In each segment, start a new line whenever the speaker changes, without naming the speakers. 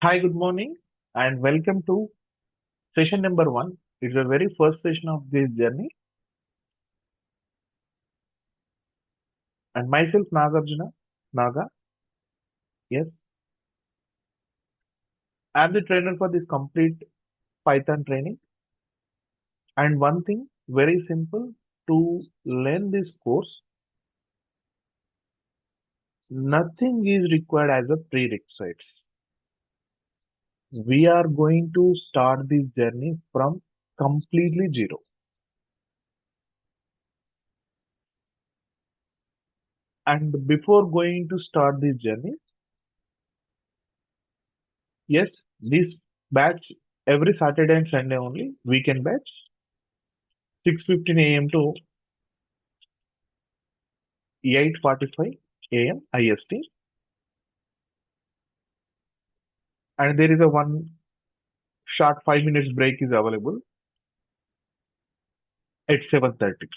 Hi, good morning, and welcome to session number one. It's the very first session of this journey, and myself, Nagarjuna. Naga, yes, I'm the trainer for this complete Python training. And one thing, very simple, to learn this course, nothing is required as a prerequisites. We are going to start this journey from completely zero. And before going to start this journey, yes, this batch every Saturday and Sunday only, weekend batch, 6:15 a.m. to 8:45 a.m. IST, and there is a one short 5 minutes break is available at 7:30.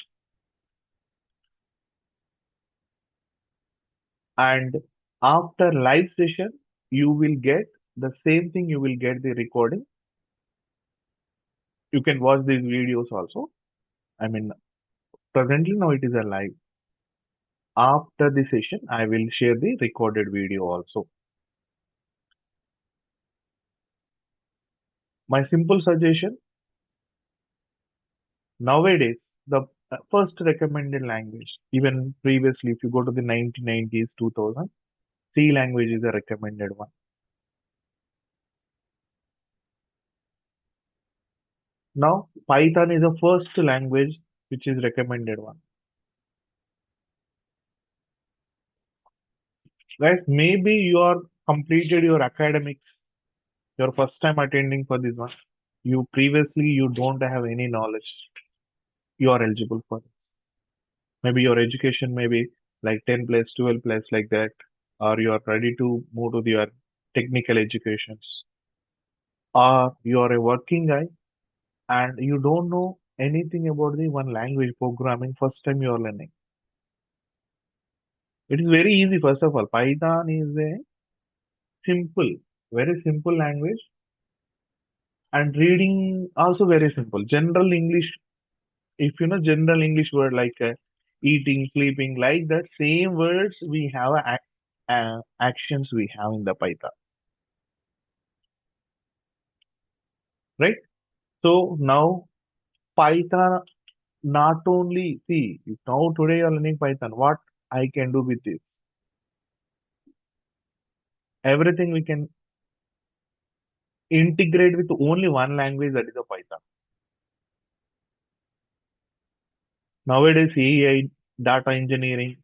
And after live session, you will get the same thing. You will get the recording. You can watch these videos also. I mean, presently now it is a live. After the session, I will share the recorded video also. My simple suggestion nowadays, the first recommended language, even previously, if you go to the 1990s, 2000, C language is a recommended one. Now, Python is the first language which is recommended one. Guys, maybe you are completed your academics, your first time attending for this one. You previously you don't have any knowledge. You are eligible for this. Maybe your education maybe like 10 plus, 12 plus like that, or you are ready to move to your technical educations, or you are a working guy and you don't know anything about the one language programming. First time you are learning. It is very easy. First of all, Python is a simple, very simple language, and reading also very simple. General English, if you know general English word like eating, sleeping, like that, same words we have actions we have in the Python, right? So now Python not only see if now today you're learning Python, what I can do with this? Everything we can integrate with only one language, that is a Python. Nowadays, AI, data engineering,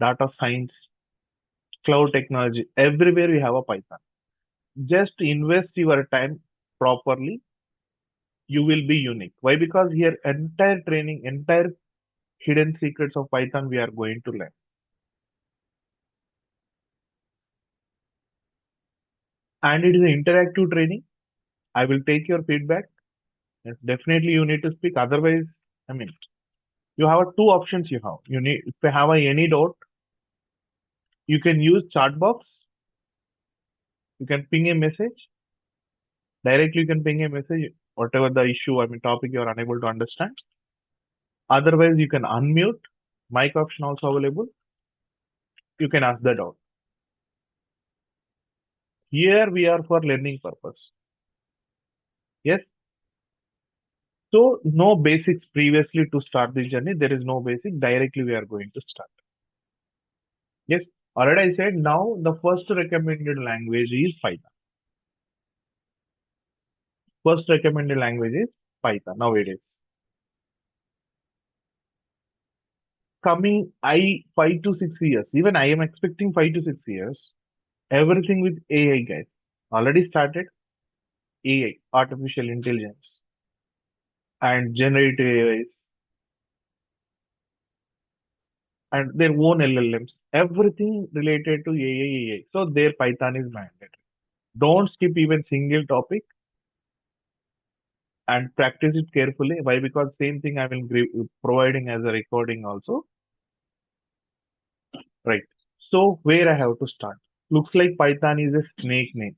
data science, cloud technology, everywhere we have a Python. Just invest your time properly, you will be unique. Why? Because here entire training, entire hidden secrets of Python we are going to learn. And it is an interactive training. I will take your feedback. Yes, definitely you need to speak. Otherwise, I mean, you have two options you have. You need, if you have any doubt, you can use chat box. You can ping a message. Directly you can ping a message, whatever the issue, I mean, topic you are unable to understand. Otherwise, you can unmute. Mic option also available. You can ask the doubt. Here we are for learning purpose. Yes. So no basics previously to start this journey. There is no basic. Directly we are going to start. Yes. Already I said now the first recommended language is Python. First recommended language is Python nowadays. Coming 5 to 6 years. Even I am expecting 5 to 6 years. Everything with AI guys. Already started AI, artificial intelligence, and generative AIs and their own LLMs. Everything related to AI. So their Python is mandatory. Don't skip even single topic and practice it carefully. Why? Because same thing I will providing as a recording also. Right. So where I have to start? Looks like Python is a snake name.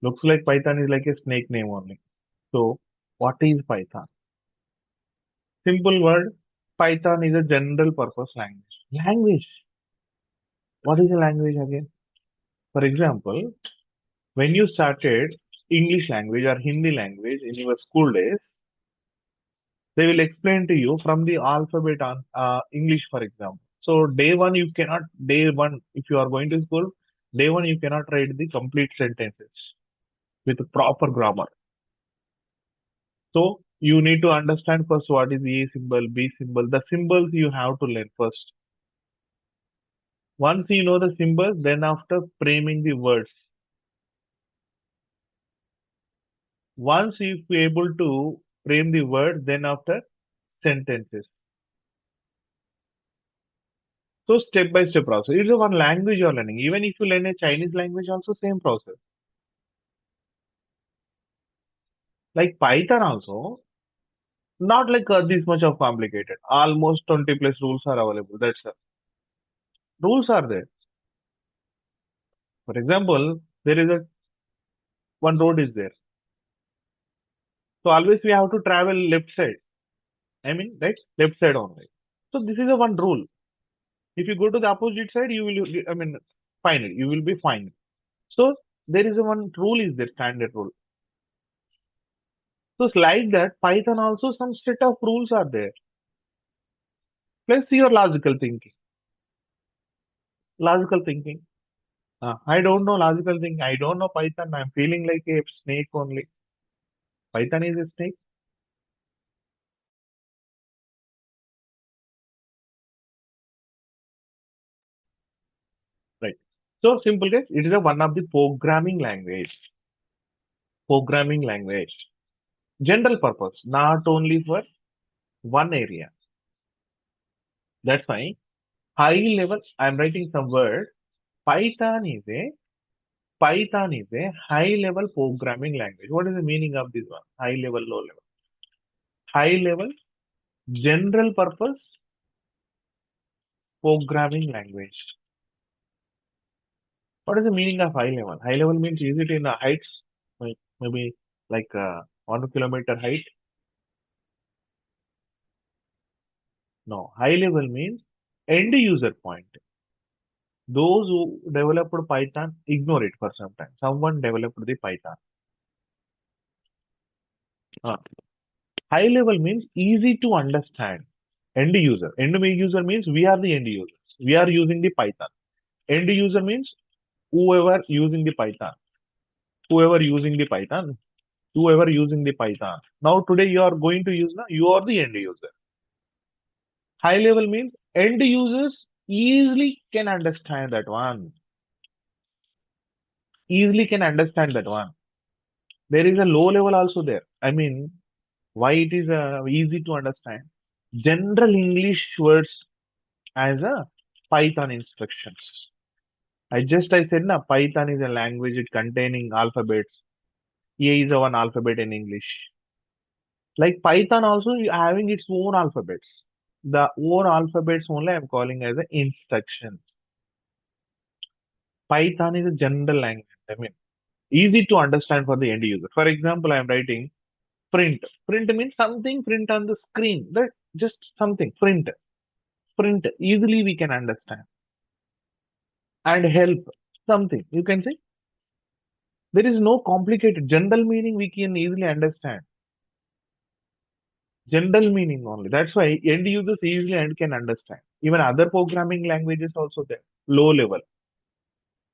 Looks like Python is like a snake name only. So, what is Python? Simple word. Python is a general purpose language. Language. What is a language again? For example, when you started English language or Hindi language in your school days, they will explain to you from the alphabet on English, for example. So day one you cannot day one if you are going to school, day one you cannot write the complete sentences with proper grammar. So you need to understand first what is A symbol, B symbol. The symbols you have to learn first. Once you know the symbols, then after framing the words. Once you be able to frame the word, then after sentences. So step by step process. It's a one language you're learning. Even if you learn a Chinese language, also same process. Like Python also, not like this much of complicated. Almost 20 plus rules are available. That's it. Rules are there. For example, there is a one road is there. So always we have to travel left side. I mean, right? Left side only. So this is a one rule. If you go to the opposite side, you will, I mean, fine. You will be fine. So there is a one rule is there, standard rule. So it's like that, Python also some set of rules are there. Plus your logical thinking. Logical thinking. I don't know logical thinking. I don't know Python. I'm feeling like a snake only. Python is a snake. Right. So simple guys, it is a one of the programming language. Programming language. General purpose, not only for one area. That's why high level, I'm writing some word. Python is a Python is a high level programming language. What is the meaning of this one? High level, low level. High level, general purpose programming language. What is the meaning of high level? High level means is it in heights, maybe like 1 kilometer height? No, high level means end user point. Those who developed Python ignore it for some time. Someone developed the Python. Uh, High level means easy to understand. End user. End user means we are the end users. We are using the Python. End user means whoever using the Python. Whoever using the Python. Whoever using the Python. Now today you are going to use now. You are the end user. High level means end users easily can understand that one. Easily can understand that one. There is a low level also there. I mean, why it is easy to understand? General English words as a Python instructions. I said na Python is a language it containing alphabets. A is a one alphabet in English. Like Python also having its own alphabets. The own alphabets only I'm calling as an instructions. Python is a general language. I mean, easy to understand for the end user. For example, I'm writing print. Print means something print on the screen. That just something print. Print easily we can understand. And help something you can say. There is no complicated general meaning we can easily understand. General meaning only. That's why end users easily and can understand. Even other programming languages also there. Low level.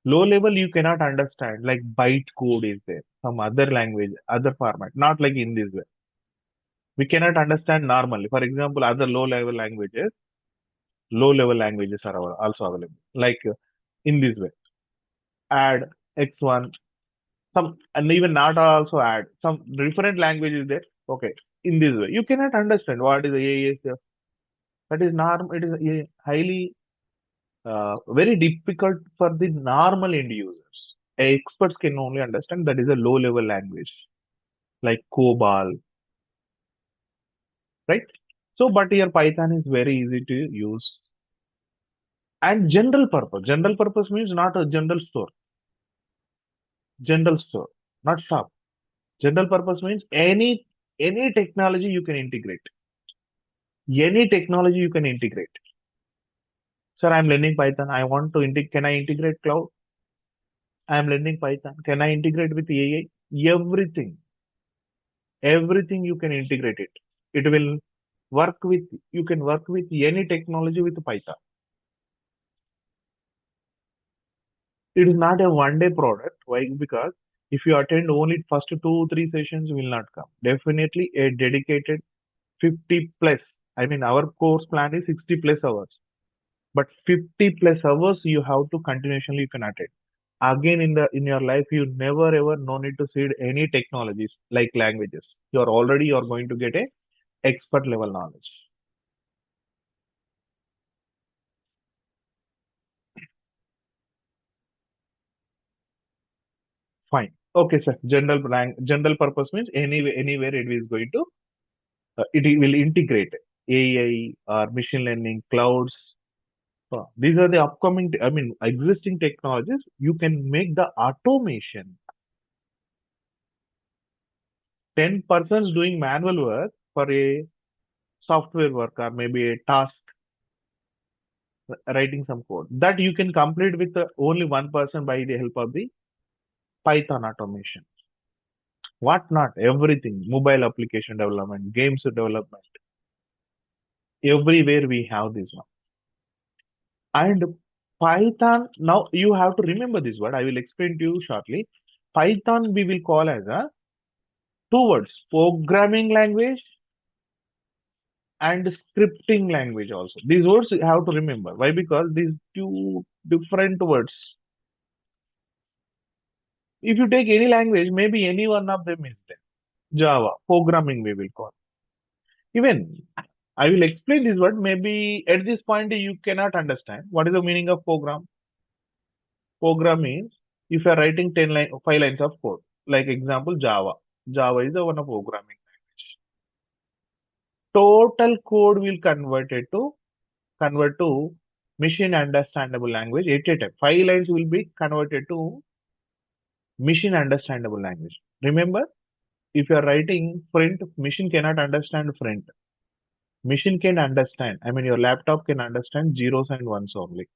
Low level you cannot understand. Like byte code is there. Some other language, other format. Not like in this way. We cannot understand normally. For example, other low level languages are also available. Like in this way. Add X1. Some and even not also add. Some different languages there. Okay. In this way. You cannot understand what is the AES. That is norm. It is highly very difficult for the normal end users. Experts can only understand that is a low level language like COBOL, right? So, but here Python is very easy to use and general purpose. General purpose means not a general store. General store. not stop. General purpose means any technology you can integrate. Any technology you can integrate. Sir, I'm learning Python. I want to integrate. Can I integrate cloud? I'm learning Python. Can I integrate with AI? Everything you can integrate it. It will work with. You can work with any technology with Python. It is not a one-day product. Why? Because if you attend only first 2 3 sessions, will not come. Definitely a dedicated 50 plus. I mean, our course plan is 60 plus hours, but 50 plus hours you have to continuously you can attend. Again, in your life, you never ever no need to see any technologies like languages. You're going to get a expert level knowledge. Fine. Okay, sir. General purpose means anywhere it is going to it will integrate AI or machine learning, clouds. These are the upcoming, I mean, existing technologies. You can make the automation. 10 persons doing manual work for a software work or maybe a task writing some code that you can complete with only one person by the help of the Python automation. What not? Everything. Mobile application development, games development. Everywhere we have this one. And Python, now you have to remember this word. I will explain to you shortly. Python we will call as a two words, programming language and scripting language also. These words you have to remember. Why? Because these two different words. If you take any language, maybe any one of them is there. Java, programming we will call. Even I will explain this word. Maybe at this point you cannot understand what is the meaning of program. Program means if you are writing 5 lines of code, like example Java. Java is the one of programming language. Total code will convert to machine understandable language at a time. 5 lines will be converted to machine understandable language. Remember, if you are writing print, machine cannot understand print. Machine can understand. I mean, your laptop can understand zeros and ones only.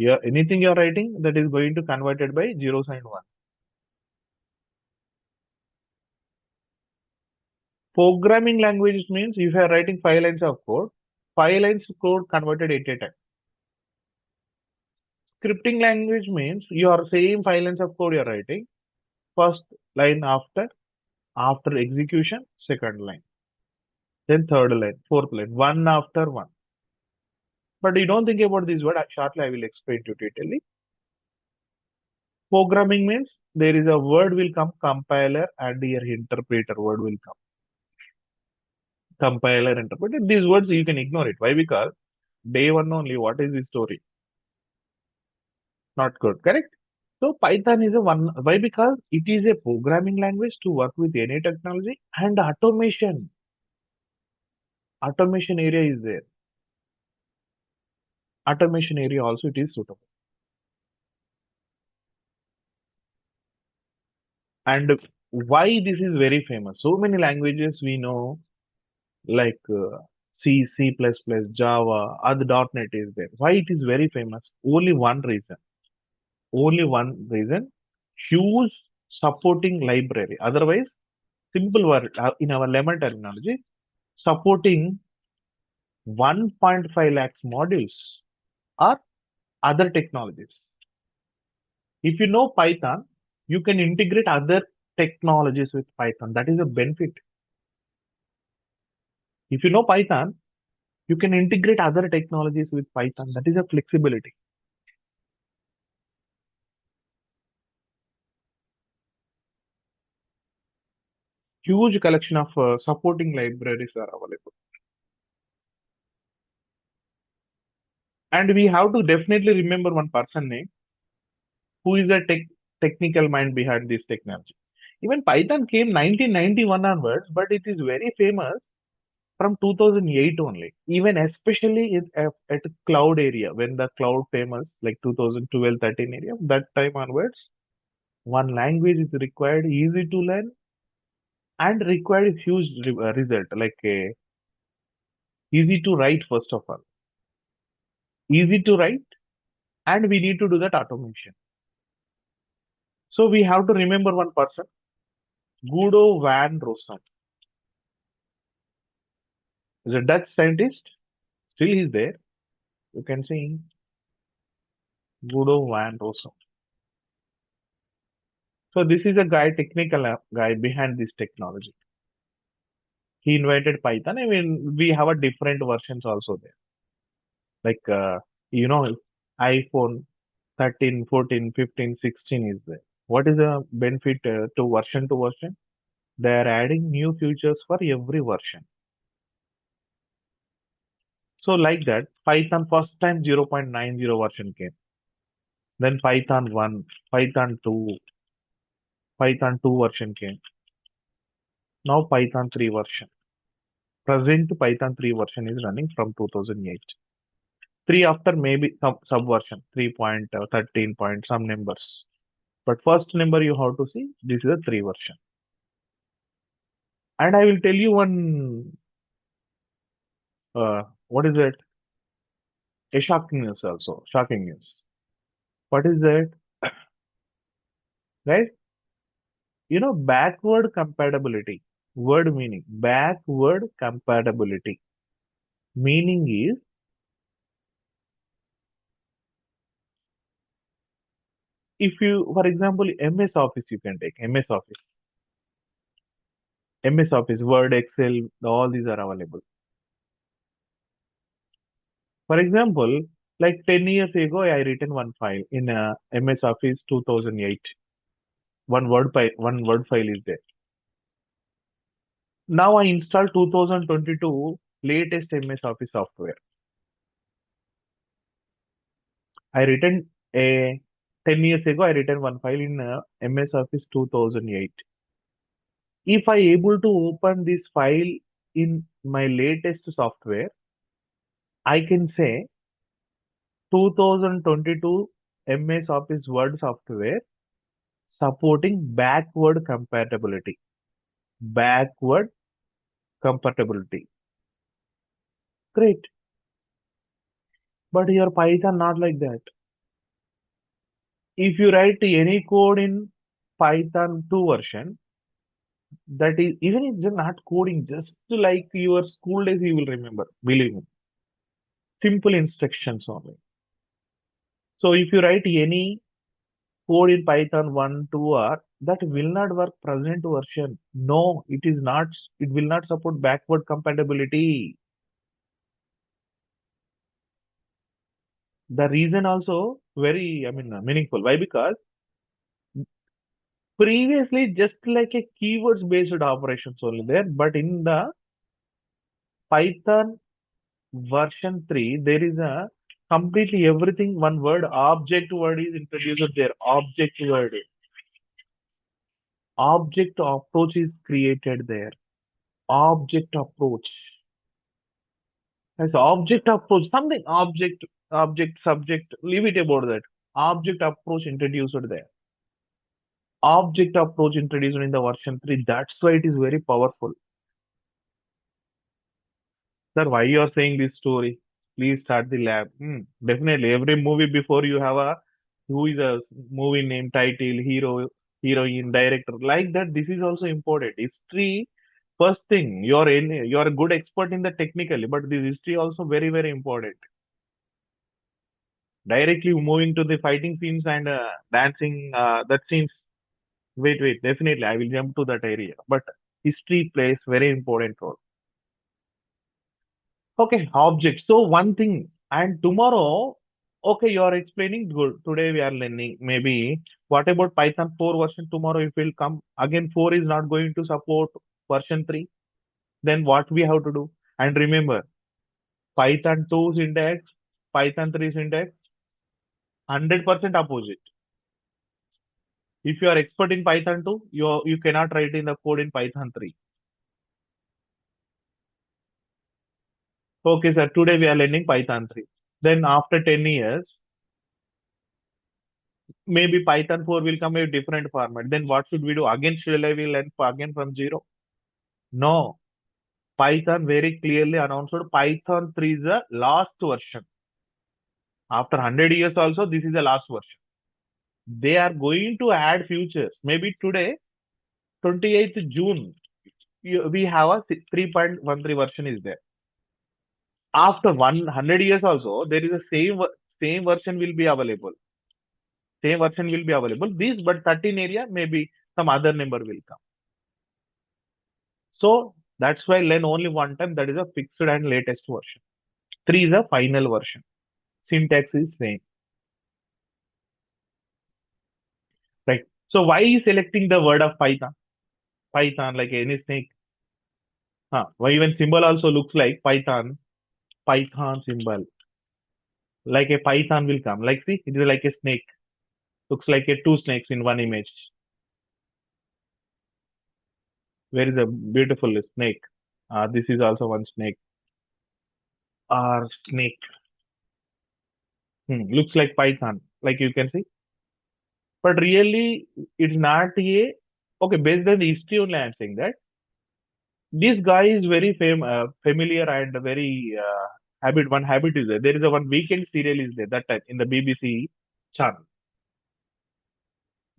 Anything you are writing that is going to convert it by zeros and ones. Programming language means if you are writing 5 lines of code, 5 lines code converted at a time. Scripting language means your same 5 lines of code you are writing. First line after execution, second line, then third line, fourth line, one after one. But you don't think about this word. Shortly, I will explain to you detailedly. Programming means there is a word will come, compiler and your interpreter word will come. Compiler, interpreter. These words you can ignore it. Why? Because day one only, what is the story? Not good, correct? So Python is a one. Why? Because it is a programming language to work with any technology and automation. Automation area is there. Automation area also it is suitable. And why this is very famous? So many languages we know, like C, C++, Java, other .NET is there. Why it is very famous? Only one reason. Only one reason. Huge supporting library. Otherwise, simple word in our lemon terminology, supporting 1.5 lakhs modules or other technologies. If you know Python, you can integrate other technologies with Python. That is a benefit. If you know Python, you can integrate other technologies with Python. That is a flexibility. Huge collection of supporting libraries are available. And we have to definitely remember one person name who is a technical mind behind this technology. Even Python came 1991 onwards, but it is very famous from 2008 only. Even especially at cloud area, when the cloud famous, like 2012-13 area, that time onwards, One language is required, easy to learn, and required huge result, like easy to write first of all. Easy to write, and we need to do that automation. So we have to remember one person, Guido van Rossum. He's a Dutch scientist. Still he's there. You can see Guido van Rossum. So this is a guy, technical guy behind this technology. He invented Python. I mean, we have a different versions also there. Like, you know, iPhone 13, 14, 15, 16 is there. What is the benefit to version? They are adding new features for every version. So like that, Python first time 0.90 version came. Then Python 1, Python 2, Python 2 version came. Now Python 3 version. Present Python 3 version is running from 2008. 3 after maybe some subversion, 3.13 point some numbers. But first number you have to see, this is a 3 version. And I will tell you one, what is it? A shocking news also, shocking news. What is that? Right? You know, backward compatibility. Word meaning, backward compatibility. Meaning is, if you, for example, MS Office, you can take MS Office. MS Office, Word, Excel, all these are available. For example, like 10 years ago, I written one file in MS Office 2008. One word file is there. Now I install 2022 latest MS Office software. I written a 10 years ago, I written one file in MS Office 2008. If I able to open this file in my latest software, I can say 2022 MS Office Word software supporting backward compatibility. Backward compatibility. Great. But your Python not like that. If you write any code in Python 2 version, that is, even if you're not coding, just like your school days, you will remember. Believe me. Simple instructions only. So if you write any code in Python 1, 2, or that will not work present version. No, it is not. It will not support backward compatibility. The reason also very, I mean, meaningful. Why? Because previously just like a keywords based operations only there, but in the Python version 3, there is a completely everything one word, object word is introduced there. Object word. Object approach is created there. Object approach. As object approach, something object, subject, leave it about that. Object approach introduced there. Object approach introduced in the version 3. That's why it is very powerful. Sir, why you are saying this story? Please start the lab. Definitely. Every movie before you have a who is a movie name, title, hero, heroine, director. Like that, this is also important. History, first thing, you're a good expert in the technically, but this history also very, very important. Directly moving to the fighting scenes and dancing, that scenes. Wait, definitely, I will jump to that area. But history plays very important role. Okay, object. So one thing, and tomorrow, okay, you are explaining good. Today we are learning. Maybe what about Python 4 version tomorrow? If will come again, 4 is not going to support version 3. Then what we have to do? And remember, Python 2 syntax, Python 3 syntax, 100% opposite. If you are expert in Python 2, you cannot write in the code in Python 3. Okay, sir. Today we are learning Python 3. Then after 10 years, Maybe Python 4 will come a different format. Then what should we do? Again, should I will learn again from zero? No. Python very clearly announced Python 3 is the last version. After 100 years also, this is the last version. They are going to add features. Maybe today, 28th June, we have a 3.13 version is there. After 100 years also, there is a same version will be available. Same version will be available. This, but 13 area, maybe some other number will come. So that's why learn only one time. That is a fixed and latest version. 3 is a final version. Syntax is same. Right. So why is selecting the word of Python? Python like any snake. Why even symbol also looks like Python. Python symbol. Like a python will come. Like see, it is like a snake. Looks like a two snakes in one image. Where is a beautiful snake? This is also one snake. Or snake. Looks like python. Like you can see. But really, it's not a. Okay, based on the history only, I'm saying that this guy is very familiar and very habit. One habit is there. There is a one weekend serial is there that time in the BBC channel.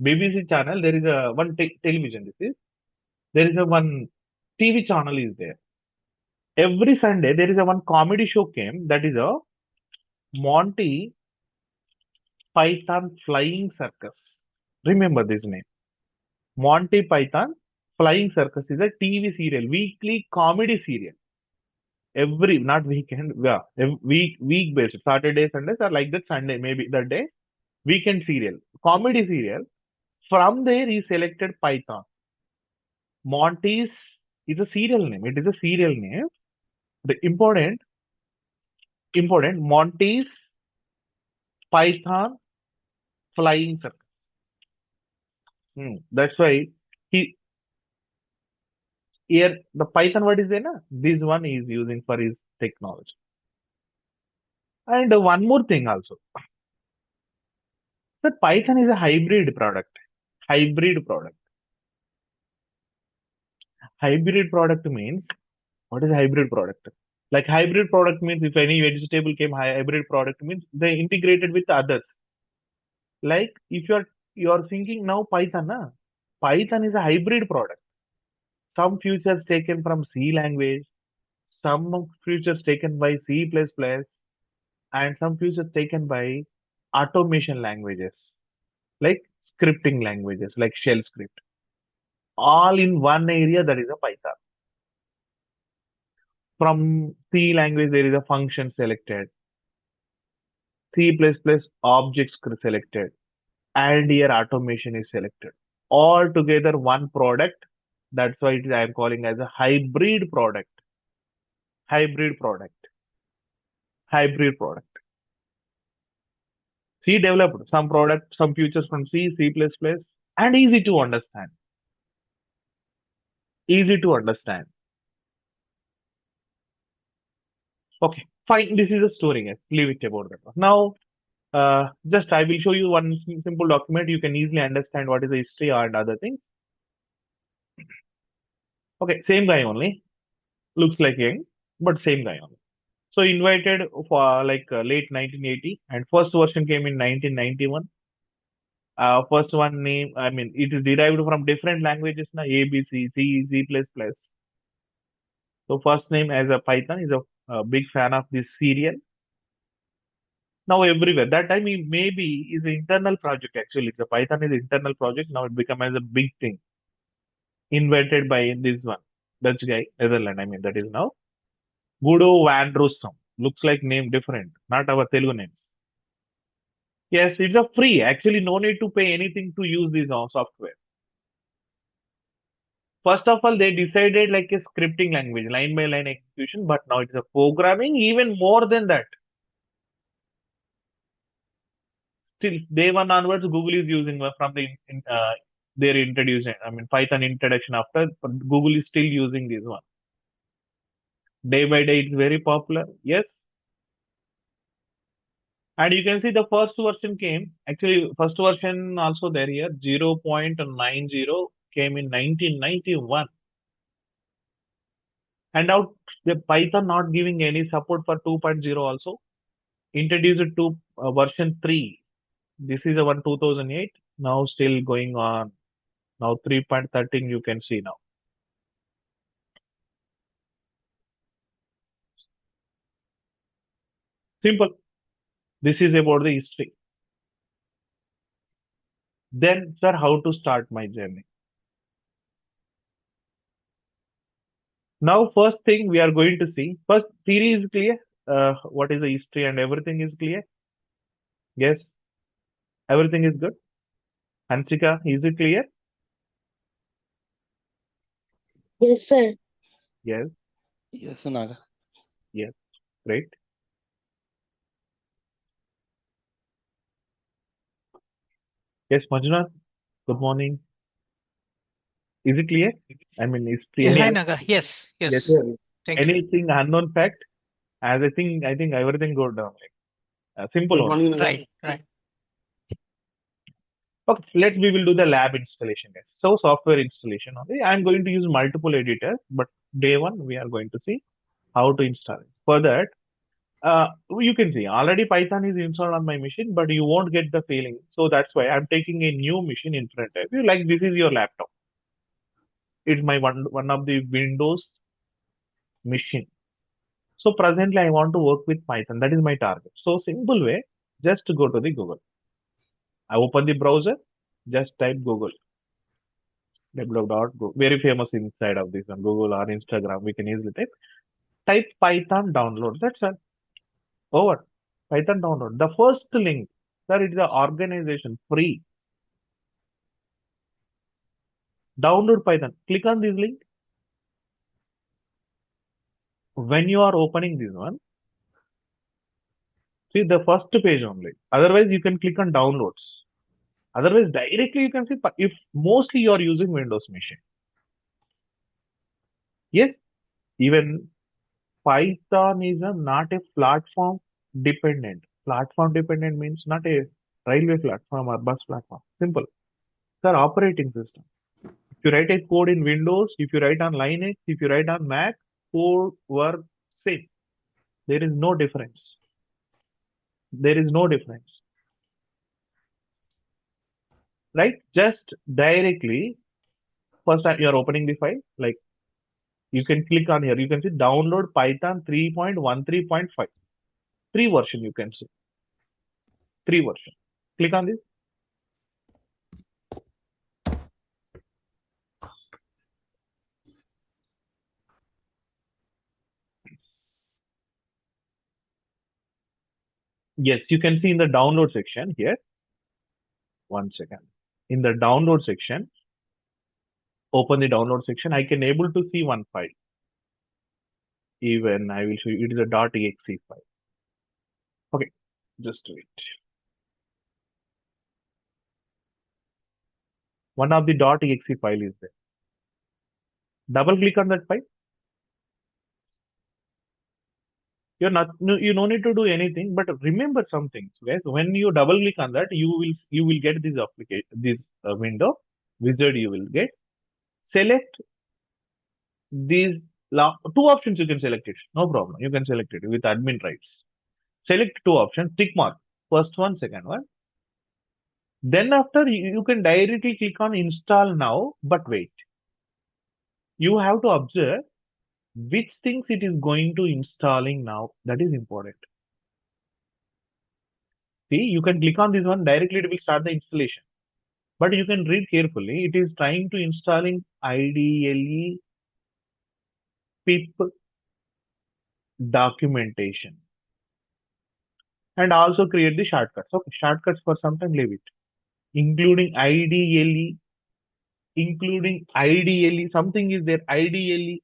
BBC channel. There is a one television. This is there is a one TV channel is there. Every Sunday there is a one comedy show came that is a Monty Python Flying Circus. Remember this name. Monty Python Flying Circus is a TV serial, weekly comedy serial. Every not weekend, yeah, week based. Saturday, Sundays are like that. Sunday maybe that day weekend serial, comedy serial. From there he selected Python. Monty's is a serial name. It is a serial name. The important Monty's Python Flying Circus. That's why he here the Python word is there, na? This one he is using for his technology. And one more thing also. That Python is a hybrid product. Hybrid product. Hybrid product means what is hybrid product? Like hybrid product means if any vegetable came hybrid product means they integrated with others. Like if you are thinking now Python, na? Python is a hybrid product. Some features taken from C language, some features taken by C++, and some features taken by automation languages, like scripting languages, like shell script. All in one area that is a Python. From C language, there is a function selected, C++ objects selected, and here automation is selected. All together one product. That's why I am calling as a hybrid product. Hybrid product. Hybrid product. C developed some product, some features from C, C++, and easy to understand. Easy to understand. Okay, fine. This is a story, guys. Leave it about that. Now, just I will show you one simple document. You can easily understand what is the history and other things. Okay, same guy only. Looks like young, but same guy only. So invited for like late 1980, and first version came in 1991. First one name, I mean, it is derived from different languages, na A, B, C, C, C++. So first name as a Python is a big fan of this serial. Now everywhere. That time he maybe is an internal project actually. The Python is internal project. Now it become as a big thing. Invented by this one. Dutch guy, Netherlands. I mean that is now. Guido van Rossum. Looks like name different. Not our Telugu names. Yes, it's a free. Actually, no need to pay anything to use this software. First of all, they decided like a scripting language, line by line execution, but now it's a programming even more than that. Still, day one onwards, Google is using from their introduction. I mean, Python introduction after, but Google is still using this one. Day by day, it's very popular. Yes. And you can see the first version came, actually, first version also there here, 0.90 came in 1991. And now the Python not giving any support for 2.0 also. Introduced it to version 3. This is a one 2008. Now still going on. Now 3.13 you can see now. Simple. This is about the history. Then, sir, how to start my journey? Now, first thing we are going to see. First, theory is clear. What is the history and everything is clear. Yes, everything is good. Hanchika, is it clear?
Yes, sir.
Yes,
Yes, Naga.
yes, great. Yes, Manjunath, good morning. Is it clear? I mean, history,
Yeah,
any,
hi Naga. Yes,
yes,
yes.
yes.
Thank you.
Anything unknown fact? As I think everything go down. Simple
Good
one.
morning, Naga.
Right, right.
Okay, we will do the lab installation, guys. So software installation only. I'm going to use multiple editors, but day one we are going to see how to install it. For that, you can see already Python is installed on my machine, but you won't get the feeling. So that's why I'm taking a new machine in front of you. Like this is your laptop. It's my one of the Windows machine. So presently I want to work with Python. That is my target. So simple way, just to go to the Google. I open the browser, just type Google. www.go. Very famous inside of this on Google or Instagram. We can easily type Python download. That's all. Over. Python download. The first link, sir, it is the organization free. Download Python. Click on this link. When you are opening this one, see the first page only. Otherwise, you can click on downloads. Otherwise, directly you can see if mostly you are using Windows machine. Yes, even Python is not a platform dependent. Platform dependent means not a railway platform or bus platform. Simple. Sir, operating system. If you write a code in Windows, if you write on Linux, if you write on Mac, code work same. There is no difference. There is no difference. Right? Just directly, first time you are opening the file, like you can click on here. You can see download Python 3.13.5. Three version you can see. Three version. Click on this. Yes, you can see in the download section here. One second. In the download section, open the download section. I can able to see one file. Even I will show you. It is a .exe file. Okay, just wait. One of the .exe file is there. Double click on that file. You're not you no need to do anything, but remember something, guys. When you double click on that, you will get this application, this window wizard. You will get select these two options. You can select it, no problem. You can select it with admin rights. Select two options, tick mark. First one, second one. Then after you can directly click on install now, but wait. You have to observe which things it is going to installing now. That is important. See, you can click on this one directly. It will start the installation. But you can read carefully. It is trying to installing IDLE PIP documentation and also create the shortcuts. Okay, shortcuts for some time leave it, including IDLE, something is there. IDLE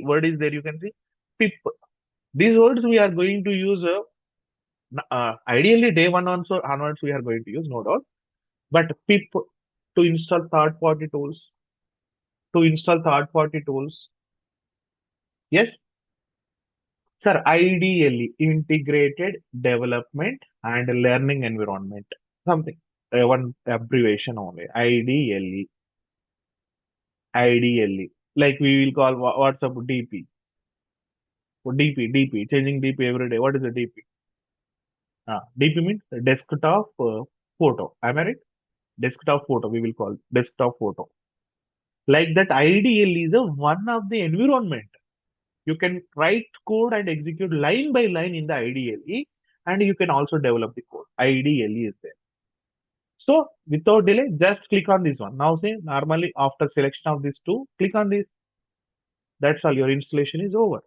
word is there. You can see PIP. These words we are going to use. Ideally, day one also onwards we are going to use, no doubt. But PIP to install third-party tools. To install third-party tools. Yes. Sir, ideally integrated development and learning environment. Something. One abbreviation only. Ideally. Ideally. Like we will call WhatsApp DP. DP. Changing DP every day. What is a DP? DP means desktop photo. Am I right? Desktop photo. We will call desktop photo. Like that, ideally is a one of the environment. You can write code and execute line by line in the IDLE, and you can also develop the code. IDLE is there. So without delay, just click on this one. Now say normally after selection of these two, click on this. That's all. Your installation is over.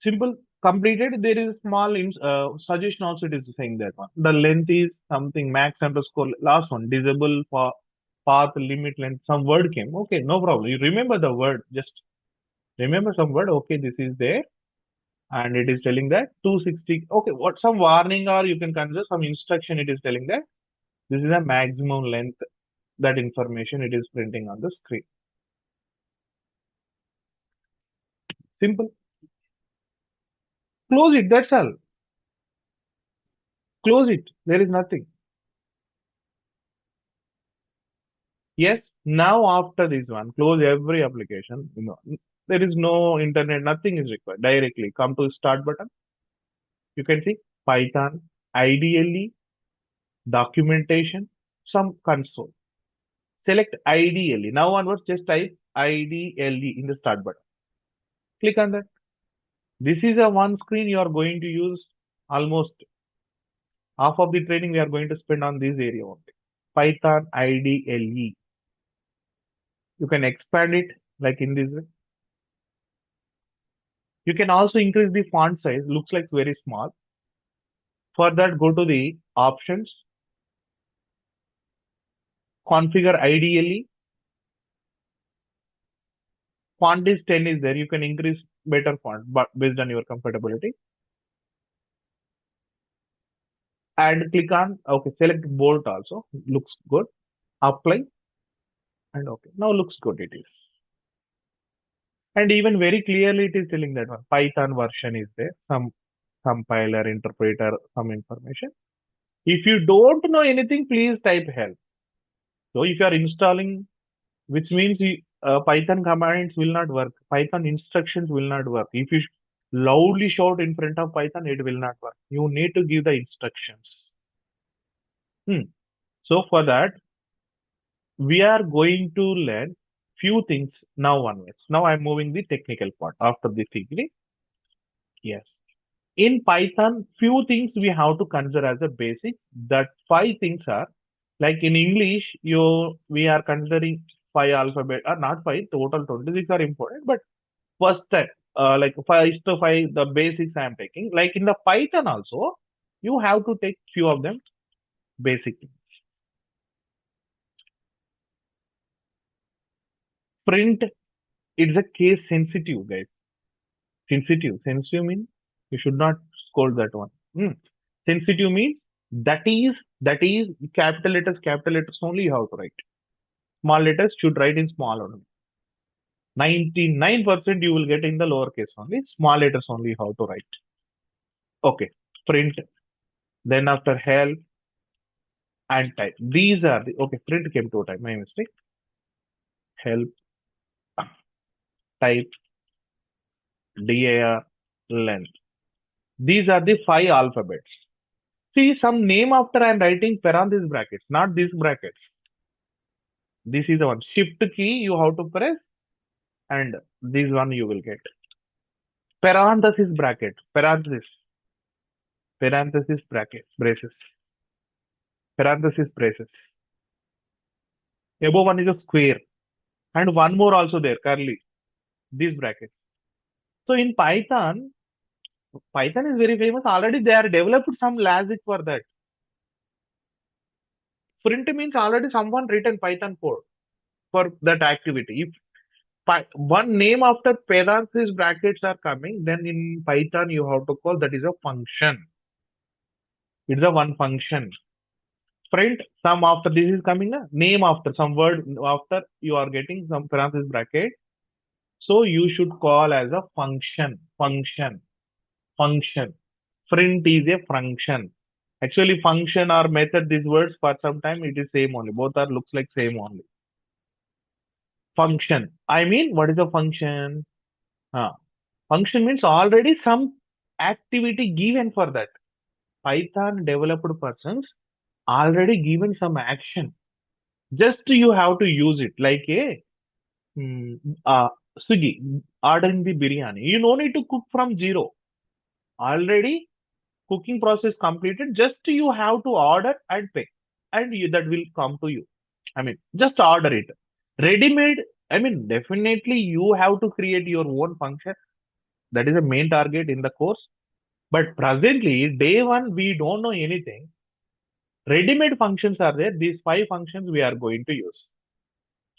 Simple completed. There is small suggestion also. It is saying that one. The length is something max underscore last one. Disable for path limit length. Some word came. Okay, no problem. You remember the word. Just remember some word. Okay, this is there. And it is telling that 260. Okay, what some warning or you can consider some instruction. It is telling that this is a maximum length. That information it is printing on the screen. Simple. Close it. That's all. Close it. There is nothing. Yes. Now after this one, close every application. There is no internet. Nothing is required. Directly come to start button. You can see Python, IDLE, documentation, some console. Select IDLE. Now onwards, just type IDLE in the start button. Click on that. This is a one screen you are going to use almost half of the training we are going to spend on this area only. Python IDLE. You can expand it like in this way. You can also increase the font size. Looks like very small. For that, go to the options, configure IDLE. Font is 10 is there. You can increase better font but based on your comfortability. And click on, okay, select bold also. Looks good. Apply and okay. Now looks good it is. And even very clearly it is telling that one Python version is there. Some compiler, interpreter, some information. If you don't know anything, please type help. So if you are installing, which means Python commands will not work. Python instructions will not work. If you loudly shout in front of Python, it will not work. You need to give the instructions. So for that, we are going to learn few things now onwards. Now I'm moving the technical part after the theory. Yes. In Python, few things we have to consider as a basic. That five things are like in English, we are considering five alphabet or not five, total 26 are important, but first step, like 5 to 5, the basics I am taking. Like in the Python also, you have to take few of them basic things. Print, it's a case sensitive, guys. Sensitive means you should not scold that one. Sensitive means that is capital letters only you have to write. Small letters should write in small only. 99% you will get in the lowercase only. Small letters only you have to write. Okay. Print. Then after help and type. These are the okay. Print came two times. My mistake. Help, type, dir, length. These are the five alphabets. See some name after I am writing parenthesis brackets, not these brackets. This is the one. Shift key you have to press and this one you will get. Parenthesis bracket. Parenthesis bracket. Braces. parenthesis braces. Above one is a square, and one more also there, curly, these brackets. So in Python, Python is very famous. Already they are developed some logic for that. Print means already someone written Python code for that activity. If one name after parenthesis brackets are coming, then in Python you have to call that is a function. It's a one function. Print some after this is coming, name after some word after you are getting some parenthesis bracket. So you should call as a function. Function. Print is a function. Actually, function or method, these words for some time it is same only. Both are looks like same only. Function. I mean, what is a function? Function means already some activity given for that. Python developed persons already given some action. Just you have to use it like a mm, uh, Swiggy ordering the biryani. You no need to cook from zero. Already cooking process completed. Just you have to order and pay, and that will come to you. I mean, just order it. Ready made. I mean, definitely you have to create your own function. That is the main target in the course. But presently, day one, we don't know anything. Ready-made functions are there. These five functions we are going to use.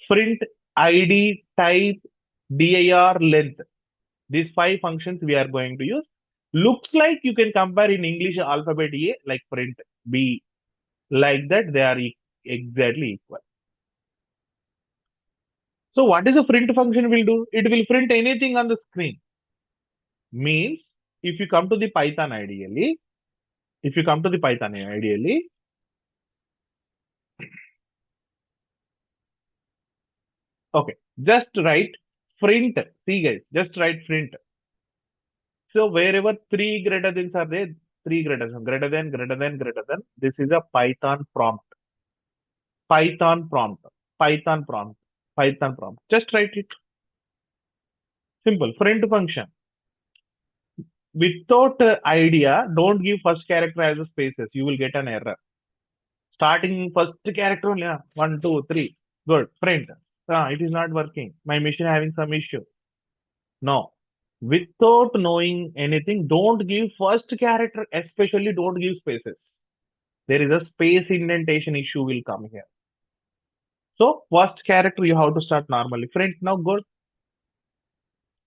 Print, ID, type, dir, length. These five functions we are going to use. Looks like you can compare in English alphabet A like print B. Like that, they are exactly equal. So what is a print function will do? It will print anything on the screen. Means if you come to the Python ideally, okay, just write print. See guys, just write print. So wherever three greater thans are there, three greater than, this is a Python prompt. Python prompt. Python prompt. Python prompt. Just write it. Simple. Print function. Without idea, don't give first character as a spaces. You will get an error. Starting first character only. 1, 2, 3. Good. Print. It is not working. My machine having some issue. No. Without knowing anything, don't give first character, especially don't give spaces. There is a space indentation issue will come here. So first character you have to start normally. Print now good.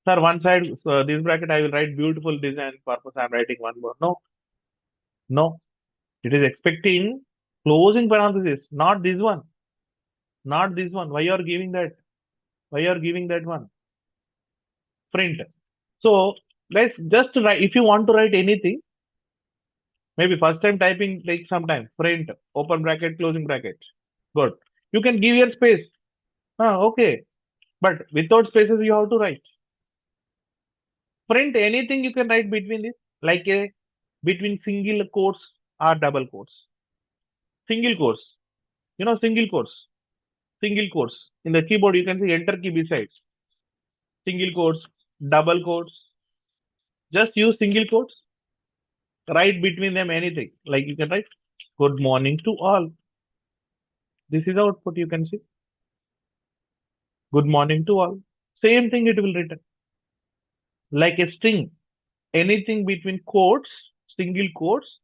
Sir, one side, this bracket I will write beautiful design purpose. I am writing one more. No, no. It is expecting closing parenthesis, not this one. Not this one. Why you are giving that? Why you are giving that one? Print. So let's just write. If you want to write anything, maybe first time typing takes some time. Print, open bracket, closing bracket. Good. You can give your space. Okay. But without spaces, you have to write. Print anything you can write between this, like a between single quotes or double quotes. Single quotes. Single quotes. Single quotes. In the keyboard, you can see enter key besides. Single quotes, double quotes. Just use single quotes. Write between them anything. Like you can write good morning to all. This is the output you can see. Good morning to all. Same thing it will written. Like a string. Anything between quotes, single quotes,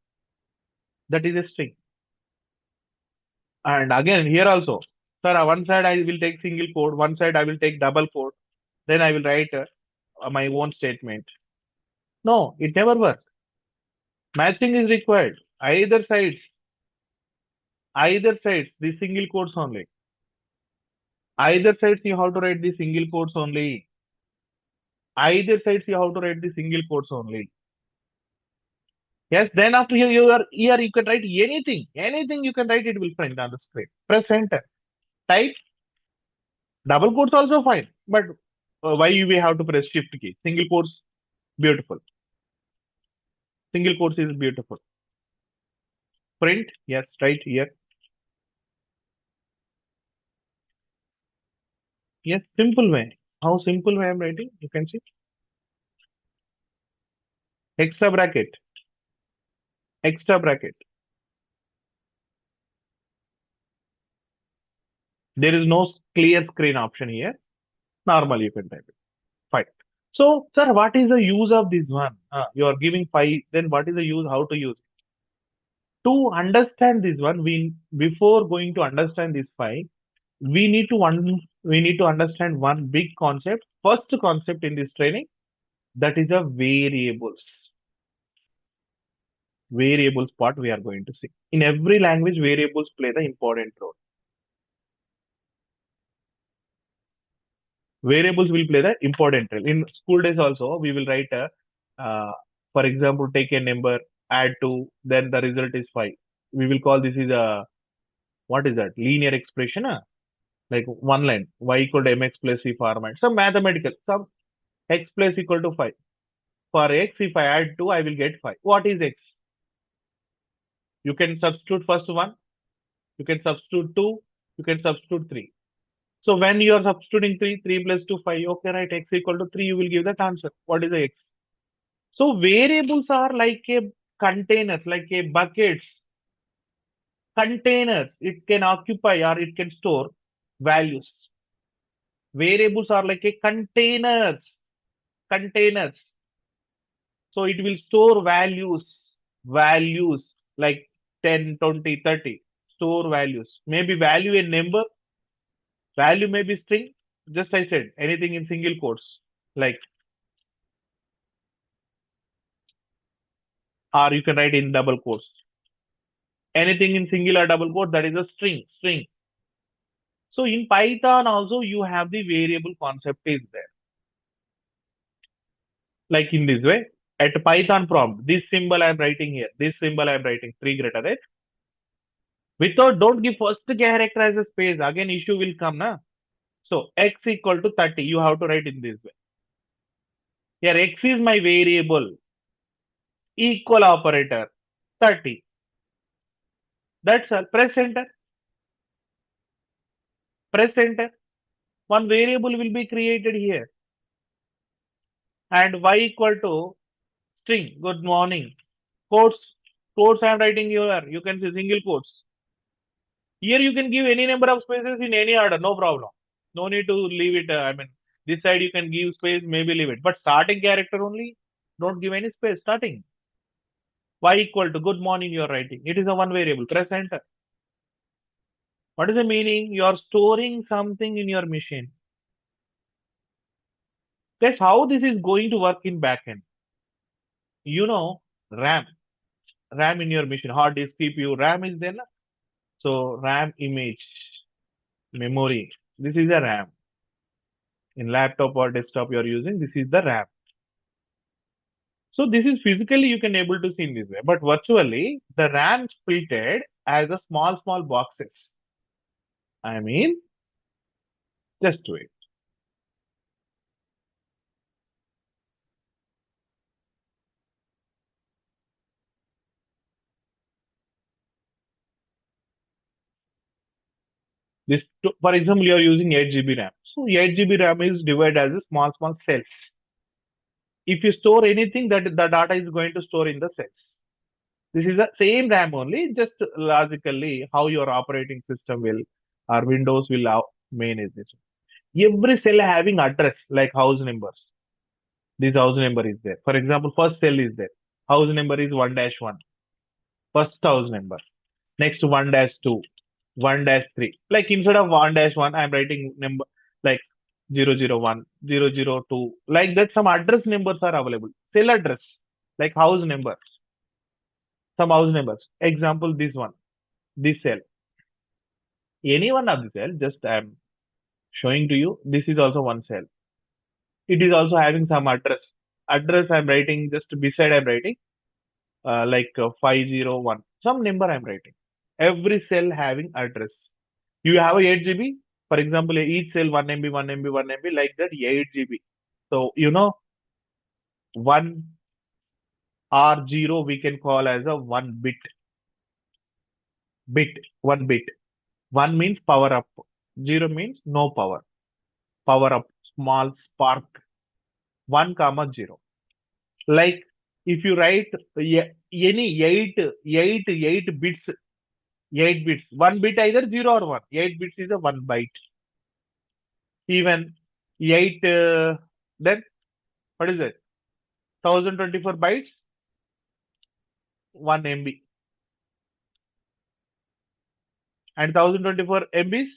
that is a string. And again, here also, sir, one side I will take single quote, one side I will take double quote, then I will write my own statement. No, it never works. Matching is required. Either sides, the single quotes only. Either sides you have to write the single quotes only. Either sides you have to write the single quotes only. Yes, then after here you can write anything you can write, it will print on the screen. Press enter. Type double quotes also fine, but why we have to press shift key? Single quotes, beautiful. Single quotes is beautiful. Print, yes, right here. Yes, simple way. How simple way I'm writing? You can see. Extra bracket. Extra bracket. There is no clear screen option here. Normal, you can type it. Fine. So, sir, what is the use of this one? You are giving 5, then what is the use? How to use it? To understand this one, we before going to understand this 5, we need to understand one big concept. First concept in this training, that is a variables. Variables part we are going to see. In every language, variables play the important role. Variables will play the important role. In school days also, we will write for example, take a number, add 2, then the result is 5. We will call this is a, what is that? Linear expression, like one line, y equal to mx plus c format. Some mathematical, some x plus equal to 5. For x, if I add 2, I will get 5. What is x? You can substitute first one, you can substitute 2, you can substitute 3. So when you are substituting 3, 3 plus 2, 5, okay, right, x equal to 3, you will give that answer. What is the x? So variables are like a containers, like a buckets, containers. It can occupy or it can store values. Variables are like a containers. So it will store values like 10, 20, 30. Store values. Maybe value a number, value may be string. Just I said, anything in single quotes, like, or you can write in double quotes. Anything in single or double quote, that is a string. So in Python also you have the variable concept is there. Like in this way, at Python prompt, this symbol I am writing here, this symbol I am writing 3 greater than. Without, don't give first character as a space. Again, issue will come, na? So x equal to 30, you have to write in this way. Here x is my variable, equal operator, 30. That's all. Press enter. Press enter. One variable will be created here. And y equal to string, good morning. Quotes I am writing here. You can see single quotes. Here you can give any number of spaces in any order, no problem. No need to leave it. This side you can give space, maybe leave it. But starting character only, don't give any space. Starting. Y equal to good morning you are writing. It is a one variable. Press enter. What is the meaning? You are storing something in your machine. Guess how this is going to work in backend. You know, RAM. RAM in your machine. Hard disk, CPU, RAM is there. Na? So RAM image, memory. This is a RAM. In laptop or desktop you are using, this is the RAM. So this is physically you can able to see in this way, but virtually the RAM splitted as a small boxes. Just wait. This, for example, you are using 8 GB RAM. So 8 GB RAM is divided as a small cells. If you store anything, that the data is going to store in the cells. This is the same RAM only, just logically how your operating system will or Windows will manage this. Every cell having address like house numbers. This house number is there. For example, first cell is there. House number is 1-1. First house number. Next 1-2. 1-3. Like instead of 1-1, I'm writing number like 001, 002. Like that, some address numbers are available. Cell address, like house number. Some house numbers. Example, this one. This cell. Any one of the cell, just I'm showing to you. This is also one cell. It is also having some address. Address I'm writing just beside I'm writing. 501. Some number I'm writing. Every cell having address. You have a 8 GB. For example, each cell 1 MB, 1 MB, 1 MB, like that 8 GB. So, 1 or 0 we can call as a 1 bit. 1 bit. 1 means power up. 0 means no power. Power up, small spark. 1 comma 0. Like if you write any 8 bits, 8 bits. One bit either 0 or 1. 8 bits is a 1 byte. Even 8, then what is it? 1024 bytes, 1 MB. And 1024 MBs,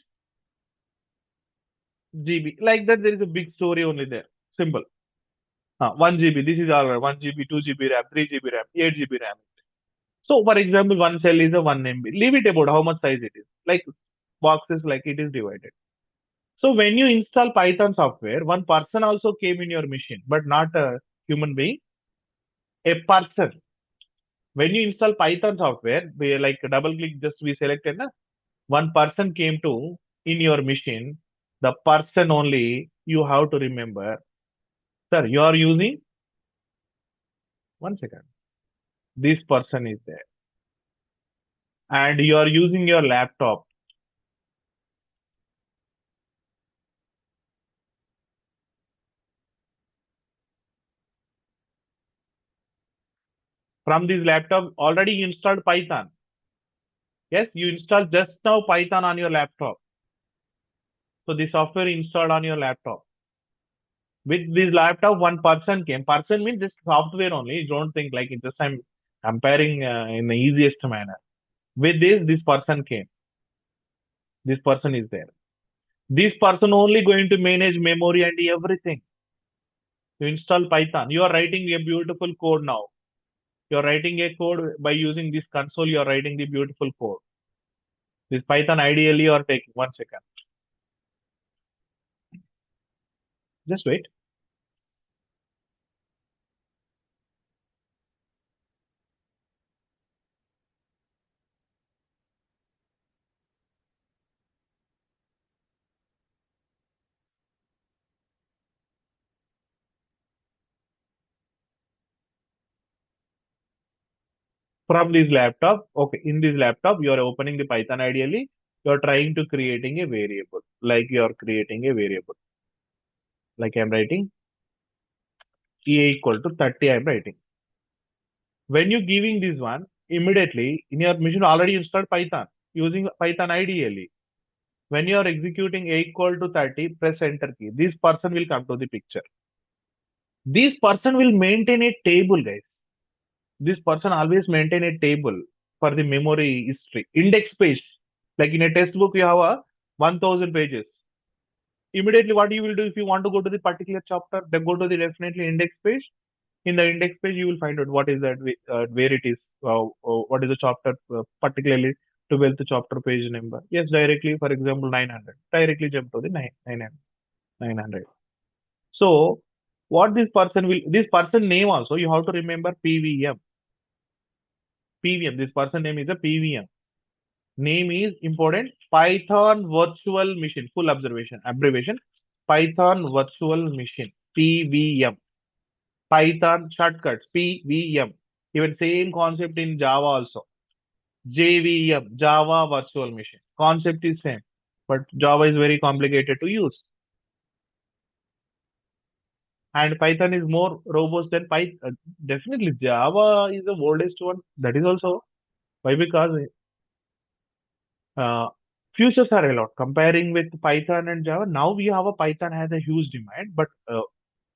GB. Like that, there is a big story only there. Simple. 1 GB. This is all right. 1 GB, 2 GB RAM, 3 GB RAM, 8 GB RAM. So, for example, one cell is a 1 MB. Leave it about how much size it is. Like boxes, like it is divided. So, when you install Python software, one person also came in your machine, but not a human being, a person. When you install Python software, we like double click, just we selected na, one person came to in your machine. The person only you have to remember. Sir, you are using 1 second. This person is there, and you are using your laptop. From this laptop, already you installed Python. Yes, you installed just now Python on your laptop. So the software installed on your laptop. With this laptop, one person came. Person means just software only. You don't think like it. Just I'm comparing in the easiest manner. With this person came. This person is there. This person only going to manage memory and everything. You install Python. You are writing a beautiful code now. You are writing a code by using this console. You are writing the beautiful code. This Python ideally you are taking 1 second. Just wait. From this laptop, okay, in this laptop, you are opening the Python ideally. You are trying to creating a variable. Like you are creating a variable. Like I'm writing a equal to 30, I'm writing. When you giving this one, immediately in your machine already installed Python using Python ideally. When you are executing a equal to 30, press enter key. This person will come to the picture. This person will maintain a table, guys. This person always maintain a table for the memory history. Index page. Like in a textbook, you have a 1000 pages. Immediately, what you will do if you want to go to the particular chapter, then go to the definitely index page. In the index page, you will find out what is that, where it is, what is the chapter, particularly 12th chapter page number. Yes, directly, for example, 900. Directly jump to the 900. So, what this person will, this person name also, you have to remember PVM. PVM, this person name is a PVM. Name is important. Python Virtual Machine. Full observation. Abbreviation. Python Virtual Machine. PVM. Python shortcuts. PVM. Even same concept in Java also. JVM. Java Virtual Machine. Concept is same. But Java is very complicated to use. And Python is more robust than Python. Definitely Java is the oldest one. That is also why, because uh, futures are a lot comparing with Python and Java. Now we have a Python has a huge demand, but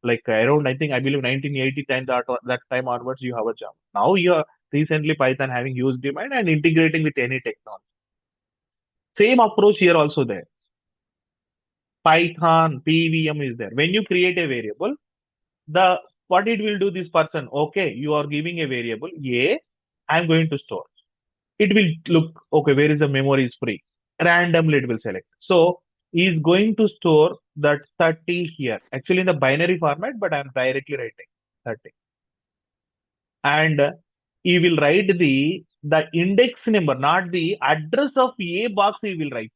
like around I think I believe 1980 time that time onwards you have a Java. Now you are recently Python having huge demand and integrating with any technology. Same approach here also there. Python PVM is there. When you create a variable, the what it will do this person, okay, you are giving a variable A, I'm going to store. It will look, okay, where is the memory is free. Randomly it will select. So is going to store that 30 here. Actually in the binary format, but I'm directly writing 30. And he will write the index number, not the address of A box he will write.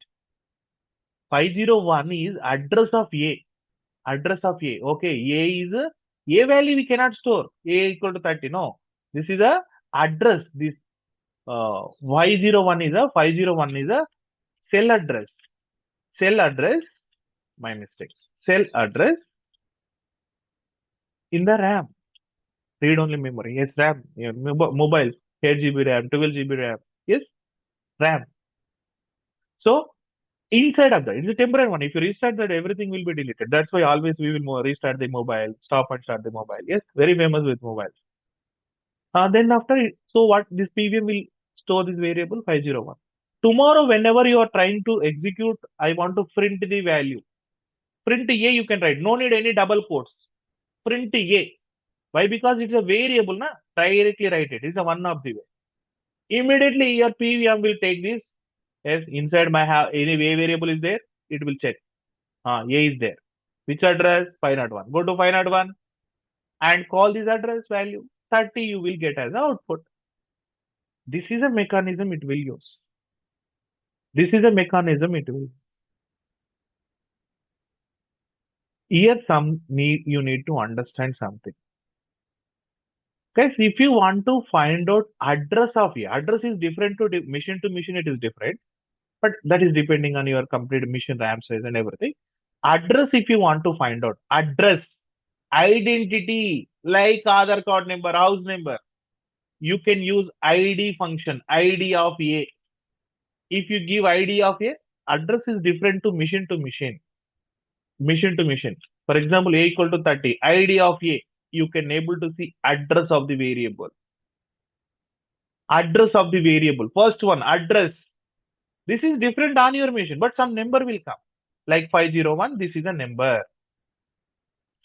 501 is address of A. Address of A. Okay, A is A value we cannot store. A equal to 30. No. This is a address. This 501 is a cell address. Cell address, my mistake. Cell address in the RAM. Read only memory. Yes, RAM. Yeah, mobile. 8 GB RAM, 12 GB RAM. Yes, RAM. So inside of that, it's a temporary one. If you restart that, everything will be deleted. That's why always we will restart the mobile, stop and start the mobile. Yes, very famous with mobiles. Then after it, so what this PVM will store this variable 501. Tomorrow, whenever you are trying to execute, I want to print the value. Print A you can write. No need any double quotes. Print A. Why? Because it's a variable, na? Directly write it. It's a one of the way. Immediately your PVM will take this. Yes, inside my any A variable is there, it will check. A is there. Which address? 501. Go to 501 and call this address value. 30 you will get as output. This is a mechanism it will use. This is a mechanism it will. Here you need to understand something. Guys, if you want to find out address of A, address is different to machine, it is different, but that is depending on your complete machine RAM size and everything. Address, if you want to find out address, identity, like Aadhaar card number, house number, you can use ID function, ID of A. If you give ID of A, address is different to machine to machine. Machine to machine. For example, A equal to 30, ID of A, you can able to see address of the variable. Address of the variable. First one, address. This is different on your machine, but some number will come. Like 501, this is a number.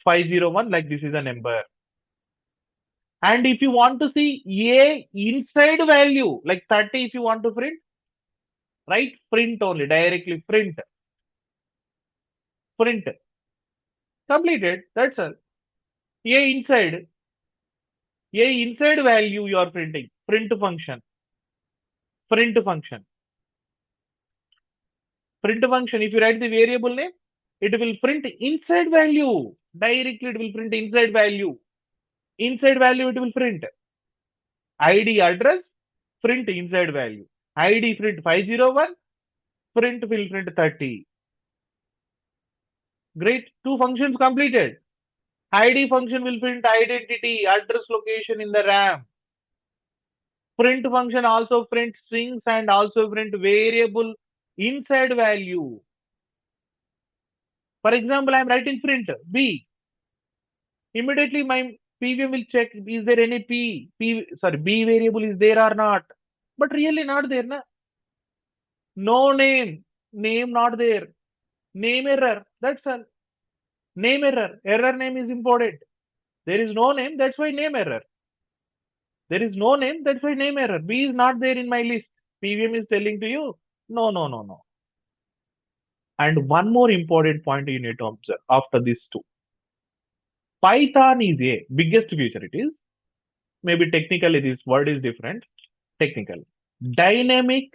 501, like this is a number. And if you want to see A inside value, like 30, if you want to print, write print only, directly print. Print. Completed. That's all. A inside. A inside value you are printing. Print function. Print function. Print function. If you write the variable name, it will print inside value. Directly it will print inside value. Inside value it will print. ID address, print inside value. ID print 501, print will print 30. Great. Two functions completed. ID function will print identity, address location in the RAM. Print function also print strings and also print variable inside value. For example, I am writing print B. Immediately my PVM will check is there any B variable is there or not. But really not there, na? No name. Name not there. Name error. That's all. Name error. Error name is important. There is no name. That's why name error. There is no name. That's why name error. B is not there in my list. PVM is telling to you, no, no, no, no. And one more important point you need to observe after these two. Python is a biggest feature it is. Maybe technically this word is different. Technically. Dynamic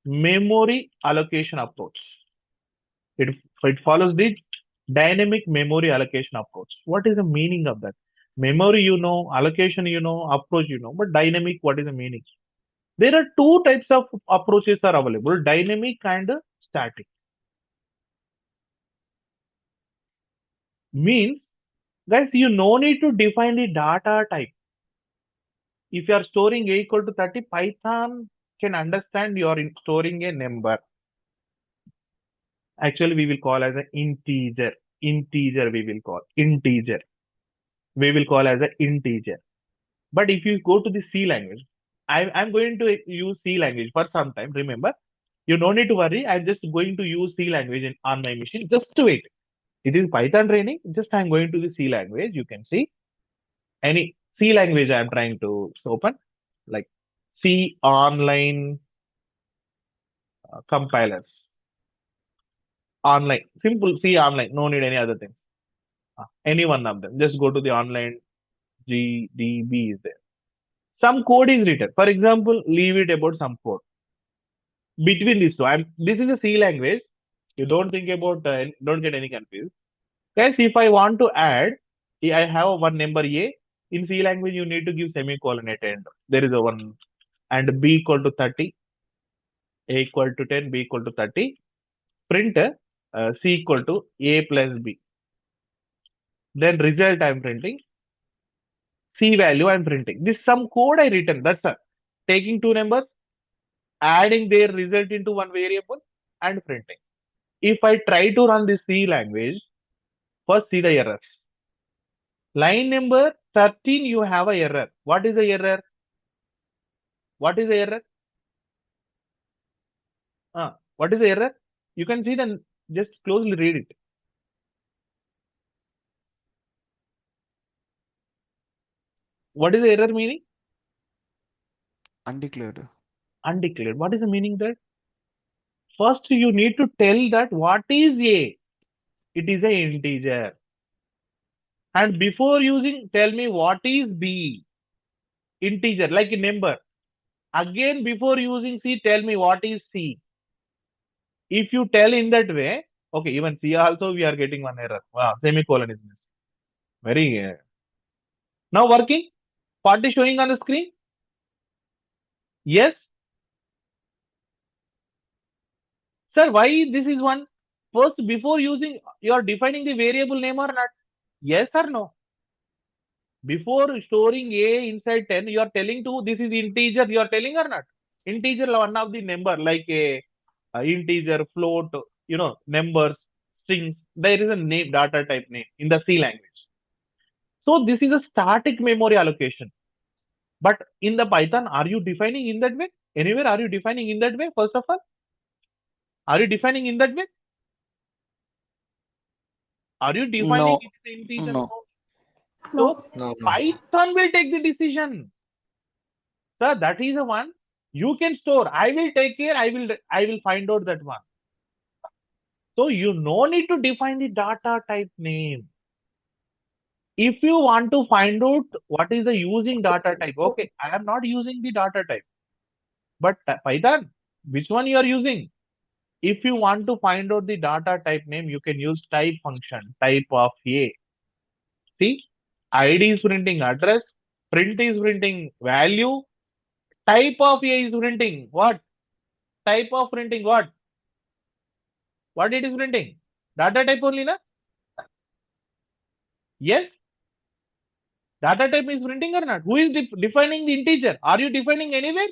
memory allocation approach. It follows the dynamic memory allocation approach. What is the meaning of that? Memory you know, allocation you know, approach you know, but dynamic, what is the meaning? There are two types of approaches are available, dynamic and static. Means, guys, you no need to define the data type. If you are storing A equal to 30, Python can understand you are storing a number. Actually, we will call as an integer. Integer we will call. Integer. We will call as an integer. But if you go to the C language, I'm going to use C language for some time. Remember, you don't need to worry. I'm just going to use C language on my machine. Just to wait. It is Python training. Just I'm going to the C language. You can see any C language I'm trying to open, like C online compilers. Online. Simple C online. No need any other thing. Any one of them. Just go to the online GDB is there. Some code is written. For example, leave it about some code. Between these two, this is a C language. You don't think about, don't get any confused. Guys, if I want to add, I have one number A. In C language, you need to give semicolon at end. There is a one. And B equal to 30. A equal to 10, B equal to 30. Print C equal to A plus B. Then result I am printing. C value I am printing. This some code I written. That's all. Taking two numbers, adding their result into one variable and printing. If I try to run the C language, first see the errors. Line number 13, you have a error. What is the error? What is the error? What is the error? You can see then, just closely read it. What is the error meaning?
Undeclared.
Undeclared. What is the meaning there? First, you need to tell that what is A. It is a integer. And before using, tell me what is B. Integer, like a number. Again, before using C, tell me what is C. If you tell in that way, okay, even C also we are getting one error. Wow, semicolon is missing. Very. Now working? What is showing on the screen? Yes. Sir, why this is one? First, before using, you are defining the variable name or not? Yes or no? Before storing A inside 10, you are telling to this is integer, you are telling or not? Integer, one of the number like a integer, float, numbers, strings. There is a name, data type name in the C language. So this is a static memory allocation. But in the Python, are you defining in that way? Anywhere are you defining in that way? First of all, are you defining in that way? Are you defining
No,
it is an integer?
no.
So
No, no.
Python will take the decision. Sir, that is the one you can store. I will take care. I will find out that one. So you no need to define the data type name. If you want to find out what is the using data type, okay, I am not using the data type. But Python, which one you are using? If you want to find out the data type name, you can use type function, type of A. See, ID is printing address, print is printing value, type of A is printing what? Type of printing what? What it is printing? Data type only, na? Yes. Data type is printing or not? Who is defining the integer? Are you defining anywhere?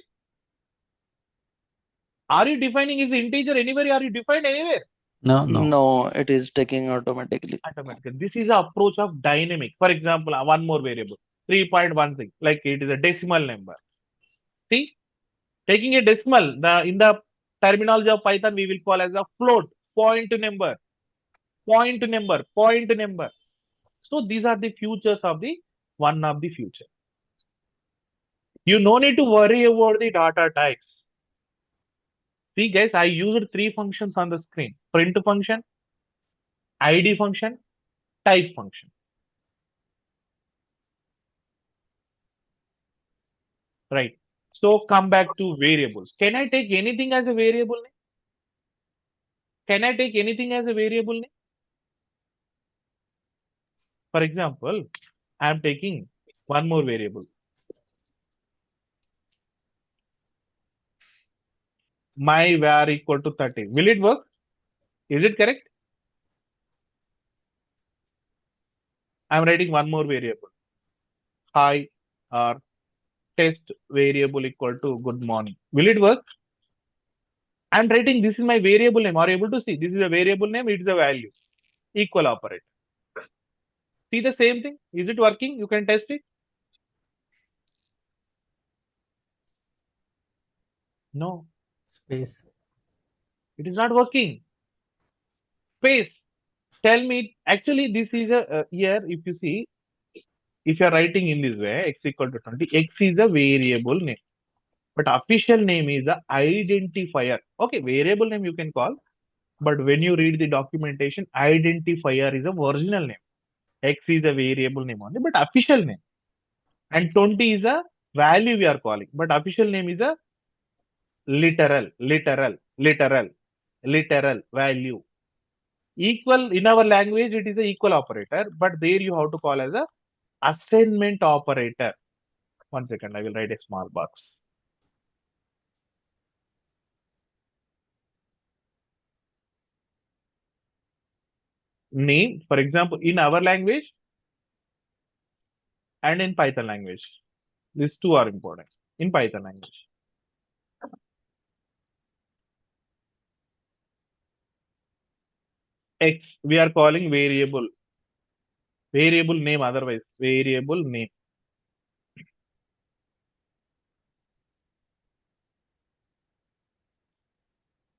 Are you defining is the integer anywhere? Are you defined anywhere?
No, no.
No, it is taking automatically.
Automatically. This is the approach of dynamic. For example, one more variable, 3.16, like it is a decimal number. See, taking a decimal, in the terminology of Python, we will call as a float, point number, point number, point number. So these are the futures of the one of the future. You no need to worry about the data types. See guys, I used three functions on the screen. Print function, ID function, type function. Right. So come back to variables. Can I take anything as a variable name? Can I take anything as a variable name? For example, I am taking one more variable. My var equal to 30. Will it work? Is it correct? I am writing one more variable. Hi or test variable equal to good morning. Will it work? I am writing this is my variable name. Are you able to see? This is a variable name. It is a value. Equal operator. See the same thing? Is it working? You can test it. No,
Space.
it is not working. Space. Tell me. Actually, this is a here. If you see, if you are writing in this way, x equal to 20, x is a variable name. But official name is the identifier. Okay, variable name you can call. But when you read the documentation, identifier is a original name. X is a variable name only, but official name. And 20 is a value we are calling. But official name is a literal value. Equal in our language, it is a equal operator, but there you have to call as a assignment operator. 1 second, I will write a small box. Name, for example, in our language and in Python language. These two are important in Python language. X we are calling variable. Variable name otherwise. Variable name.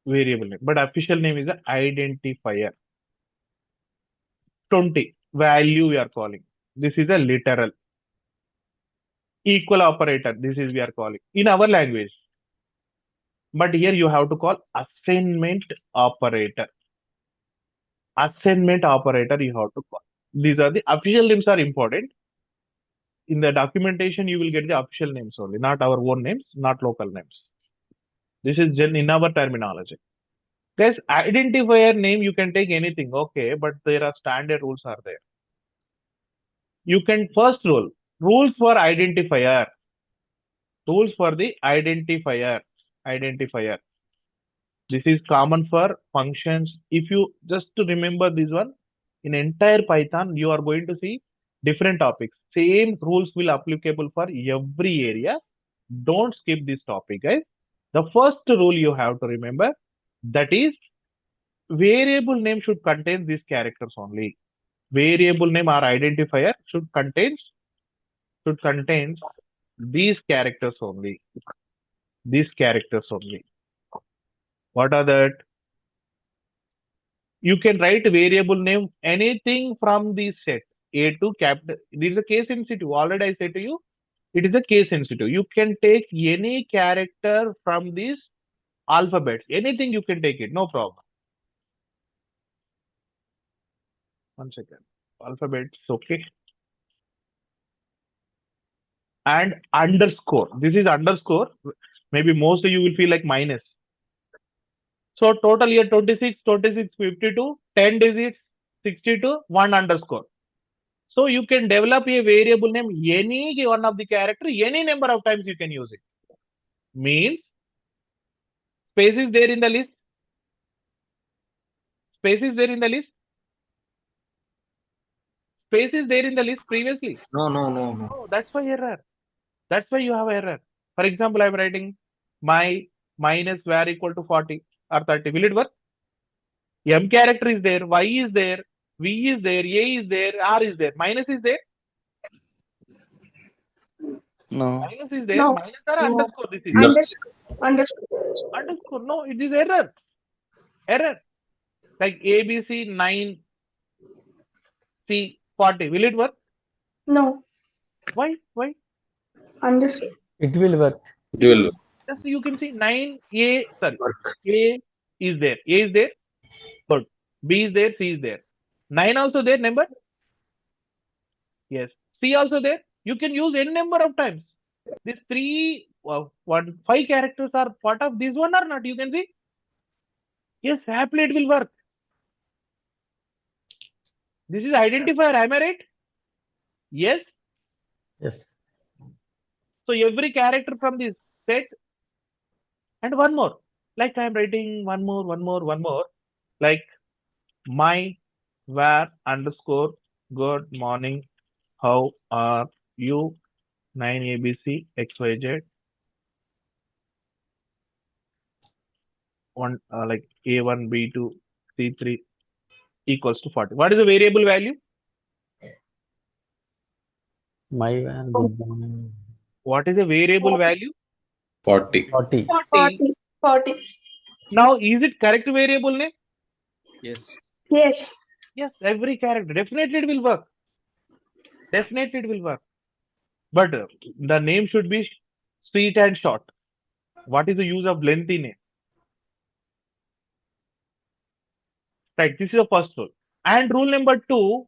Variable name. But official name is an identifier. 20. Value we are calling. This is a literal. Equal operator. This is we are calling. In our language. But here you have to call assignment operator. Assignment operator you have to call. These are the official names are important. In the documentation, you will get the official names only, not our own names, not local names. This is in our terminology. Guys, identifier name, you can take anything, okay, but there are standard rules are there. You can first rule, rules for identifier. Rules for the identifier. Identifier. This is common for functions. If you just to remember this one, in entire Python, you are going to see different topics. Same rules will applicable for every area. Don't skip this topic, guys. The first rule you have to remember, that is variable name should contain these characters only. Variable name or identifier should contain these characters only. These characters only. What are that? You can write variable name anything from this set. A to capital. This is a case sensitive. Already I said to you, it is a case sensitive. You can take any character from these alphabets. Anything you can take it, no problem. One second. Alphabets, okay. And underscore. This is underscore. Maybe most of you will feel like minus. So total here 26, 26, 52, 10 digits, 62, 1 underscore. So you can develop a variable name, any one of the character, any number of times you can use it. Means space is there in the list. Space is there in the list. Space is there in the list previously.
No.
Oh, that's why error. That's why you have error. For example, I'm writing my minus var equal to 40 or 30. Will it work? M character is there, Y is there, V is there, A is there, R is there. Minus is there.
No.
Minus is there.
No.
Minus or
No.
underscore. This is underscore. No, it is error. Error. Like ABC 9 C 40. Will it work?
No.
Why? Why?
Understood.
It will work.
It will
Just you can see 9A. Sorry.
work.
A is there. A is there. Good. B is there. C is there. 9 also there number. Yes. C also there. You can use any number of times. These three, 5 characters are part of this one or not? You can see. Yes, happily it will work. This is identifier. Am I right? Yes.
Yes.
So every character from this set, and one more. Like I am writing one more. Like my where underscore good morning. How are you? 9 ABC XYZ. One like A1 B2 C3 equals to 40. What is the variable value?
My van, good morning.
What is the variable value?
40.
40.
40.
Now, is it correct variable name?
Yes.
Yes.
Yes, every character. Definitely it will work. Definitely it will work. But the name should be sweet and short. What is the use of lengthy name? Right, this is the first rule. And rule number 2,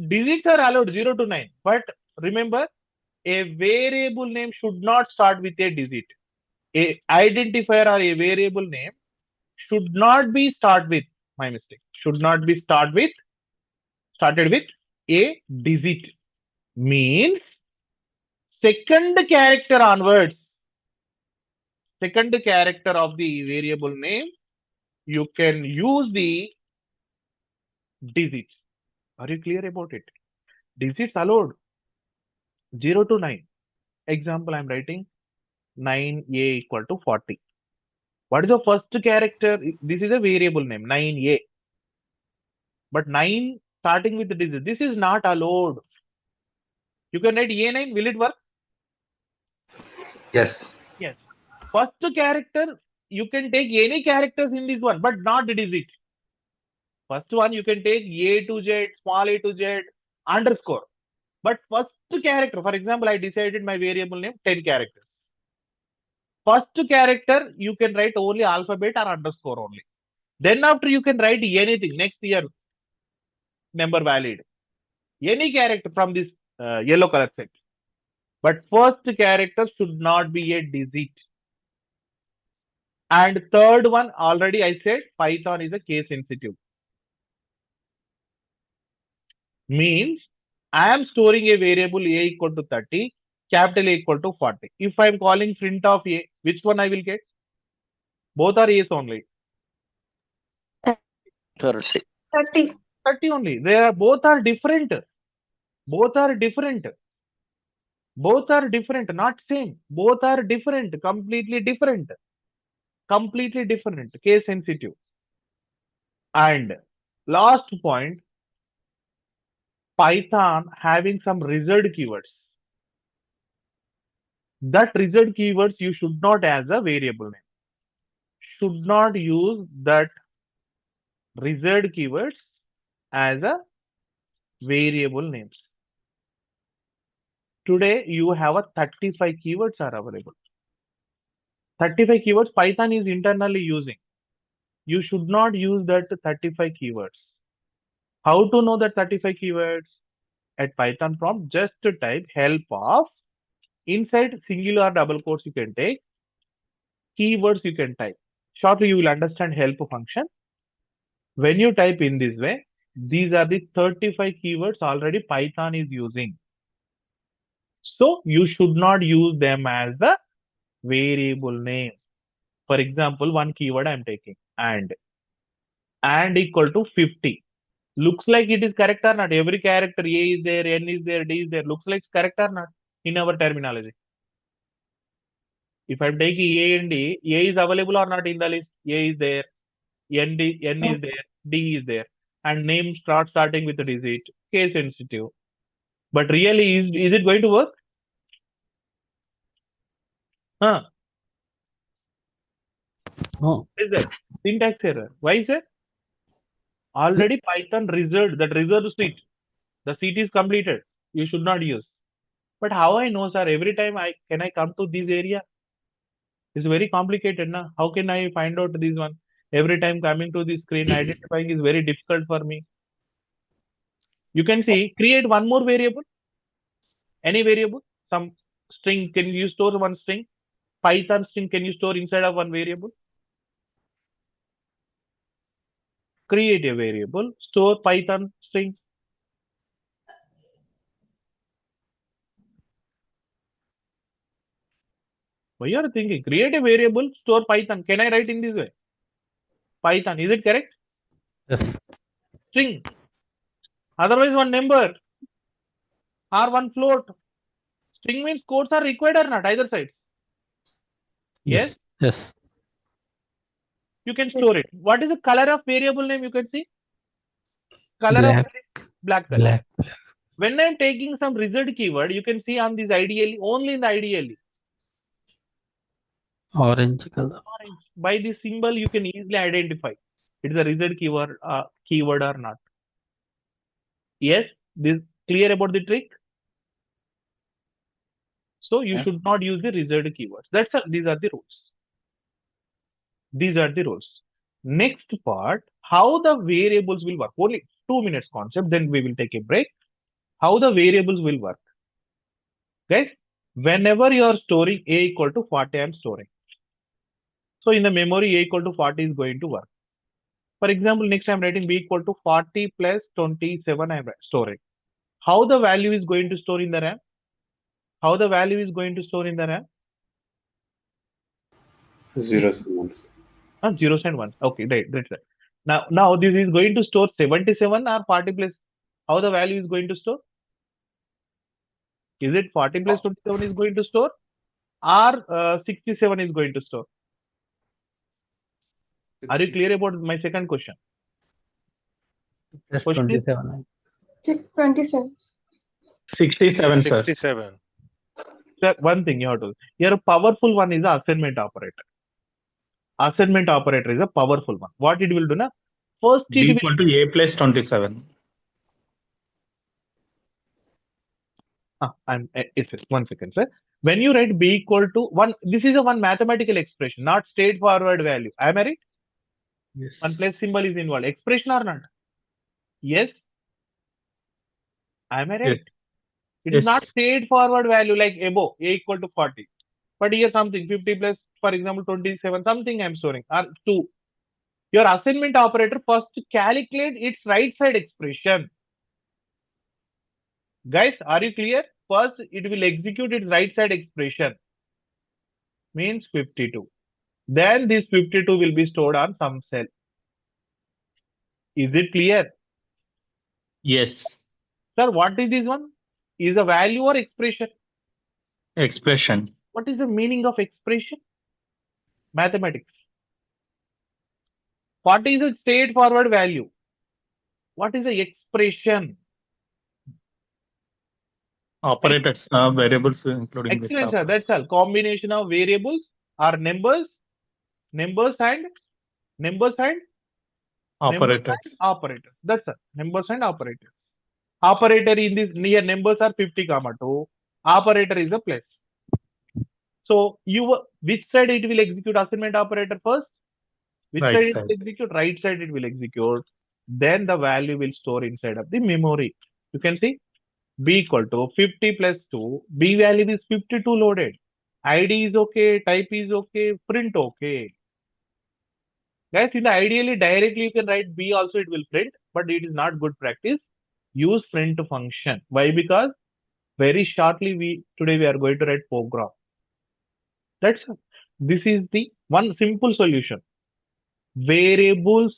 digits are allowed 0 to 9. But remember, a variable name should not start with a digit. A identifier or a variable name should not be started with a digit. Means second character onwards, second character of the variable name, you can use the digits. Are you clear about it? Digits allowed 0 to 9. Example, I'm writing 9A equal to 40. What is the first character? This is a variable name, 9a. But 9 starting with the digit. This is not allowed. You can write A9. Will it work?
Yes.
Yes. First character, you can take any characters in this one, but not the digit. First one, you can take A to Z, small a to Z, underscore. But first character, for example, I decided my variable name 10 characters. First character, you can write only alphabet or underscore only. Then after you can write anything, next year number valid. Any character from this yellow color set. But first character should not be a digit. And third one, already I said, Python is a case sensitive. Means I am storing a variable a equal to 30, capital A equal to 40. If I am calling print of a, which one I will get? Both are a's only.
30.
30.
30 only. They are both are different. Both are different. Both are different, not same. Both are different, completely different. Completely different, case sensitive. And last point, Python having some result keywords. That result keywords you should not as a variable name. Should not use that result keywords as a variable names. Today you have a 35 keywords are available. 35 keywords Python is internally using. You should not use that 35 keywords. How to know that 35 keywords? At Python prompt, just to type help of, inside singular double quotes you can take, keywords you can type. Shortly you will understand help function. When you type in this way, these are the 35 keywords already Python is using. So you should not use them as the variable name. For example, one keyword I am taking and equal to 50. Looks like it is correct or not? Every character A is there, N is there, D is there. Looks like it's correct or not in our terminology? If I'm taking A and D, A is available or not in the list? A is there, N is there, D is there, and name starting with a digit, case sensitive. But really, is it going to work? Huh?
No.
Is that syntax error? Why is it? Already Python reserved that reserved seat. The seat is completed. You should not use. But how I know, sir? Every time I come to this area? It's very complicated, na? How can I find out this one? Every time coming to the screen, identifying is very difficult for me. You can see, create one more variable. Any variable, some string. Can you store one string? Python string can you store inside of one variable? Create a variable, store Python string. Why you are thinking? Create a variable, store Python. Can I write in this way? Python, is it correct?
Yes.
String. Otherwise, one number or one float. String means quotes are required or not, either sides. Yes?
Yes.
You can store it. What is the color of variable name? You can see color
Black.
of black color.
Black.
When I'm taking some result keyword, you can see on this IDLE, only in the IDLE.
Orange color.
Orange. By this symbol, you can easily identify it is a result keyword or not. Yes, this clear about the trick. So you
Yeah.
should not use the result keywords. These are the rules. These are the rules. Next part, how the variables will work. Only 2 minutes concept, then we will take a break. How the variables will work. Guys, whenever you are storing a equal to 40, I am storing. So in the memory, a equal to 40 is going to work. For example, next I am writing b equal to 40 plus 27 I am storing. How the value is going to store in the RAM? How the value is going to store in the RAM?
Zeros and ones.
Zeros and ones. Okay, right, that's right. Now this is going to store 77 or 40 plus. How the value is going to store? Is it 40 plus 27 is going to store or 67 is going to store? Are you clear about my second question?
Just
Question is
27.
27.
67, sir.
67.
sir, one thing you have to. Here, a powerful one is a assignment operator. Assignment operator is a powerful one. What it will do now? First,
B
it will.
equal to A plus 27.
It's 1 second, sir. When you write b equal to 1, this is a one mathematical expression, not straightforward value. Am I right?
Yes.
One plus symbol is involved. Expression or not? Yes. Am I right?
Yes.
It is not
Yes.
straightforward value like above a equal to 40. But here something 50 plus, for example, 27, something I'm storing, or 2. Your assignment operator first calculate its right side expression. Guys, are you clear? First, it will execute its right side expression. Means 52. Then this 52 will be stored on some cell. Is it clear?
Yes.
Sir, what is this one? Is a value or expression?
Expression.
What is the meaning of expression? Mathematics. What is a straightforward value? What is the expression?
Operators, variables including with
Excellent, sir. That's all. Combination of variables are numbers, numbers and numbers and
operators.
operators. That's all. Numbers and operators. Operator in this near numbers are 50, 2. Operator is a plus. So which side it will execute assignment operator first? Which
Right
side it
side.
will execute? Right side it will execute. Then the value will store inside of the memory. You can see b equal to 50 plus 2. B value is 52 loaded. ID is okay. Type is okay. Print okay. Guys, in the ideally directly you can write B also it will print, but it is not good practice. Use print function. Why? Because very shortly today we are going to write program. That's all. This is the one simple solution. Variables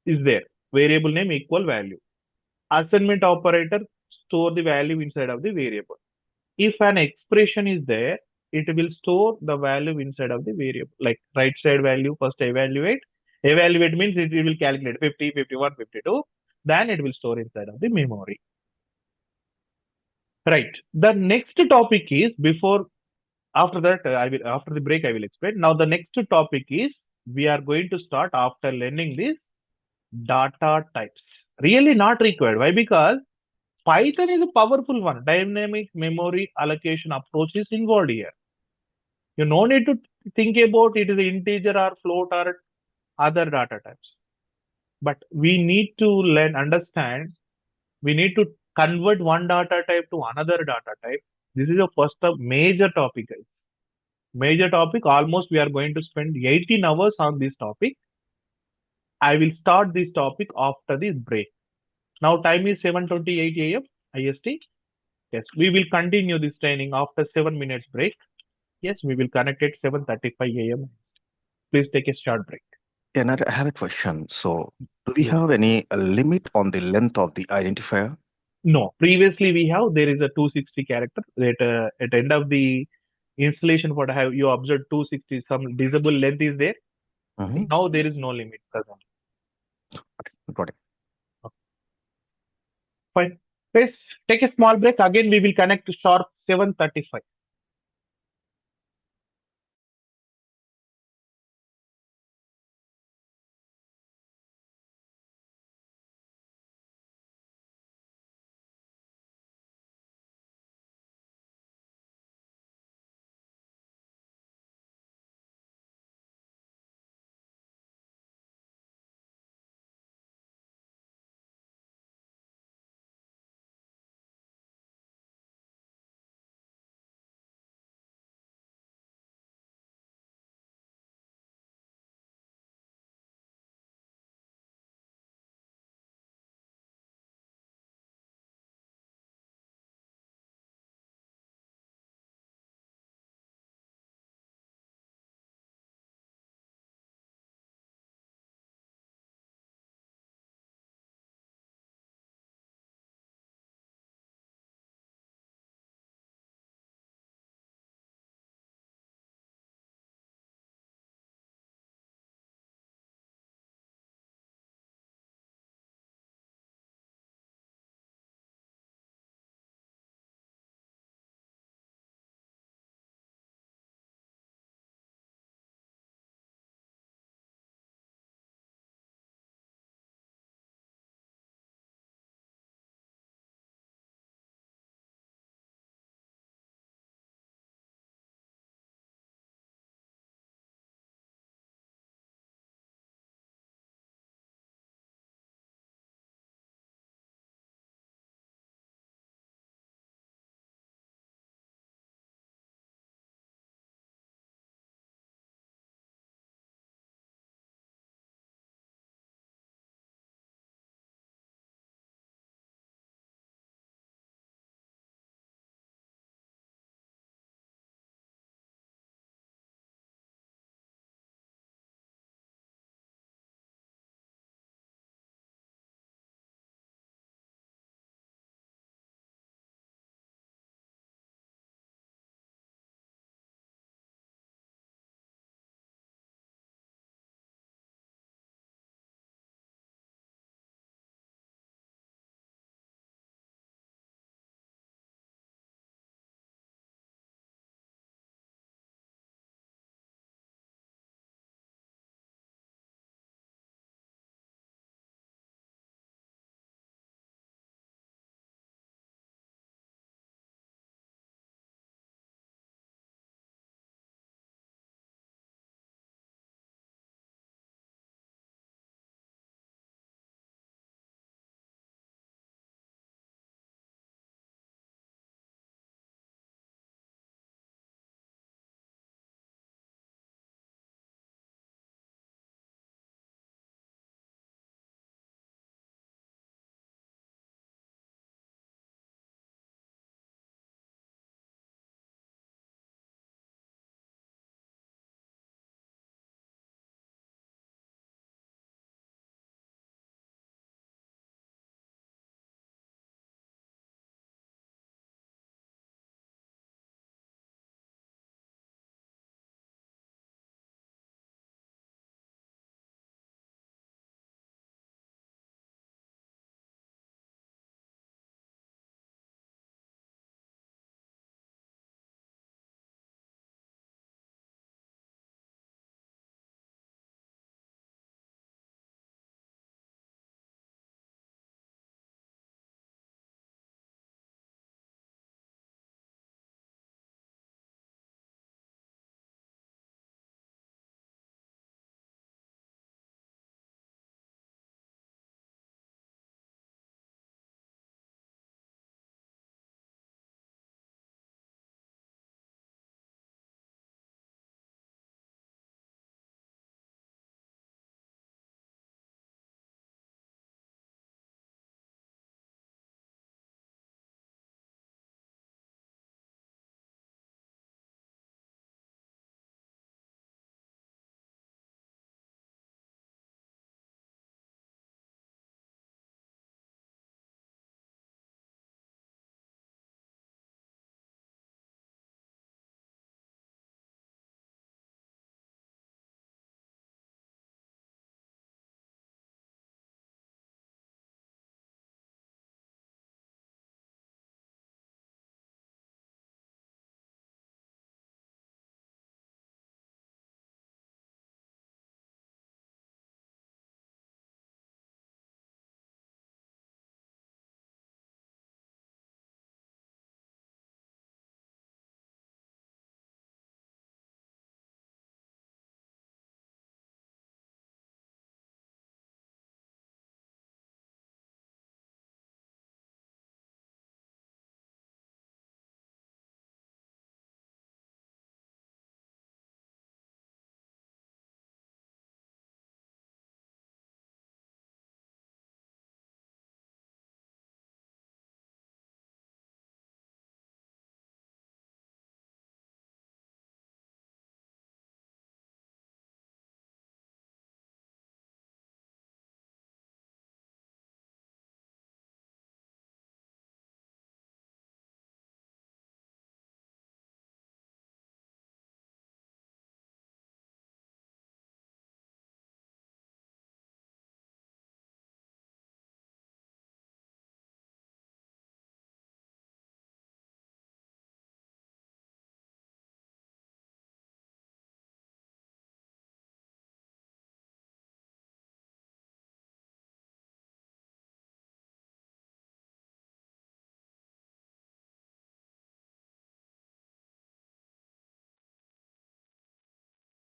is there. Variable name equal value. Assignment operator store the value inside of the variable. If an expression is there, it will store the value inside of the variable. Like right side value, first evaluate. Evaluate means it will calculate 50, 51, 52. Then it will store inside of the memory. Right. The next topic is after that, after the break, I will explain. Now, the next topic is we are going to start after learning this data types. Really not required. Why? Because Python is a powerful one. Dynamic memory allocation approach is involved here. You no need to think about it is integer or float or other data types. But we need to understand, we need to convert one data type to another data type. This is a first major topic, guys. Major topic. Almost we are going to spend 18 hours on this topic. I will start this topic after this break. Now time is 7:28 a.m. IST. Yes, we will continue this training after 7 minutes break. Yes, we will connect at 7:35 a.m. Please take a short break.
Yeah, Nara, I have a question. So, do we
Yes.
have any limit on the length of the identifier?
No, previously there is a 260 character that at end of the installation what I have you observed 260 some visible length is there.
Mhm.
Now there is no limit present.
Got it.
Fine. Let's take a small break. Again, we will connect to sharp 7:35.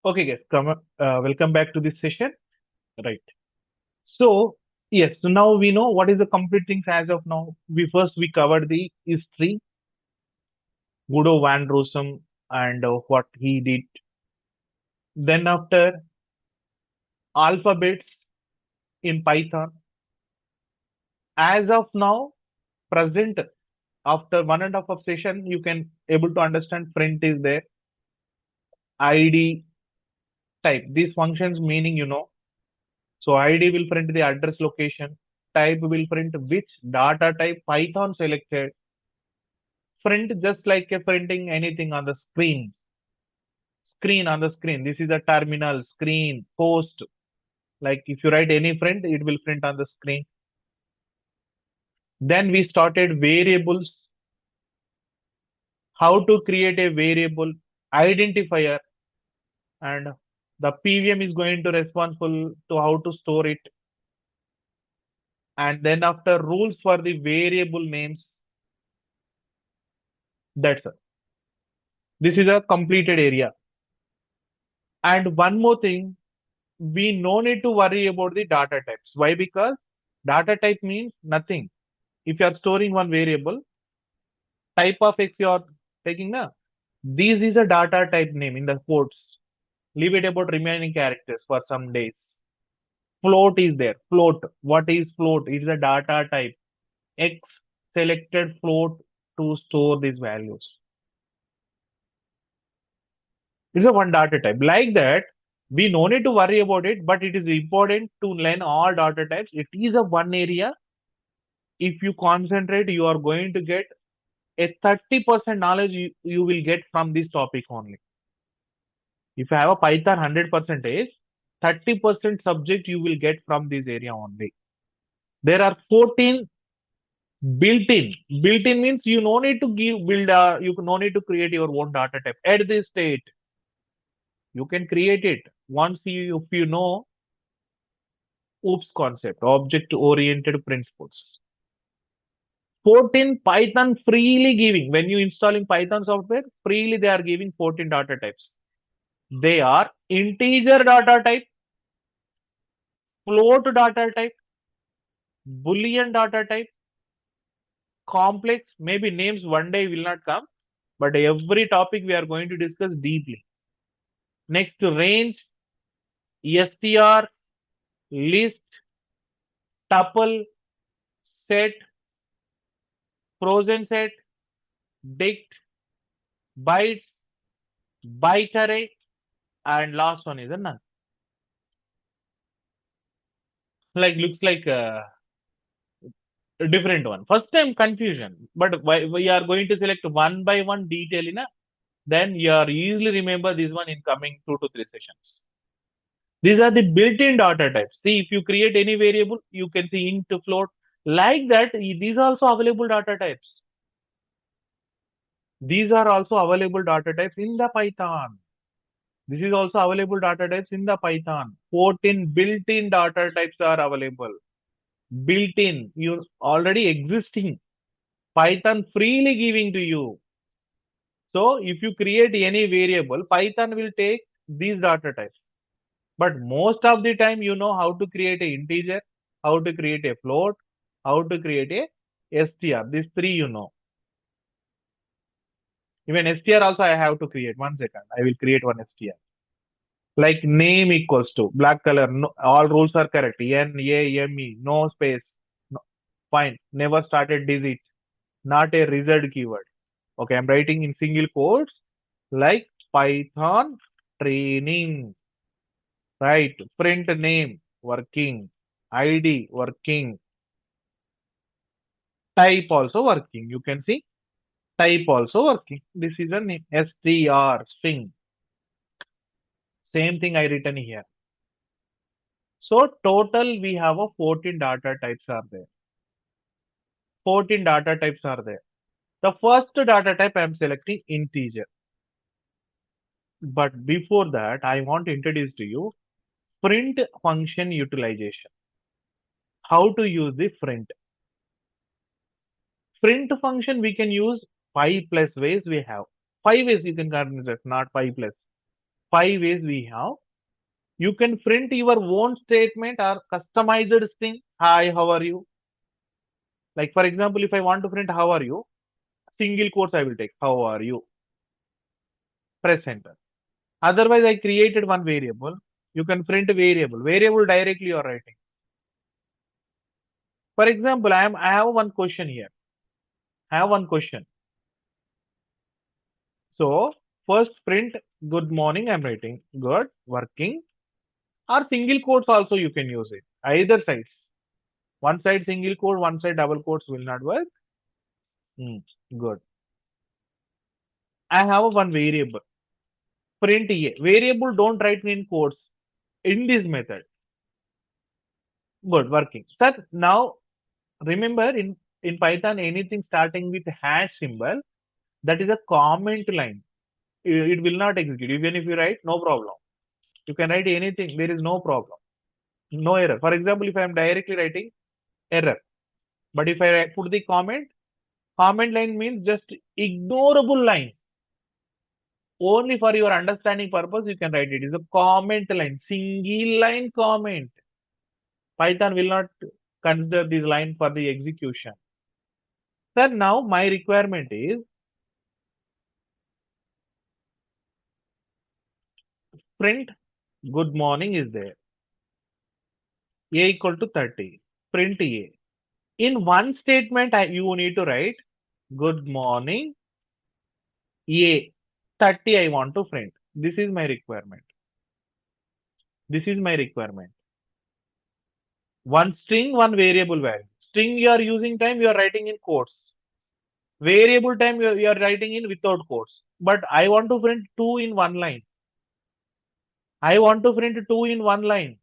Okay, guys, welcome back to this session. Right. So, yes, so now we know what is the complete things as of now. We covered the history, Guido van Rossum and what he did. Then after alphabets in Python. As of now, present after 1.5 of session, you can able to understand print is there, ID type. These functions meaning So ID will print the address location, type will print which data type Python selected. Print just like a printing anything on the screen. Screen on the screen. This is a terminal screen post. Like if you write any print, it will print on the screen. Then we started variables. How to create a variable identifier, and the PVM is going to responsible to how to store it. And then after rules for the variable names. That's it. This is a completed area. And one more thing, we no need to worry about the data types. Why? Because data type means nothing. If you are storing one variable, type of X you are taking now. This is a data type name in the quotes. Leave it about remaining characters for some days. Float is there. Float. What is float? It is a data type. X selected float to store these values. It's a one data type. Like that, we no need to worry about it, but it is important to learn all data types. It is a one area. If you concentrate, you are going to get a 30% knowledge you will get from this topic only. If you have a Python 100%, 30% subject you will get from this area only. There are 14 built-in. Built-in means you no need to you no need to create your own data type at this state. You can create it once if you know OOPS concept, object-oriented principles. 14 Python freely giving. When you installing Python software, freely they are giving 14 data types. They are integer data type, float data type, Boolean data type, complex, maybe names one day will not come, but every topic we are going to discuss deeply. Next, range, str, list, tuple, set, frozen set, dict, bytes, byte array, and last one is a none. Like looks like a different one. First time confusion, but we are going to select one by one detail then you are easily remember this one in coming 2 to 3 sessions. These are the built-in data types. See, if you create any variable, you can see int, float. Like that, these are also available data types. These are also available data types in the Python. This is also available data types in the Python. 14 built-in data types are available. Built-in, you already existing. Python freely giving to you. So if you create any variable, Python will take these data types. But most of the time, you know how to create an integer, how to create a float, how to create a str. These three you know. Even str also I have to create. 1 second. I will create one str. Like name equals to black color. No, all rules are correct. N-A-M-E. No space. No, fine. Never started digit. Not a result keyword. Okay, I'm writing in single quotes like Python training. Right. Print name working. ID working. Type also working. You can see type also working. This is a name str string. Same thing I written here. So total we have a 14 data types are there. 14 data types are there. The first data type I am selecting integer. But before that, I want to introduce to you print function utilization. How to use the print. Print function we can use 5+ ways we have. 5 ways you can consider, not 5+. 5 ways we have. You can print your own statement or customized thing. Hi, how are you? Like for example, if I want to print how are you, single quotes I will take. How are you? Press enter. Otherwise, I created one variable. You can print variable. Variable directly you are writing. For example, I have one question here. I have one question. So first print good morning. I'm writing good working. Or single quotes also you can use it. Either sides. One side single quote, one side double quotes will not work. Good. I have one variable. Print a. Variable don't write in quotes in this method. Good, working. Sir, now remember in Python, anything starting with hash symbol, that is a comment line. It will not execute. Even if you write, no problem. You can write anything. There is no problem. No error. For example, if I am directly writing error, but if I put the comment line means just ignorable line. Only for your understanding purpose, you can write it. It is a comment line, single line comment. Python will not consider this line for the execution. Sir, now my requirement is print good morning is there. A equal to 30. Print A. In one statement, you need to write good morning A. 30 I want to print. This is my requirement. This is my requirement. One string, one variable value. String you are using time, you are writing in quotes. Variable time you are writing in without quotes. But I want to print 2 in one line. I want to print 2 in one line.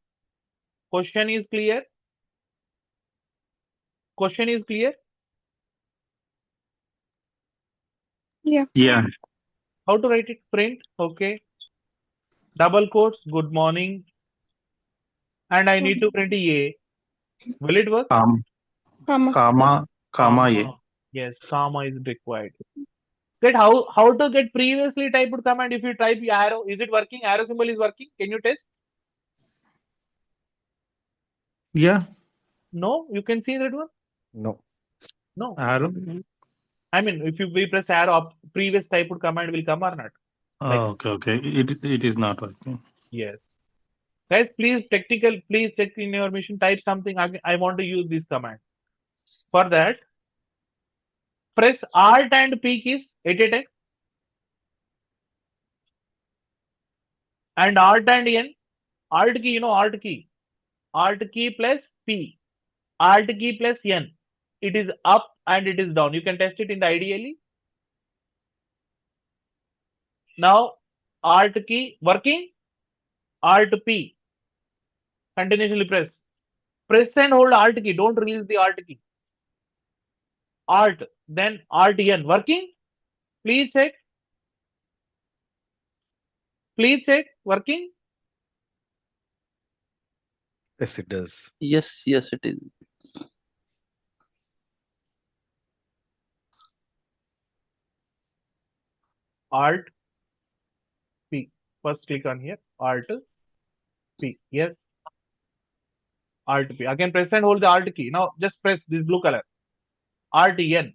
Question is clear? Question is clear?
Yeah.
How to write it? Print, okay. Double quotes, good morning. And I need to print A. Will it work?
Comma.
Comma A.
Yes, comma is required. Get how to get previously typed command if you type arrow. Is it working? Arrow symbol is working. Can you test?
Yeah.
No, you can see that one.
No.
No.
Arrow.
I mean, if we press arrow, previous typed command will come or not?
Oh, okay. It is not working.
Yes. Guys, please check in your mission. Type something. I want to use this command. For that, press Alt and P keys at a time. And Alt and N. Alt key, Alt key. Alt key plus P. Alt key plus N. It is up and it is down. You can test it in the ideally. Now, Alt key working. Alt P. Continuously press. Press and hold Alt key. Don't release the Alt key. Alt. Then Alt N. Working? Please check. Please check. Working?
Yes, it does.
Yes, it is.
Alt P. First click on here. Alt P. Yes. Alt P. Again press and hold the Alt key. Now just press this blue color. Alt N.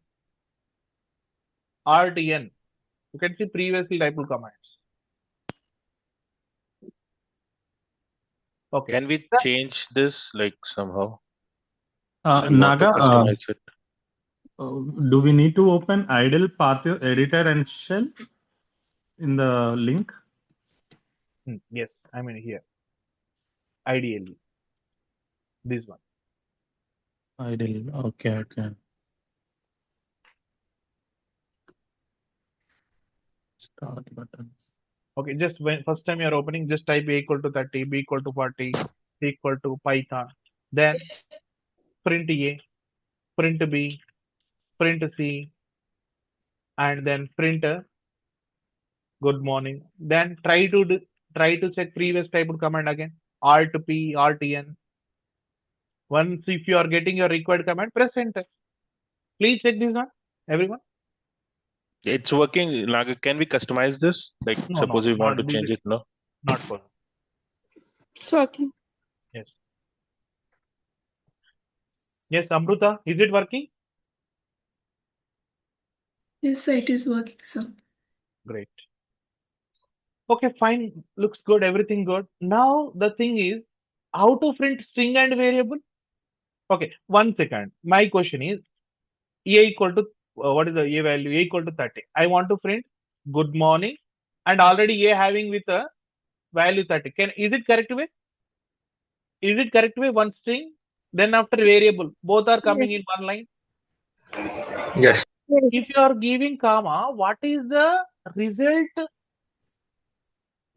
Alt N. You can see previously typed commands. Okay.
Can we change this like somehow?
Naga,
Customize it.
do we need to open idle path editor and shell in the link?
Yes, I mean here. Ideally. This one.
Idle. Okay. Start buttons.
Okay, just when first time you are opening, just type A equal to 30, B equal to 40, C equal to Python. Then print A, print B, print C, and then print good morning. Then try to check previous typed command again. Alt P, Alt N. Once if you are getting your required command, press enter. Please check this one, everyone.
It's working. Naga, can we customize this? Like
No,
suppose we want to
not this.
change it, no?
Not possible.
It's working.
Yes. Yes, Amruta, is it working?
Yes, sir, it is working, sir.
Great. Okay, fine. Looks good. Everything good. Now the thing is, how to print string and variable? Okay, 1 second. My question is, a equal to what is the a value? A equal to 30. I want to print good morning, and already a having with a value 30. Is it correct way? Is it correct way? One string, then after variable, both are coming in one line.
Yes.
Yes.
If you are giving comma, what is the result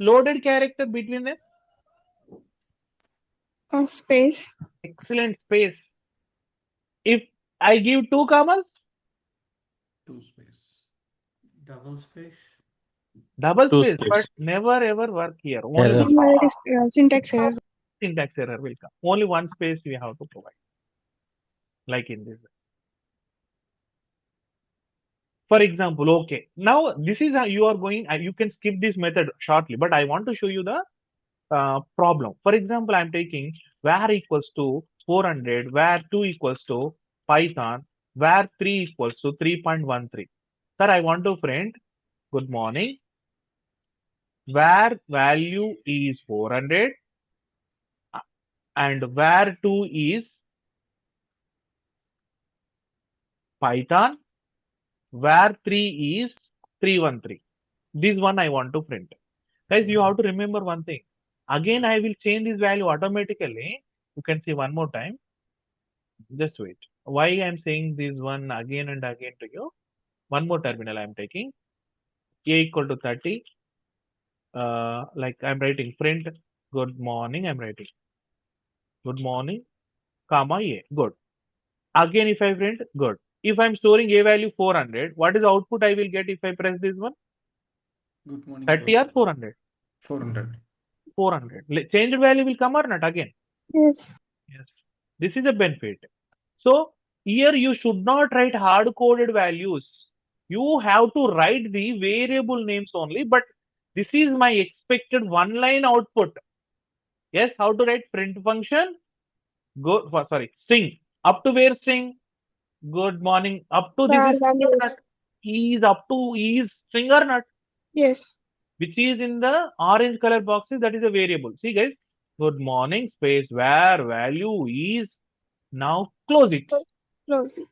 loaded character between them?
Space.
Excellent, space. If I give two commas,
Two space. Double space.
double
Two
space,
space.
but never ever work here. Only
Error.
one
Syntax error.
syntax error will come. Only one space we have to provide. Like in this. For example, okay. Now this is how you are going. You can skip this method shortly, but I want to show you the problem. For example, I'm taking var equals to 400, var 2 equals to Python, var 3 equals to 3.13. Sir, I want to print good morning. Var value is 400 and var 2 is Python, var 3 is 313. This one I want to print. Guys, you have to remember one thing. Again, I will change this value automatically. You can see one more time. Just wait. Why I'm saying this one again and again to you? One more terminal I'm taking. A equal to 30. Like I'm writing print good morning. I'm writing good morning, comma A. Good. Again, if I print good. If I'm storing A value 400, what is the output I will get if I press this one?
Good morning.
30 or 400?
400.
400. Changed value will come or not again?
Yes.
Yes. This is a benefit. So here you should not write hard-coded values. You have to write the variable names only, but this is my expected one-line output. Yes, how to write print function? String. Up to where string? Good morning. Up to this
Var
is string or not?
values.
Is up to is string or not?
Yes.
Which is in the orange color boxes, that is a variable. See guys, good morning space where value is. Now close it.
Close it.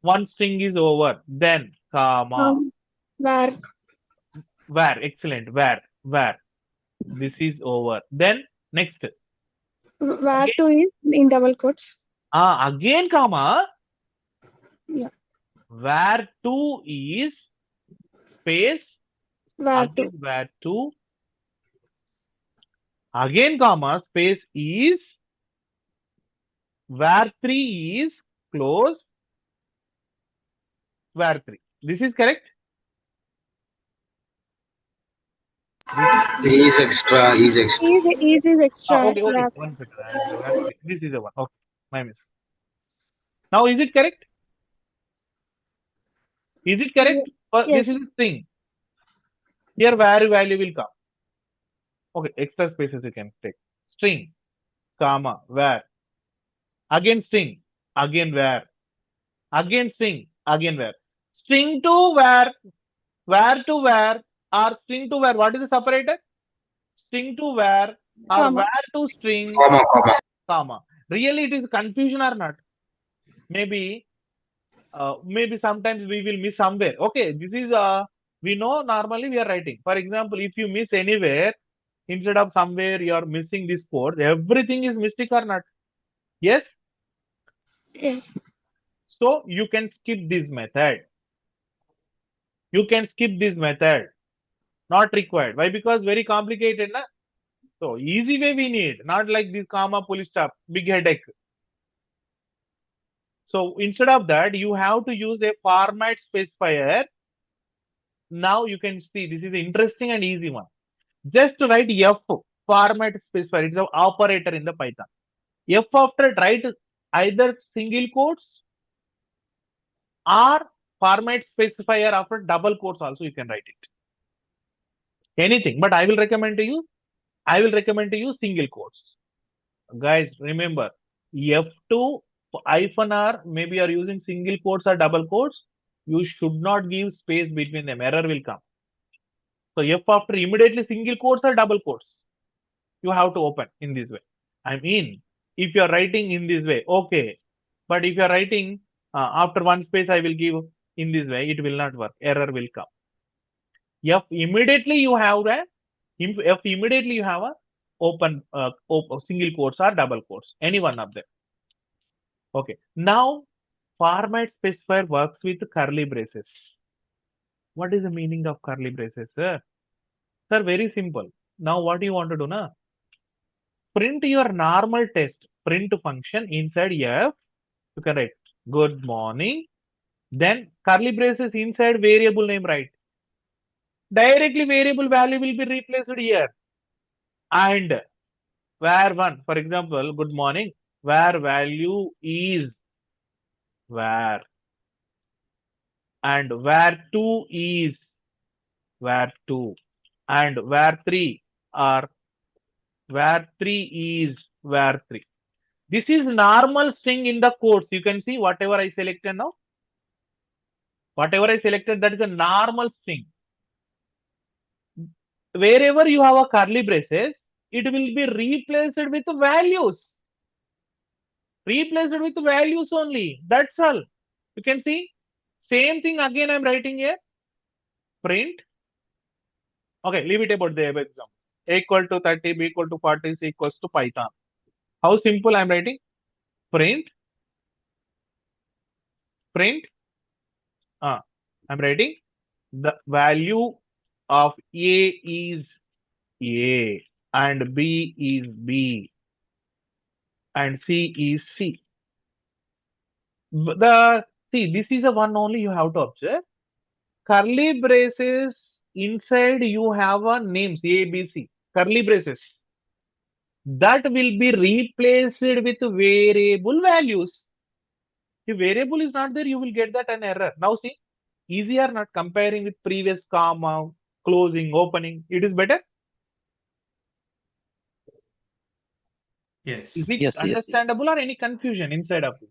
One string is over. Then comma.
Var.
Where? Excellent. Where? This is over. Then next.
Var 2 is in double quotes.
Again comma.
Yeah.
Where 2 is space.
Var 2.
Again where 2. Again comma space is. Where 3 is close. Where 3. This is correct?
Is extra. Is extra.
Is extra.
Okay. 1 second. This is the one. Okay. My mistake. Now is it correct? Is it correct?
Yes.
This is a string. Here value will come. Okay, extra spaces you can take. String, comma, where. Again string, again where. Again string, again where. String to where to where, or string to where. What is the separator? String to where, or
Comma.
where to string, comma. Really it is confusion or not? Maybe sometimes we will miss somewhere. Okay, this is we know normally we are writing. For example, if you miss anywhere, instead of somewhere you are missing this code, everything is mistake or not? Yes?
Yes.
So you can skip this method. You can skip this method. Not required. Why? Because very complicated. Na? So easy way we need. Not like this comma full stop. Big headache. So instead of that, you have to use a format specifier. Now you can see this is interesting and easy one. Just write F format specifier. It's an operator in the Python. F after write either single quotes or format specifier after double quotes also you can write it. anything, but I will recommend to you single quotes. Guys, remember F2 hyphen R, maybe you are using single quotes or double quotes. You should not give space between them. Error will come. So F after immediately single quotes or double quotes. You have to open in this way. I mean, if you are writing in this way, okay. But if you are writing after one space, I will give in this way, it will not work. Error will come. If immediately you have a open single quotes or double quotes, any one of them. Okay. Now, format specifier works with curly braces. What is the meaning of curly braces, sir? Sir, very simple. Now, what do you want to do now? Print your normal text print function inside F. You can write good morning. Then curly braces inside variable name, right? Directly variable value will be replaced here. And where one, for example, good morning, where value is where, and where two is where two, and where three or where three is where three. This is normal string in the quotes. You can see whatever I selected now. Whatever I selected, that is a normal string. Wherever you have a curly braces, it will be replaced with values. Replaced with values only. That's all. You can see. Same thing again I'm writing here. Print. Okay, leave it about the example. A equal to 30, B equal to 40, C equals to Python. How simple I'm writing? Print. I'm writing the value of A is A and B is B and C is C. This is a one only you have to observe. Curly braces inside you have a names A, B, C. Curly braces. That will be replaced with variable values. If variable is not there, you will get that an error. Now see, easier not comparing with previous comma, closing, opening. It is better.
Yes.
Is it
Yes, yes.
understandable or any confusion inside of this?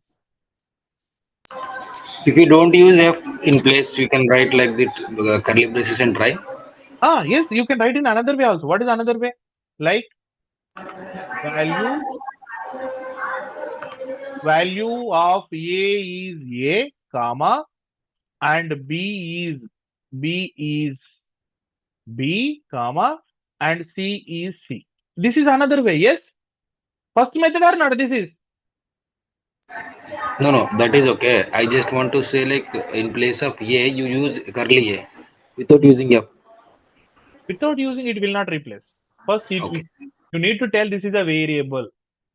If you don't use F in place, you can write like the curly braces and try.
Yes, you can write in another way also. What is another way? Like value of A is A, comma, and B is B, comma, and C is C. This is another way, yes? First method or not? This is.
No, that is okay. I just want to say like in place of A, you use curly A without using F.
Without using it will not replace. First,
Okay.
you need to tell this is a variable.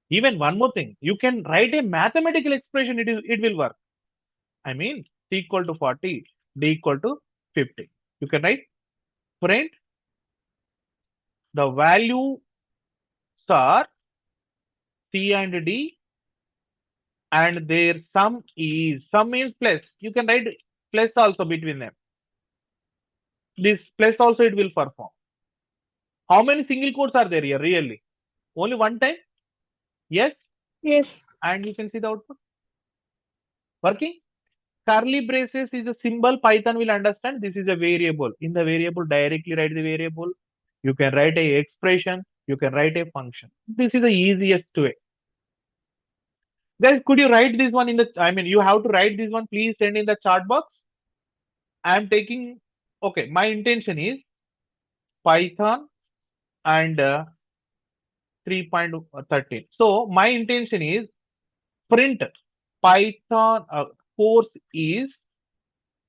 Even one more thing, you can write a mathematical expression, it will work. I mean, C equal to 40, D equal to 50. You can write print the values are C and D and their sum means plus. You can write plus also between them. This plus also it will perform. How many single quotes are there here really? Only one time? Yes?
Yes.
And you can see the output. Working? Curly braces is a symbol Python will understand. This is a variable. In the variable, directly write the variable. You can write a expression. You can write a function. This is the easiest way. Guys, could you write this one in the, you have to write this one. Please send in the chat box. I'm taking, okay, my intention is Python and 3.13. So my intention is print Python course is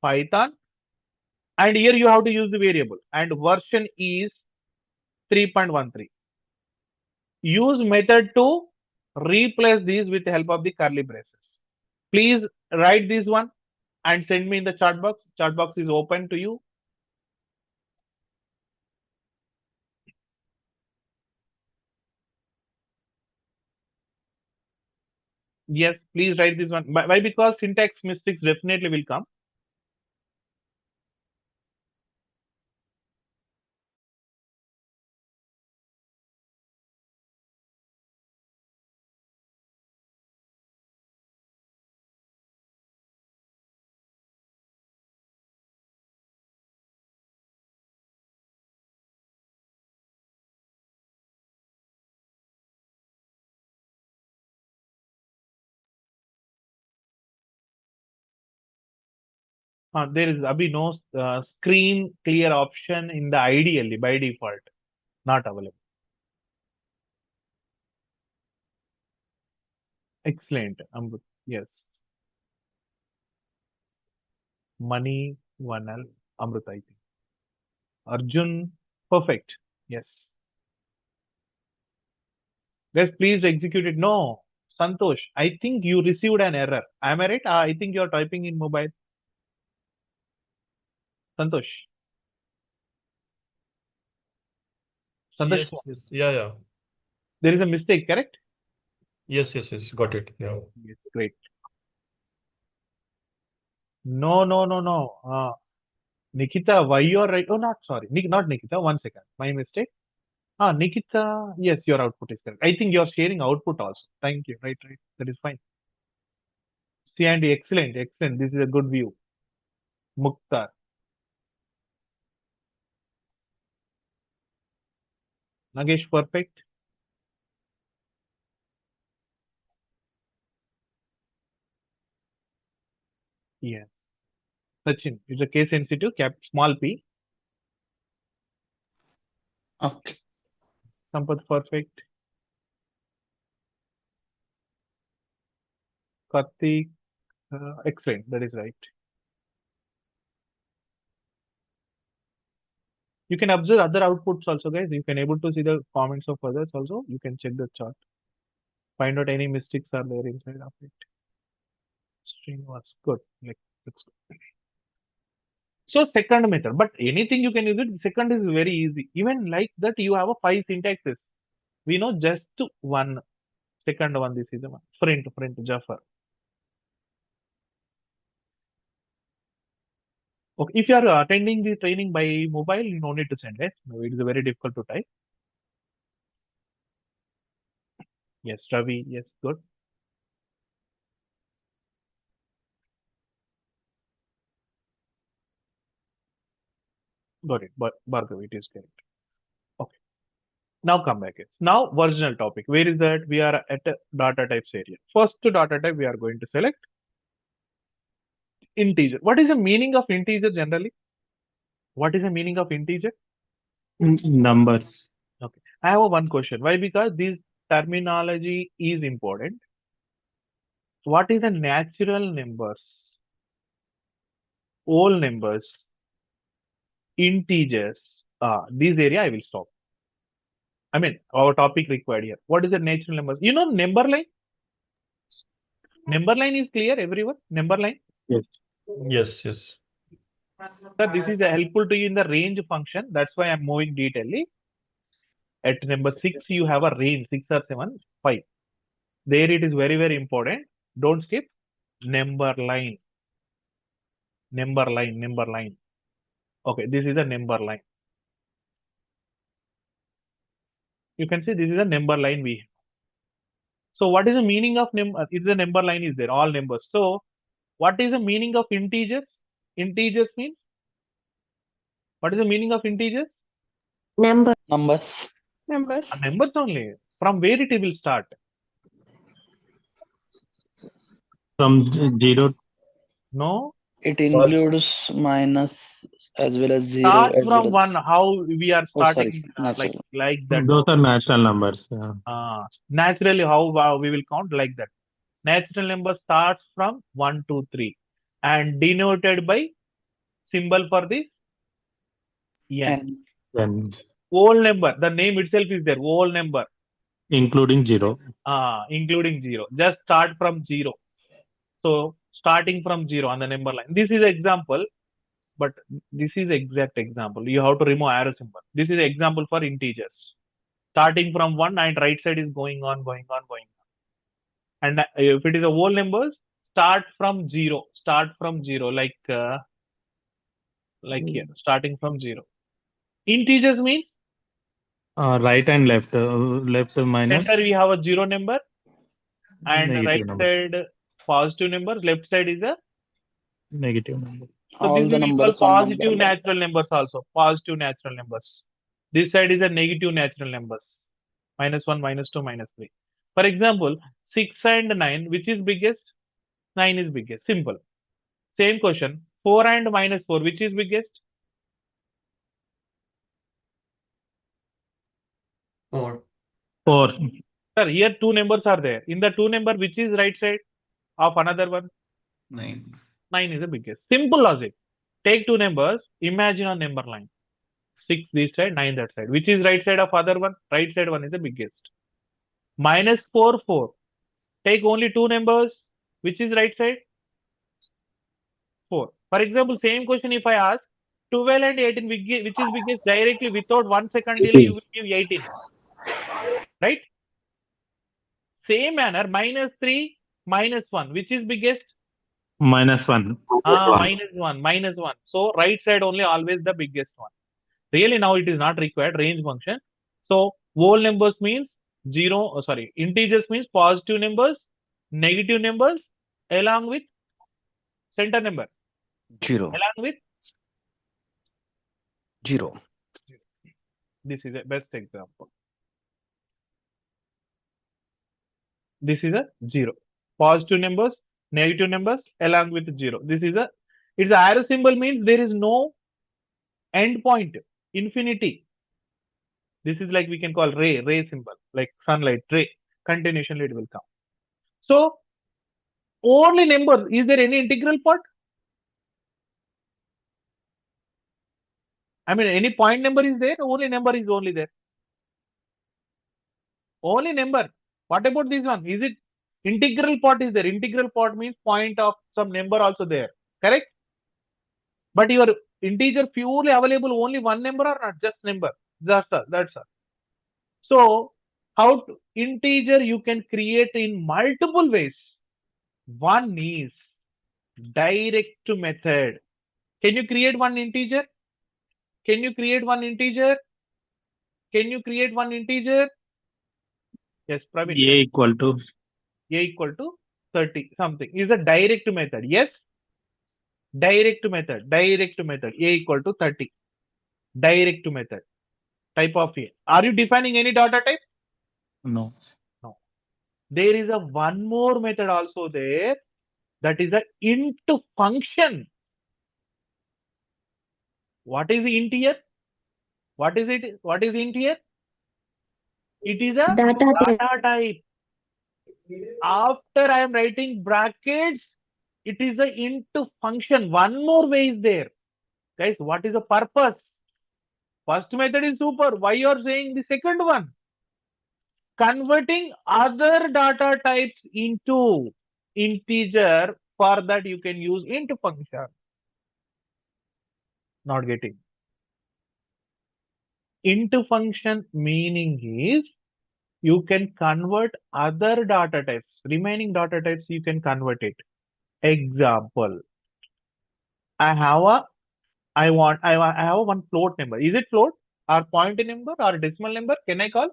Python, and here you have to use the variable, and version is 3.13. Use method to replace these with the help of the curly braces. Please write this one and send me in the chat box. Chat box is open to you. Yes, please write this one. Why? Because syntax mistakes definitely will come. There is no screen clear option in the ideally by default, not available. Excellent. Yes. Money, Vanal, Amrita, I think. Arjun, perfect. Yes. Guys, please execute it. No, Santosh, I think you received an error. Am I right? I think you're typing in mobile. Santosh. Santosh,
Yes. Yeah.
there is a mistake, correct?
Yes. Got it. Yeah.
Yes, great. No. Nikita, why you are right? Oh, not sorry. Not Nikita. 1 second. My mistake. Nikita. Yes, your output is correct. I think you're sharing output also. Thank you. Right. That is fine. C and D, excellent. This is a good view. Mukhtar. Nagesh, perfect. Yes. Sachin, it's a case sensitive, small p.
Okay.
Sampath, perfect. Karthik, excellent. That is right. You can observe other outputs also, guys. You can able to see the comments of others also. You can check the chart. Find out any mistakes are there inside of it. String was good. Let's go. So second method, but anything you can use it. Second is very easy. Even like that, you have a 5 syntaxes. We know just one. Second one, this is the one. Print, Jafar. Okay, if you are attending the training by mobile, you no need to send it. No, it is very difficult to type. Yes, Ravi. Yes, good. Got it. But Bhargav, it is correct. Okay. Now come back. Now original topic. Where is that? We are at a data types area. First data type we are going to select integer. What is the meaning of integer generally? What is the meaning of integer?
Numbers.
Okay. I have one question. Why? Because this terminology is important. What is a natural numbers? Whole numbers, integers. This area I will stop. I mean, our topic required here. What is the natural numbers? You know, number line. Number line is clear, everyone. Number line.
Yes.
Sir, this is helpful to you in the range function. That's why I'm moving detailedly. At number 6, you have a range 6 or 7, 5. There it is very, very important. Don't skip. Number line. Okay, this is a number line. You can see this is a number line we have. So what is the meaning of number? If the number line is there, all numbers. So what is the meaning of integers? Integers means? What is the meaning of integers?
Numbers.
Numbers.
Numbers only. From where it will start?
From 0.
No.
It includes minus as well as 0
Start
as well
from
as.
1. How we are
Oh, sorry.
starting
Natural.
like that.
Those are natural numbers. Yeah.
Naturally, how we will count like that. Natural number starts from 1, 2, 3 and denoted by symbol for this n.
Then
Whole number. The name itself is there. Whole number.
including 0.
Including 0. Just start from 0. So starting from 0 on the number line. This is example, but this is exact example. You have to remove arrow symbol. This is example for integers. Starting from 1 and right side is going on. And if it is a whole numbers, start from 0. Like here, starting from 0. Integers means
Right and left. Left minus.
center we have a 0 number and
Negative
right
number.
side positive number, left side is a
Negative number.
so
All
this
the
we call
numbers on number
positive
line.
natural numbers also. Positive natural numbers. This side is a negative natural numbers. -1, -2, -3. For example, 6 and 9, which is biggest? 9 is biggest. Simple. Same question. 4 and minus 4, which is biggest?
4.
4.
Sir, here two numbers are there. In the two number, which is right side of another one?
9.
9 is the biggest. Simple logic. Take two numbers, imagine a number line. 6 this side, 9 that side. Which is right side of other one? Right side one is the biggest. Minus 4, 4. Take only two numbers. Which is right side? 4. For example, same question if I ask 12 and 18, which is biggest, directly without 1 second delay, you will give 18. Right? Same manner, minus 3, minus 1. Which is biggest?
-1.
Minus 1. So, right side only always the biggest one. Really now it is not required, range function. So, whole numbers means integers means positive numbers, negative numbers, along with center number.
0.
Along with
0.
this is a best example. This is a 0. Positive numbers, negative numbers, along with 0. This is it's the arrow symbol means there is no end point, infinity. This is like we can call ray symbol, like sunlight, ray. Continuously it will come. So, only number, is there any integral part? I mean, any point number is there, only number is only there. Only number. What about this one? Is it integral part is there? Integral part means point of some number also there. Correct? But your integer purely available only one number or not just number? That's all. That's all. So, how to integer you can create in multiple ways. One is direct method. Can you create one integer? Can you create one integer? Can you create one integer? Yes, Praveen.
A equal to
A equal to 30 something is a direct method. Yes. Direct method. A equal to 30. Direct method. Type of A. Are you defining any data type?
no.
No. There is a one more method also there. That is a int function. What is int here? What is it? What is int here? It is a data type. After I am writing brackets, it is a int function. One more way is there. Guys, what is the purpose? First method is super. Why you are saying the second one? Converting other data types into integer. For that you can use int function. Not getting. Int function meaning is you can convert other data types. Remaining data types you can convert it. Example. I have one float number. Is it float or point number or decimal number? Can I call?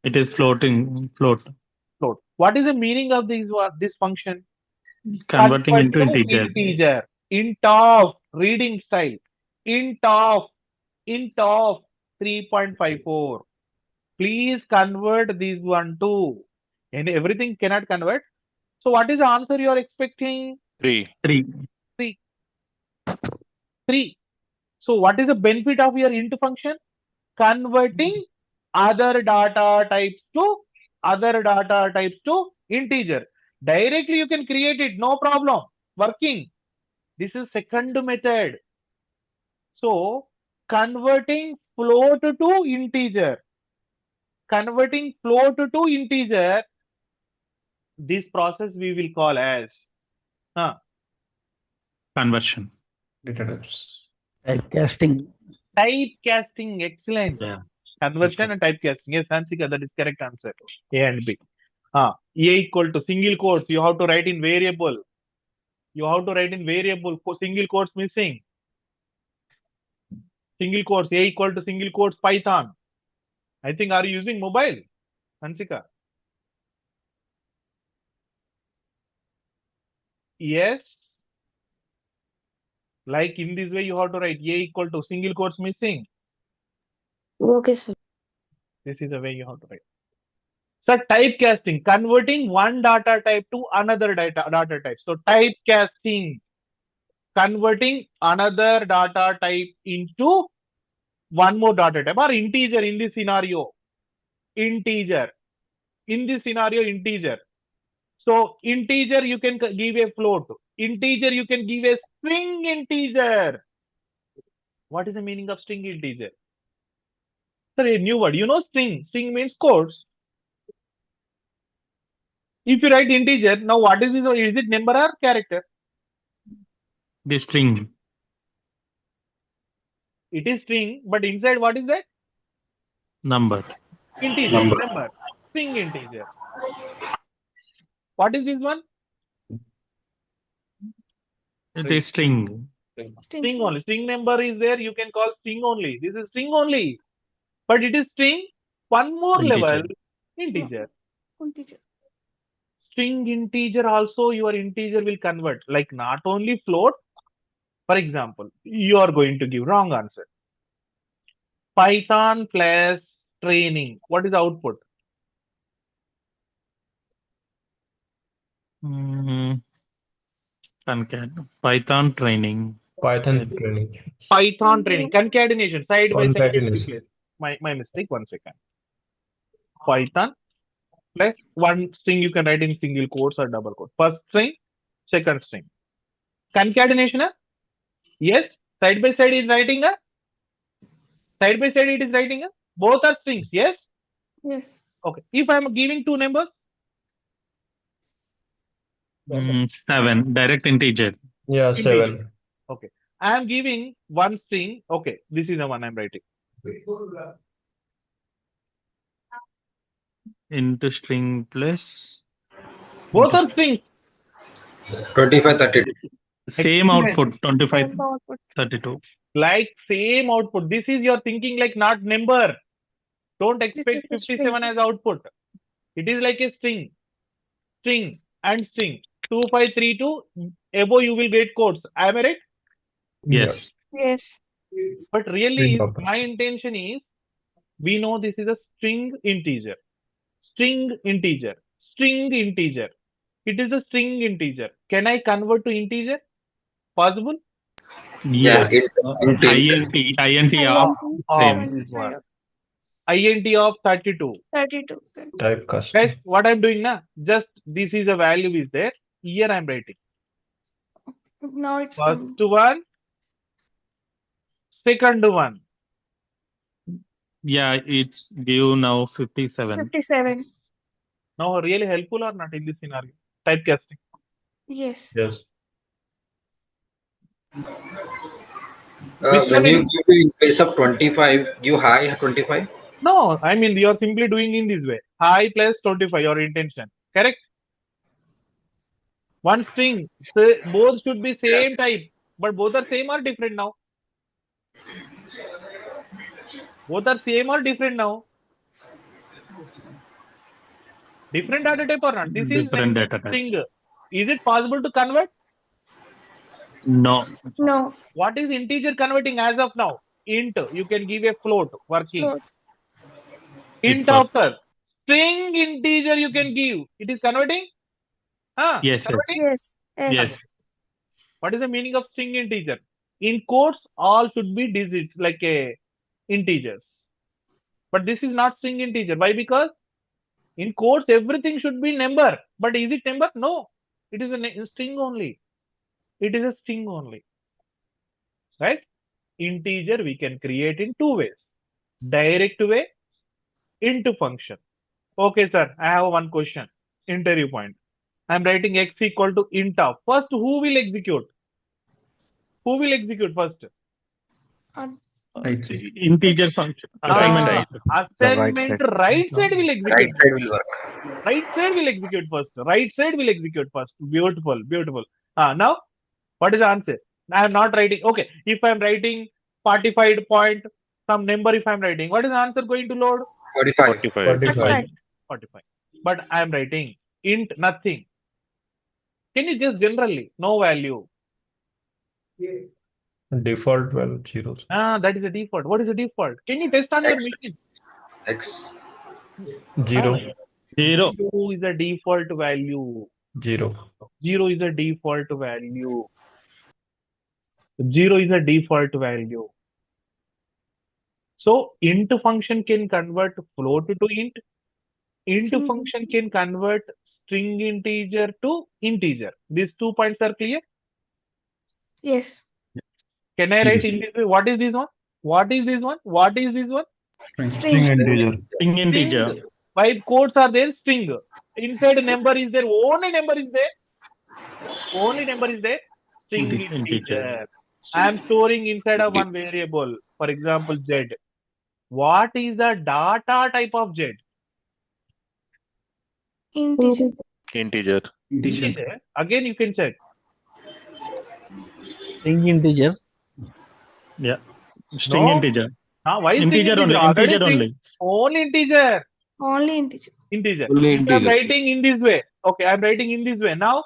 It is floating. Float.
What is the meaning of this function?
Converting into
Convert to
integer.
integer. Int of reading style. Int of 3.54. Please convert this one too. And everything cannot convert. So what is the answer you are expecting?
3.
3.
3. So what is the benefit of your int function? Converting other data types to integer. Directly you can create it, no problem. Working. This is second method. So converting float to integer. Converting float to integer. This process we will call as
Conversion.
Data types.
Typecasting.
Typecasting. Excellent.
Yeah.
Conversion and typecasting. Yes, Hansika, that is correct answer. A and B. A equal to single quotes. You have to write in variable. For single quotes missing. Single quotes. A equal to single quotes Python. I think are you using mobile, Hansika? Yes. Like in this way you have to write A equal to single quotes missing.
Okay, sir.
This is the way you have to write. So typecasting, converting one data type to another data type. So typecasting. converting another data type into one more data type, or integer in this scenario. Integer. In this scenario, integer. So integer you can give a float. Integer you can give a string integer. What is the meaning of string integer? Sir, a new word. You know string. String means quotes. If you write integer, now what is this? Is it number or character?
The string.
It is string, but inside what is that?
Number.
Integer. Number. String integer. What is this one?
It is string.
String only. String number is there. You can call string only. This is string only. But it is string. One more
Integer.
level. Integer.
Integer.
String integer also your integer will convert. Like not only float. For example, you are going to give wrong answer. Python plus training. What is the output?
Python training.
Python training.
Python training. Concatenation. Side by side.
Concatenation.
My mistake. 1 second. Python plus one string you can write in single quotes or double quotes. First string, second string. Concatenation? Yes. Side by side is writing a. Side by side it is writing a. Both are strings. Yes.
Yes.
Okay. If I am giving two numbers.
7. Direct integer.
Yeah,
Integer.
7.
Okay. I am giving one string. Okay. This is the one I am writing.
Into string plus.
Both are strings.
25, 32.
Same output. 25,
Same output.
32.
Like same output. This is your thinking like not number. Don't expect
This is a
57
string.
as output. It is like a string. String and string. 2532. Above you will get codes. Am I right?
Yes.
Yes.
But really,
String operation.
my intention is we know this is a string integer. String integer. String integer. It is a string integer. Can I convert to integer? Possible?
Yeah,
Yes.
integer.
INT of same.
This one. INT of 32.
32.
Typecast.
Guys, what I'm doing now? Just this is a value is there. Here I'm writing.
Now it's
First one. Second one.
Yeah, it's give now 57.
57.
Now really helpful or not in this scenario? Typecasting.
Yes.
Yes.
Which
When
one
you
is-
give in place of 25, give high 25.
No, I mean you are simply doing in this way. High plus 25, your intention. Correct? One string. So both should be same type. But both are same or different now? Both are same or different now? Different data type or not? This is
Different
like
data type.
string. Is it possible to convert?
No.
No.
What is integer converting as of now? Int. You can give a float working.
Float.
Int
Float.
after. String integer you can give. It is converting?
Yes,
Converting?
Yes. Yes.
Yes.
What is the meaning of string integer? In quotes, all should be digits like a integers. But this is not string integer. Why? Because in quotes, everything should be number. But is it number? No. It is a string only. It is a string only. Right? Integer we can create in two ways. Direct way, into function. Okay, sir. I have one question. Interview point. I am writing x equal to int of. First, who will execute? Who will execute first?
Integer function. Assignment
Ah,
side.
assignment right side will execute.
Right side will work.
Right side will execute first. Right side will execute first. Beautiful, beautiful. Now, what is the answer? I am not writing. Okay, if I am writing 45 point, some number if I am writing, what is the answer going to load?
45.
45.
45.
45. But I am writing int nothing. Can you just generally, no value?
Default value 0.
That is the default. What is the default? Can you test on your
X.
machine?
X.
0.
0.
2 is the default value.
0.
0 is the default value. 0 is a default value. So int function can convert float to int. Int
String.
function can convert string integer to integer. These 2 points are clear.
Yes.
Can I write
Yes.
in this way? What is this one? What is this one? What is this one?
String integer.
String integer.
String. Why quotes are there? String. Inside number is there. Only number is there. Only number is there. String
Integer.
integer. I am storing inside of one variable. For example, z. What is the data type of z?
Integer.
Integer.
Integer. Again, you can check.
String integer.
Yeah. String
No.
integer.
Why is
Integer
string
only.
Already
Integer
string-
only.
Only integer.
Only integer.
Integer.
Only
If I'm
integer.
writing in this way. Okay, I'm writing in this way. Now,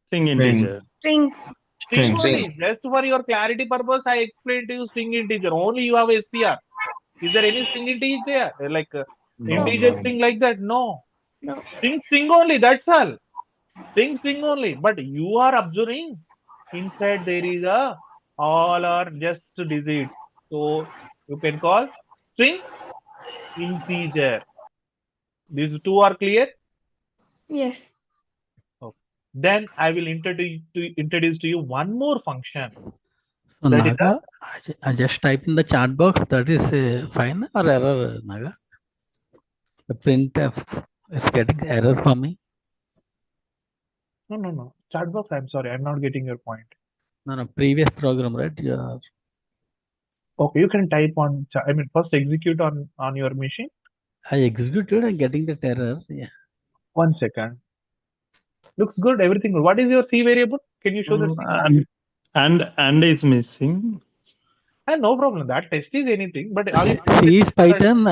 String integer.
String.
string
String.
only. Just for your clarity purpose, I explained to you string integer. Only you have str. Is there any string integer there? Like integer string like that? No.
No.
String only. That's all. String only. But you are observing inside there is a all are just digits. So you can call string integer. These two are clear.
Yes.
Okay. Then I will introduce to you one more function.
So
That is
Naga, I just type in the chat box. That is fine or error, Naga? The printf is getting error for me.
No. Chat box. I'm sorry. I'm not getting your point.
No, previous program, right? Yeah.
Okay, you can type on. First execute on your machine.
I executed and getting that error. Yeah.
1 second. Looks good. Everything good. What is your C variable? Can you show the C?
And is missing.
No problem. That test is anything. But are you
C is Python.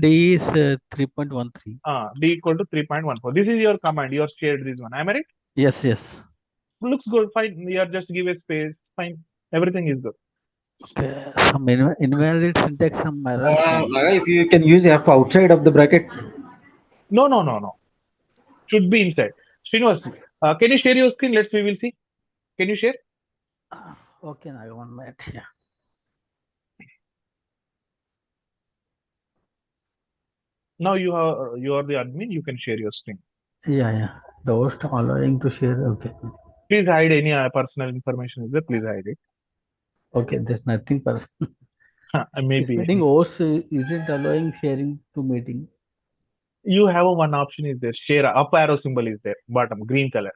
D is 3.13.
D equal to 3.14. This is your command. You have shared this one. Am I right?
Yes.
Looks good. Fine. You are just give a space. Fine. Everything is good.
Okay. Some invalid syntax, some errors.
Naga, if you can use F outside of the bracket.
No. Should be inside. Srinivas, can you share your screen? We will see. Can you share?
Okay, Naga, 1 minute. Yeah.
Now you are the admin. You can share your screen.
Yeah. The host allowing to share. Okay.
Please hide any personal information. Is there? Please hide it.
Okay, there's nothing personal.
Maybe
Setting host isn't allowing sharing to meeting.
you have one option is there. Share up arrow symbol is there. Bottom green color.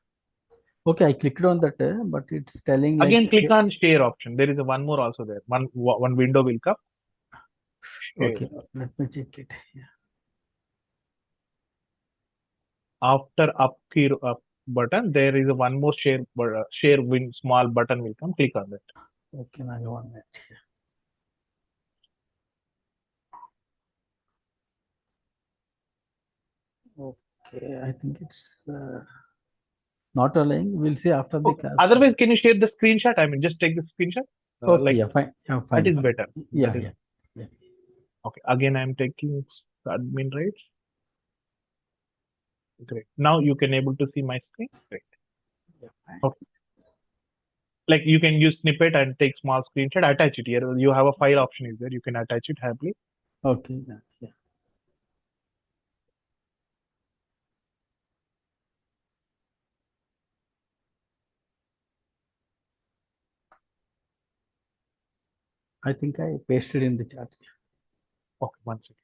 Okay, I clicked on that, but it's telling like
Again, click on share option. There is one more also there. One window will come. Share.
Okay, let me check it. Yeah.
After up button, there is one more share small button will come. Click on that.
Okay, now 1 minute. Okay, I think it's not allowing. We'll see after the class.
Otherwise, can you share the screenshot? Just take the screenshot.
Okay, fine.
That is better.
Yeah.
Okay. Again, I'm taking admin rights. Great. Now you can able to see my screen. Great. Okay. Like you can use snippet and take small screenshot, attach it here. You have a file option is there. You can attach it happily.
Okay. Yeah. I think I pasted in the chat.
Okay, 1 second.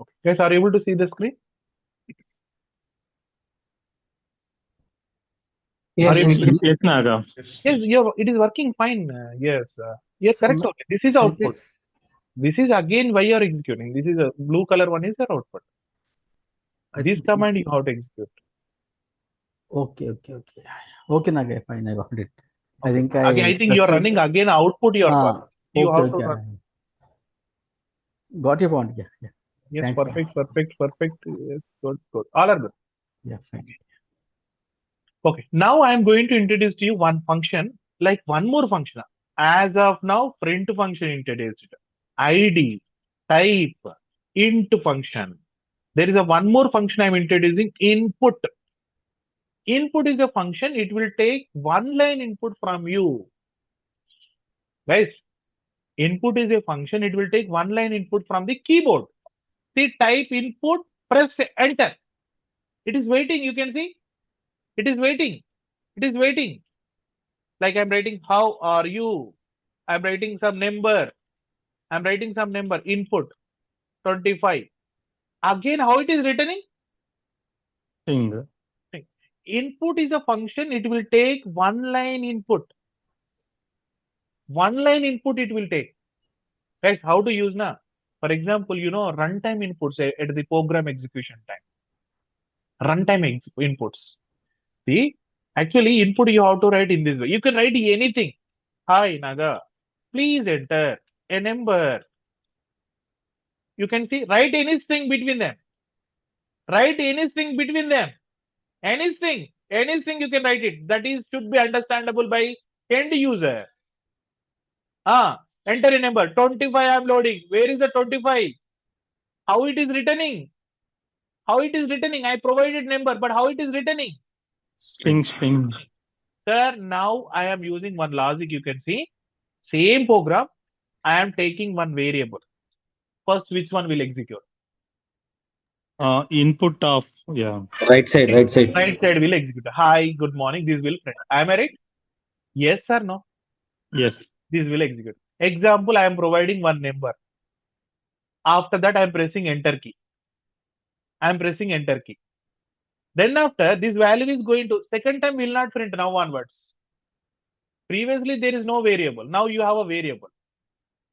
Okay, guys, are you able to see the screen?
Yes, Naga.
Yes, it is working fine. Yes, correct. Okay. This is output. This is again why you are executing. This is a blue color one is your output. This command you have to execute.
Okay, Naga, fine. I got it. I think
I think you are running again output your one. You have to run.
Got your point. Yeah.
Yes,
thanks,
perfect. Yes, good. All are good.
Yeah, fine.
Okay, now I am going to introduce to you one function, like one more function. As of now, print function introduced. ID, type, int function. There is a one more function I'm introducing, input. Input is a function, it will take one line input from you. Guys, input is a function, it will take one line input from the keyboard. See, type input, press enter. It is waiting, you can see. It is waiting. It is waiting. Like I'm writing, how are you? I'm writing some number. I'm writing some number, input, 25. Again, how it is returning?
String.
Input is a function, it will take one line input. One line input it will take. Guys, how to use now? For example, runtime inputs at the program execution time. Runtime inputs. See, actually input you have to write in this way. You can write anything. Hi, Naga. Please enter a number. You can see, write anything between them. Write anything between them. Anything you can write it. That is should be understandable by end user. Enter a number. 25 I am loading. Where is the 25? How it is returning? How it is returning? I provided number, but how it is returning?
String.
Sir, now I am using one logic. You can see. Same program. I am taking one variable. First, which one will execute?
Input of, yeah.
Right side.
Right side will execute. Hi, good morning. This will print. Am I right? Yes or no?
Yes.
This will execute. Example, I am providing one number. After that, I am pressing enter key. I am pressing enter key. Then after, this value is going to, second time will not print now onwards. Previously, there is no variable. Now you have a variable.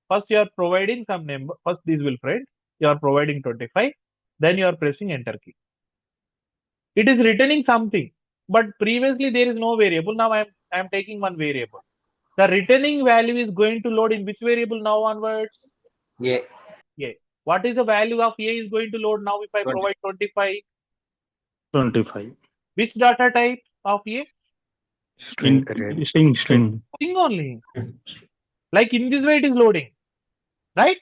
First, you are providing some number. First, this will print. You are providing 25. Then you are pressing enter key. It is returning something. But previously, there is no variable. Now I am taking one variable. The returning value is going to load in which variable now onwards?
Yeah.
What is the value of A is going to load now if I
20.
provide 25?
25.
Which data type of A?
String.
String.
String only. Like in this way it is loading. Right?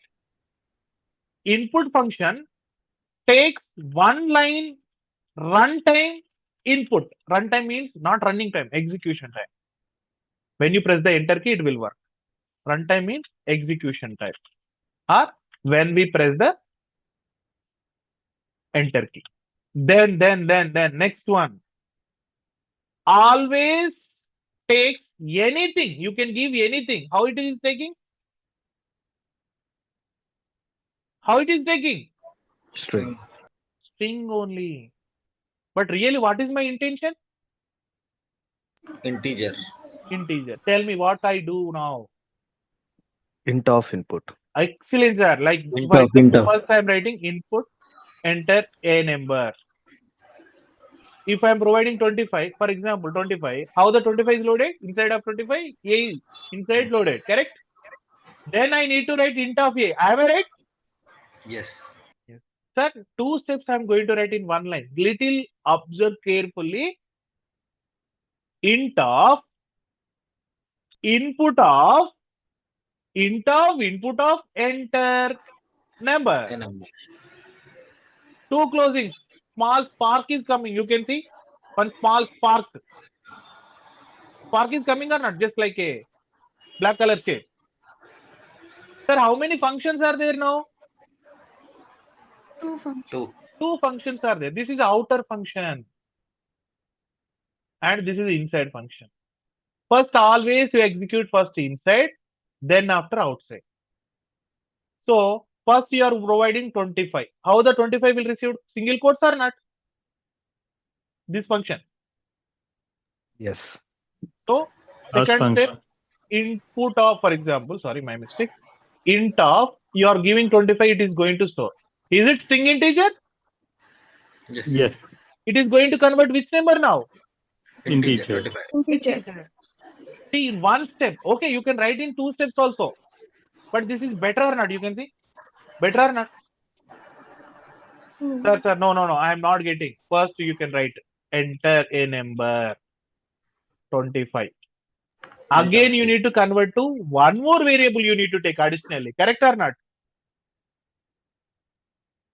Input function takes one line runtime input. Runtime means not running time, execution time. When you press the enter key, it will work. Runtime means execution time. Or when we press the enter key. Then next one. Always takes anything. You can give anything. How it is taking? How it is taking?
String.
String only. But really, what is my intention?
Integer.
Tell me what I do now.
Int of input.
Excellent, sir. Like
Int
for
of,
example,
int of.
first I am writing input, enter a number. If I am providing 25, for example, 25, how the 25 is loaded? Inside of 25, A is inside loaded, correct? Then I need to write int of A. Am I right?
Yes.
Sir, two steps I am going to write in one line. Little observe carefully. Int of input of enter number.
A number.
Two closings. Small spark is coming. You can see one small spark. Spark is coming or not? Just like a black color shade. Sir, how many functions are there now?
Two functions.
Two functions are there. This is outer function. And this is inside function. First, always you execute first inside, then after outside. So, first you are providing 25. How the 25 will receive single quotes or not? This function.
Yes.
So, second step, input of, for example, sorry, my mistake. Int of, you are giving 25, it is going to store. Is it string integer?
Yes.
It is going to convert which number now?
Integer. 25.
Integer.
See, in one step. Okay, you can write in two steps also. But this is better or not? You can see? Better or not? Sir, no. I am not getting. First, you can write enter a number 25. Again, you need to convert to one more variable you need to take additionally. Correct or not?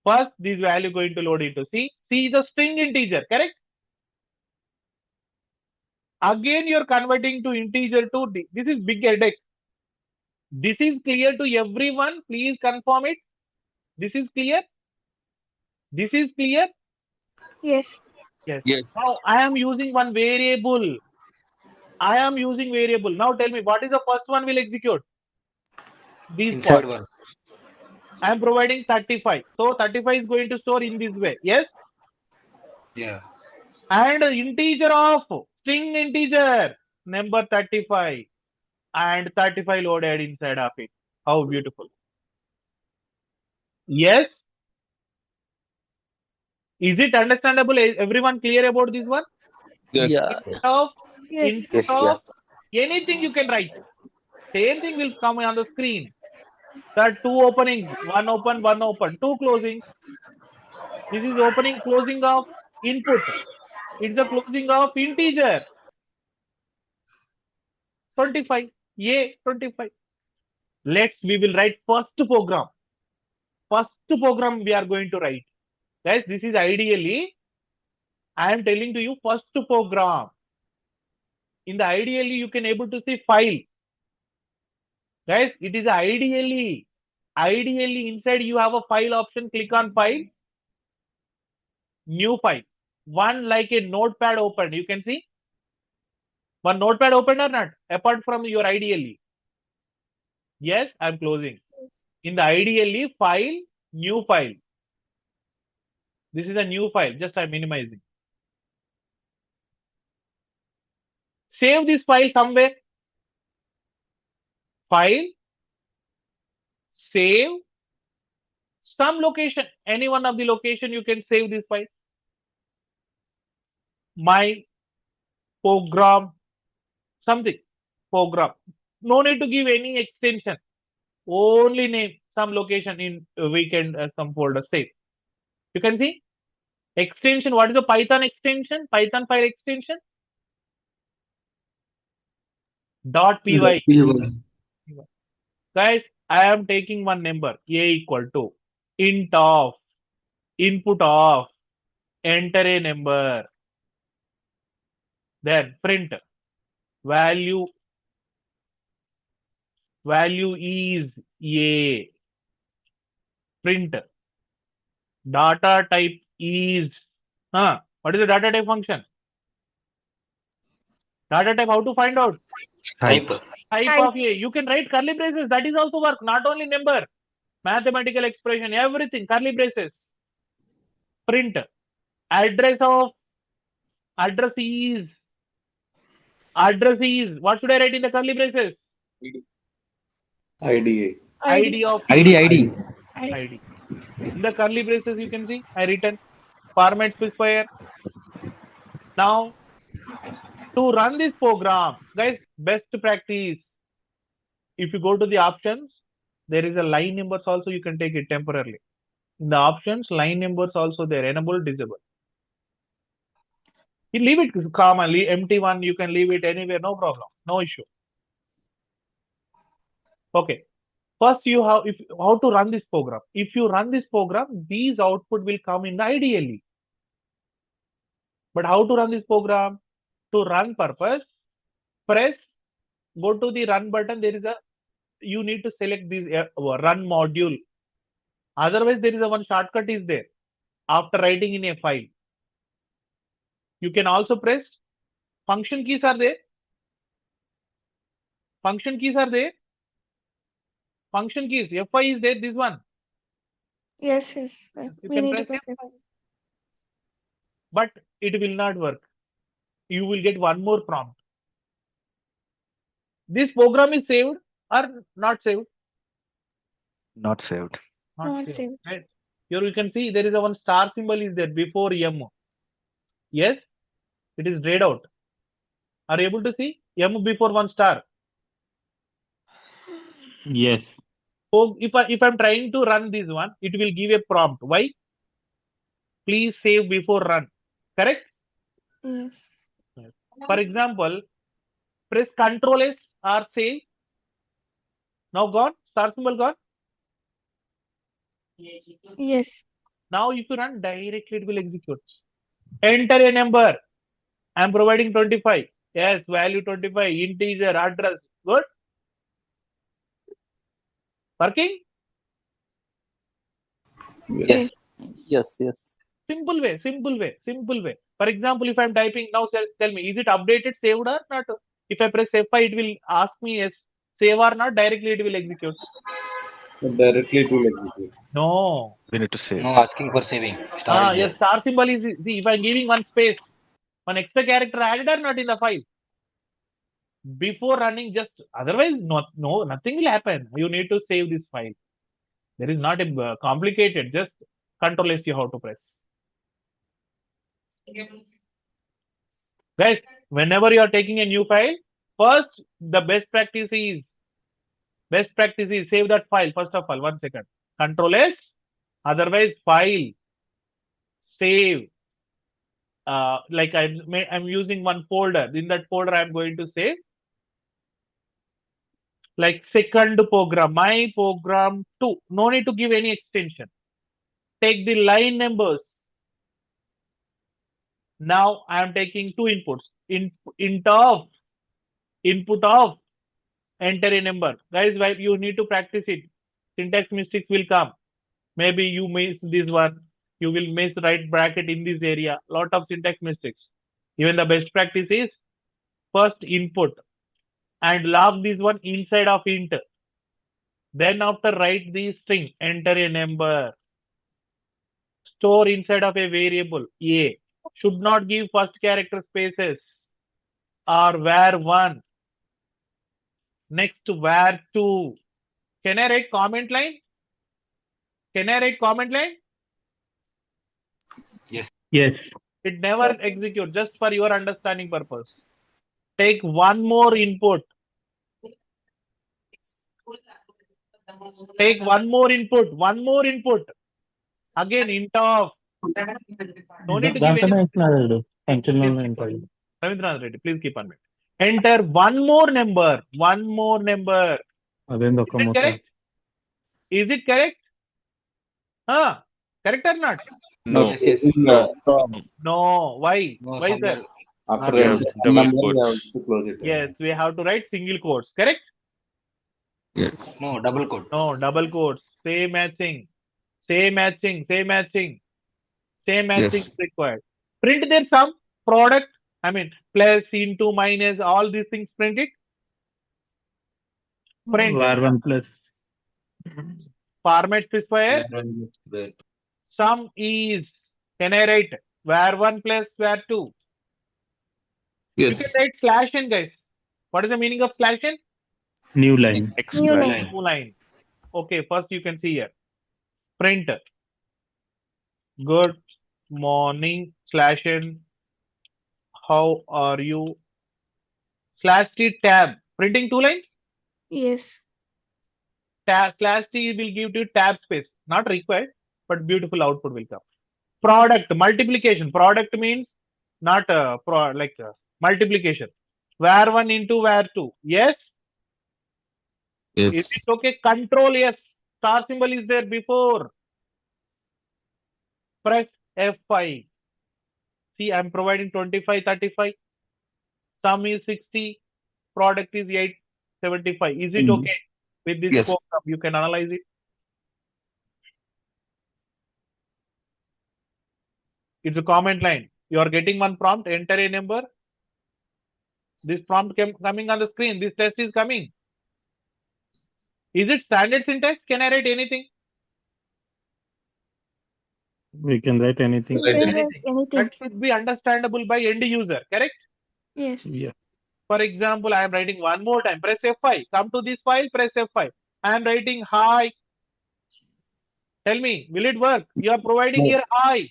First, this value going to load into C. C is a string integer, correct? Again, you're converting to integer to D. This is big headache. This is clear to everyone. Please confirm it. This is clear. This is clear.
Yes.
Yes.
Yes.
Now I am using one variable. I am using variable. Now tell me, what is the first one will execute? This
Inside
part.
one.
I am providing 35. So 35 is going to store in this way. Yes.
Yeah.
And integer of string integer number 35 and 35 loaded inside of it. How beautiful. Yes. Is it understandable? Is everyone clear about this one?
Yes.
Yeah.
Of
Yes.
input of anything you can write. Same thing will come on the screen. There are two openings, one open, two closings. This is opening, closing of input. It's the closing of integer. 25. A 25. We will write first program. First program we are going to write. Guys, this is ideally, I am telling to you first program. In the ideally, you can able to see file. Guys, it is ideally inside you have a file option. Click on file, new file. One like a notepad opened. You can see one notepad opened or not, apart from your ideally. Yes, I'm closing. In the ideally file, new file. This is a new file. Just I'm minimizing. Save this file somewhere. File, save, some location, any one of the location you can save this file. My program, something, program. No need to give any extension. Only name, some location in weekend, some folder, save. You can see extension. What is the Python extension? Python file extension? .py. Guys, I am taking one number, a equal to int of, input of, enter a number, then print value is a, print data type is, what is the data type function? Data type, how to find out?
Type.
Type of a. You can write curly braces. That is also work. Not only number, mathematical expression, everything. Curly braces. Print address of, address is. What should I write in the curly braces?
IDA.
ID of
ID.
ID. In the curly braces, you can see I written format specifier. Now, to run this program, guys, best practice. If you go to the options, there is a line numbers also. You can take it temporarily. In the options, line numbers also there, enable, disable. You leave it commonly, empty one, you can leave it anywhere, no problem, no issue. Okay. First, you have how to run this program. If you run this program, these output will come in the ideally. But how to run this program? To run purpose, press, go to the run button. There is a, you need to select this run module. Otherwise, there is a one shortcut is there after writing in a file. You can also press function keys are there. Function keys are there. Function keys, Fi is there, this one.
Yes.
You
We
can
need to
press
press
F5. But it will not work. You will get one more prompt. This program is saved or not saved?
Not saved.
Not saved.
Right. Here you can see there is a one star symbol is there before M. Yes, it is grayed out. Are you able to see M before one star?
Yes.
So if I'm trying to run this one, it will give a prompt. Why? Please save before run. Correct?
Yes.
For example, press Ctrl S or save. Now gone? Star symbol gone?
Yes.
Now if you run directly, it will execute. Enter a number. I'm providing 25. Yes, value 25, integer, address. Good. Working?
Yes.
Yes.
Simple way. For example, if I'm typing now, tell me, is it updated, saved or not? If I press F5, it will ask me yes, save or not. Directly, it will execute.
Directly it will execute.
No.
We need to save.
No asking for saving. Star is
Yes,
there.
star symbol is, see, if I'm giving one space, one extra character added or not in the file. Before running, just otherwise, nothing will happen. You need to save this file. There is not a complicated, just Control S you have to press. Guys, whenever you are taking a new file, first the best practice is save that file. First of all, 1 second. Control S, otherwise file, save. Like I'm using one folder. In that folder, I'm going to save like second program, my program 2. No need to give any extension. Take the line numbers. Now I am taking two inputs. Input of, enter a number. Guys, you need to practice it. Syntax mistakes will come. Maybe you miss this one. You will miss right bracket in this area. Lot of syntax mistakes. Even the best practice is first input and log this one inside of int. Then after write the string, enter a number. Store inside of a variable a. Should not give first character spaces or var1. Next var2. Can I write comment line?
Yes.
It never execute, just for your understanding purpose. Take one more input. Take one more input. Again, int of. No need to give any. Ravindranath Reddy, please keep on me. Enter one more number. Is it correct? Correct or not?
No.
Yes.
No. Why?
No,
Why, sir?
somewhere.
After
Not
enter
double
number, we have
quotes.
to close it.
Yes, we have to write single quotes. Correct?
Yes.
No, double quote.
No, double quotes. Same matching is required. Print there some product. I mean, plus, into, minus, all these things. Print it. Print.
var1 plus.
Format specifier. Sum is. Can I write var1 plus var2? You can write /n, guys. What is the meaning of /n?
New line.
New
Line.
line.
New line. Okay, first you can see here. Print. Good morning /n. How are you? /t tab. Printing two lines.
Yes.
/t will give you tab space. Not required, but beautiful output will come. Product multiplication. Product means not multiplication. var1 into var2. Yes. Is it okay? Control yes. Star symbol is there before. Press F5. See, I'm providing 25, 35. Sum is 60. Product is 875. Is it okay with this program? You can analyze it. It's a comment line. You are getting one prompt. Enter a number. This prompt coming on the screen. This test is coming. Is it standard syntax? Can I write anything?
We can write anything.
You can write anything.
That should be understandable by end user. Correct?
Yes.
Yeah.
For example, I am writing one more time. Press F5. Come to this file. Press F5. I am writing hi. Tell me, will it work? You are providing here hi.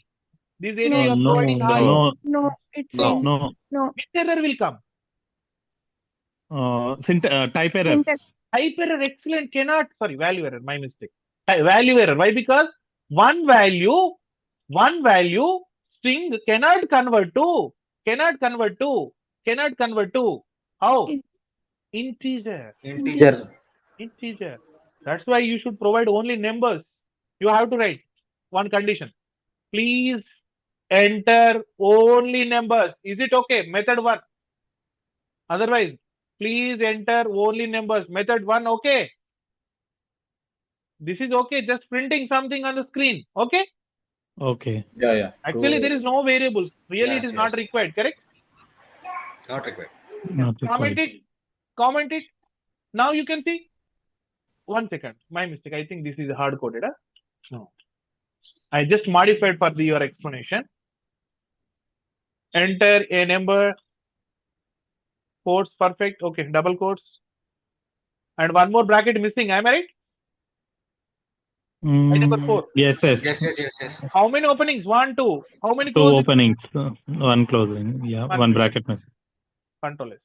This area you are providing hi.
No, it's saying
No.
Which error will come?
Type error.
syntax.
Type error, excellent. Value error, my mistake. Value error. Why? Because one value string cannot convert to. How? Integer. That's why you should provide only numbers. You have to write one condition. please enter only numbers. Is it okay? Method 1. Otherwise, please enter only numbers. Method 1, okay? This is okay. Just printing something on the screen. Okay?
Okay.
Yeah.
Actually,
Go.
there is no variables. Really, it
Yes,
is not
yes.
required. Correct?
Not required.
Not
Comment
required.
it. Comment it. Now you can see. 1 second. My mistake. I think this is hard coded. Huh? No. I just modified for your explanation. Enter a number. Quotes perfect. Okay. Double quotes. And one more bracket missing. Am I right? Number 4.
Yes.
Yes.
How many openings? 1, 2. How many
Two
closings?
openings, one closing. Yeah, one bracket missing.
Control S.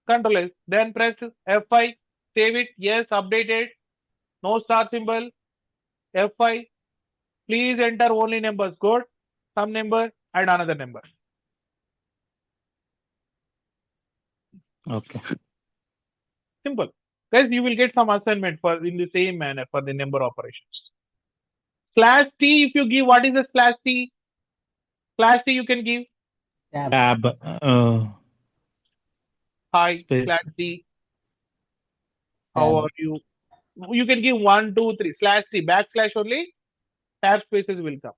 Control S. Then press F5. Save it. Yes. Update it. No star symbol. F5. Please enter only numbers. Good. Some number and another number.
Okay.
Simple. Guys, you will get some assignment for in the same manner for the number operations. Slash T, if you give, what is a slash T? Slash T you can give.
Tab.
Hi,
Space.
slash T. How are you? You can give 1, 2, 3. Slash T, backslash only. Tab spaces will come.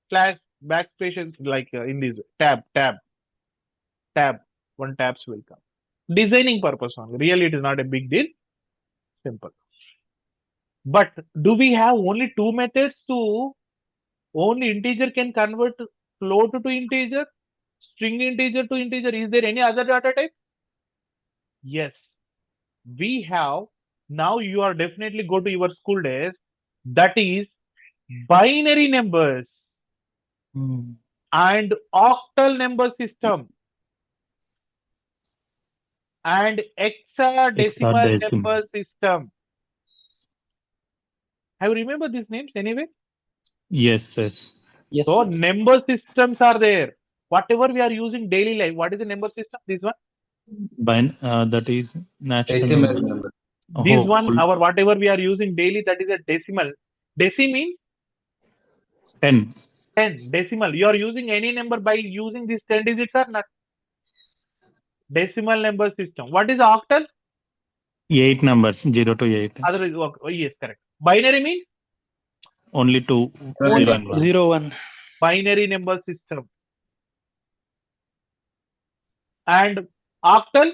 Slash backspaces like in this tab. One tabs will come. Designing purpose only. Really, it is not a big deal. Simple. But do we have only 2 methods to only integer can convert float to integer, string integer to integer? Is there any other data type? Yes, we have. Now you are definitely go to your school days. That is binary numbers and octal number system and hexadecimal number system. Have you remember these names anyway?
Yes.
Yes.
So number systems are there. Whatever we are using daily life, what is the number system? This one.
That is natural
Decimal
number.
number.
This one, our whatever we are using daily, that is a decimal. Deci means
10.
10. Decimal. You are using any number by using these 10 digits or not? Decimal number system. What is octal?
8 numbers, 0 to 8.
Otherwise, oh, yes, correct. Binary means
Only 2.
Only
0 and 1.
0, 1.
binary number system. And octal,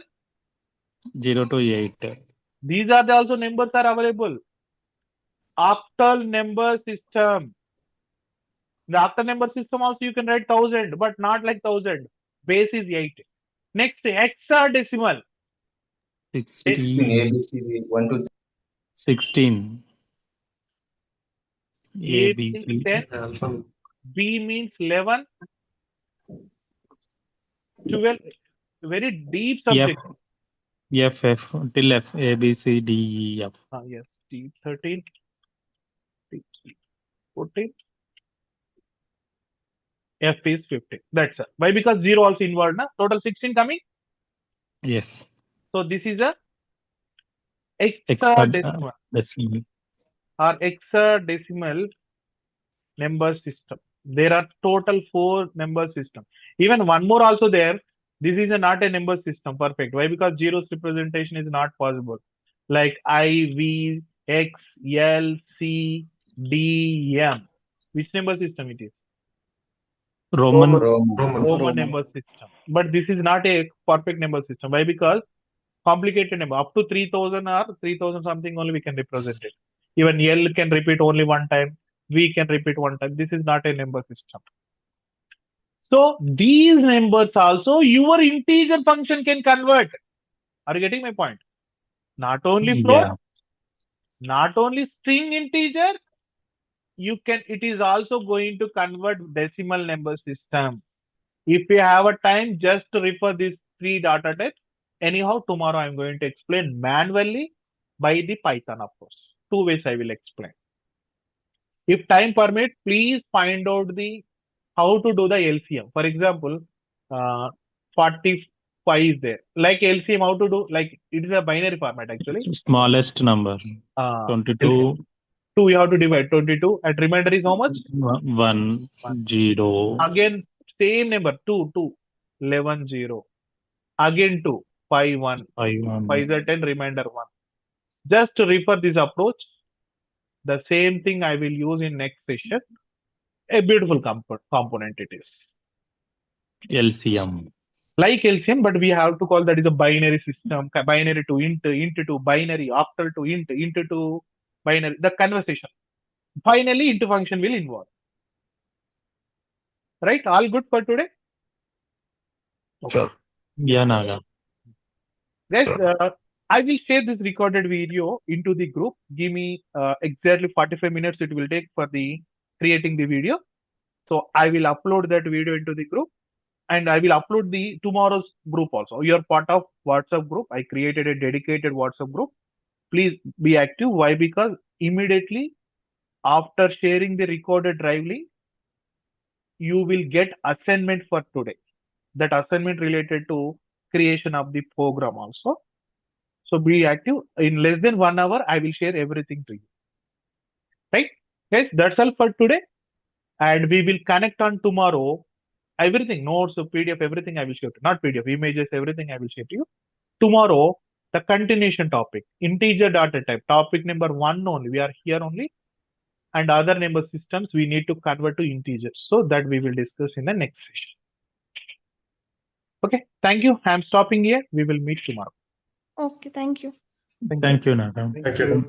0 to 8.
these are the also numbers are available. Octal number system. The octal number system also you can write 1000, but not like 1000. Base is 8. Next, hexadecimal.
16.
A, B, C, D, 1, 2, 3.
16. A, B,
means
C.
10. B means 11. 12. Very deep subject.
F, till F, A, B, C, D, E, F.
Yes, D 13, D 14, F is 15. That's it. Why? Because 0 also involved. Na? Total 16 coming.
Yes.
So this is a
Hexadecimal.
or hexadecimal number system. There are total 4 number system. Even one more also there. This is not a number system. Perfect. Why? Because zeros representation is not possible. Like I, V, X, L, C, D, M. Which number system it is?
Roman.
Number system. But this is not a perfect number system. Why? Because complicated number. Up to 3000 or 3000 something only we can represent it. Even L can repeat only one time. V can repeat one time. This is not a number system. So these numbers also your integer function can convert. Are you getting my point? Not only float, not only string integer, you can. It is also going to convert decimal number system. If you have a time, just refer these 3 data types. Anyhow, tomorrow I'm going to explain manually by the Python, of course. 2 ways I will explain. If time permits, please find out the how to do the LCM. For example, 45 is there. Like LCM, how to do? Like it is a binary format actually.
Smallest number. 22.
2 you have to divide 22 and remainder is how much?
1, 0.
Again, same number 2, 2, 11, 0. Again 2, 5, 1.
5, 1.
5 is a 10, remainder 1. Just to refer this approach, the same thing I will use in next session. A beautiful component it is.
LCM.
Like LCM, but we have to call that is a binary system, binary to int to binary, octal to int to binary, the conversation. Finally, int function will involve. Right? All good for today?
Sure.
Yeah, Naga.
Guys, I will share this recorded video into the group. Give me exactly 45 minutes it will take for the creating the video. So I will upload that video into the group and I will upload the tomorrow's group also. You are part of WhatsApp group. I created a dedicated WhatsApp group. Please be active. Why? Because immediately after sharing the recorded drive link, you will get assignment for today. That assignment related to creation of the program also. So be active. In less than 1 hour, I will share everything to you. Right? Guys, that's all for today. And we will connect on tomorrow. Everything, notes, PDF, everything I will share to you. Not PDF, images, everything I will share to you. Tomorrow, the continuation topic, integer data type, topic number 1 only. We are here only. And other number systems, we need to convert to integers. So that we will discuss in the next session. Okay, thank you. I'm stopping here. We will meet tomorrow.
Okay, thank you.
Thank you, Naga.
Thank you.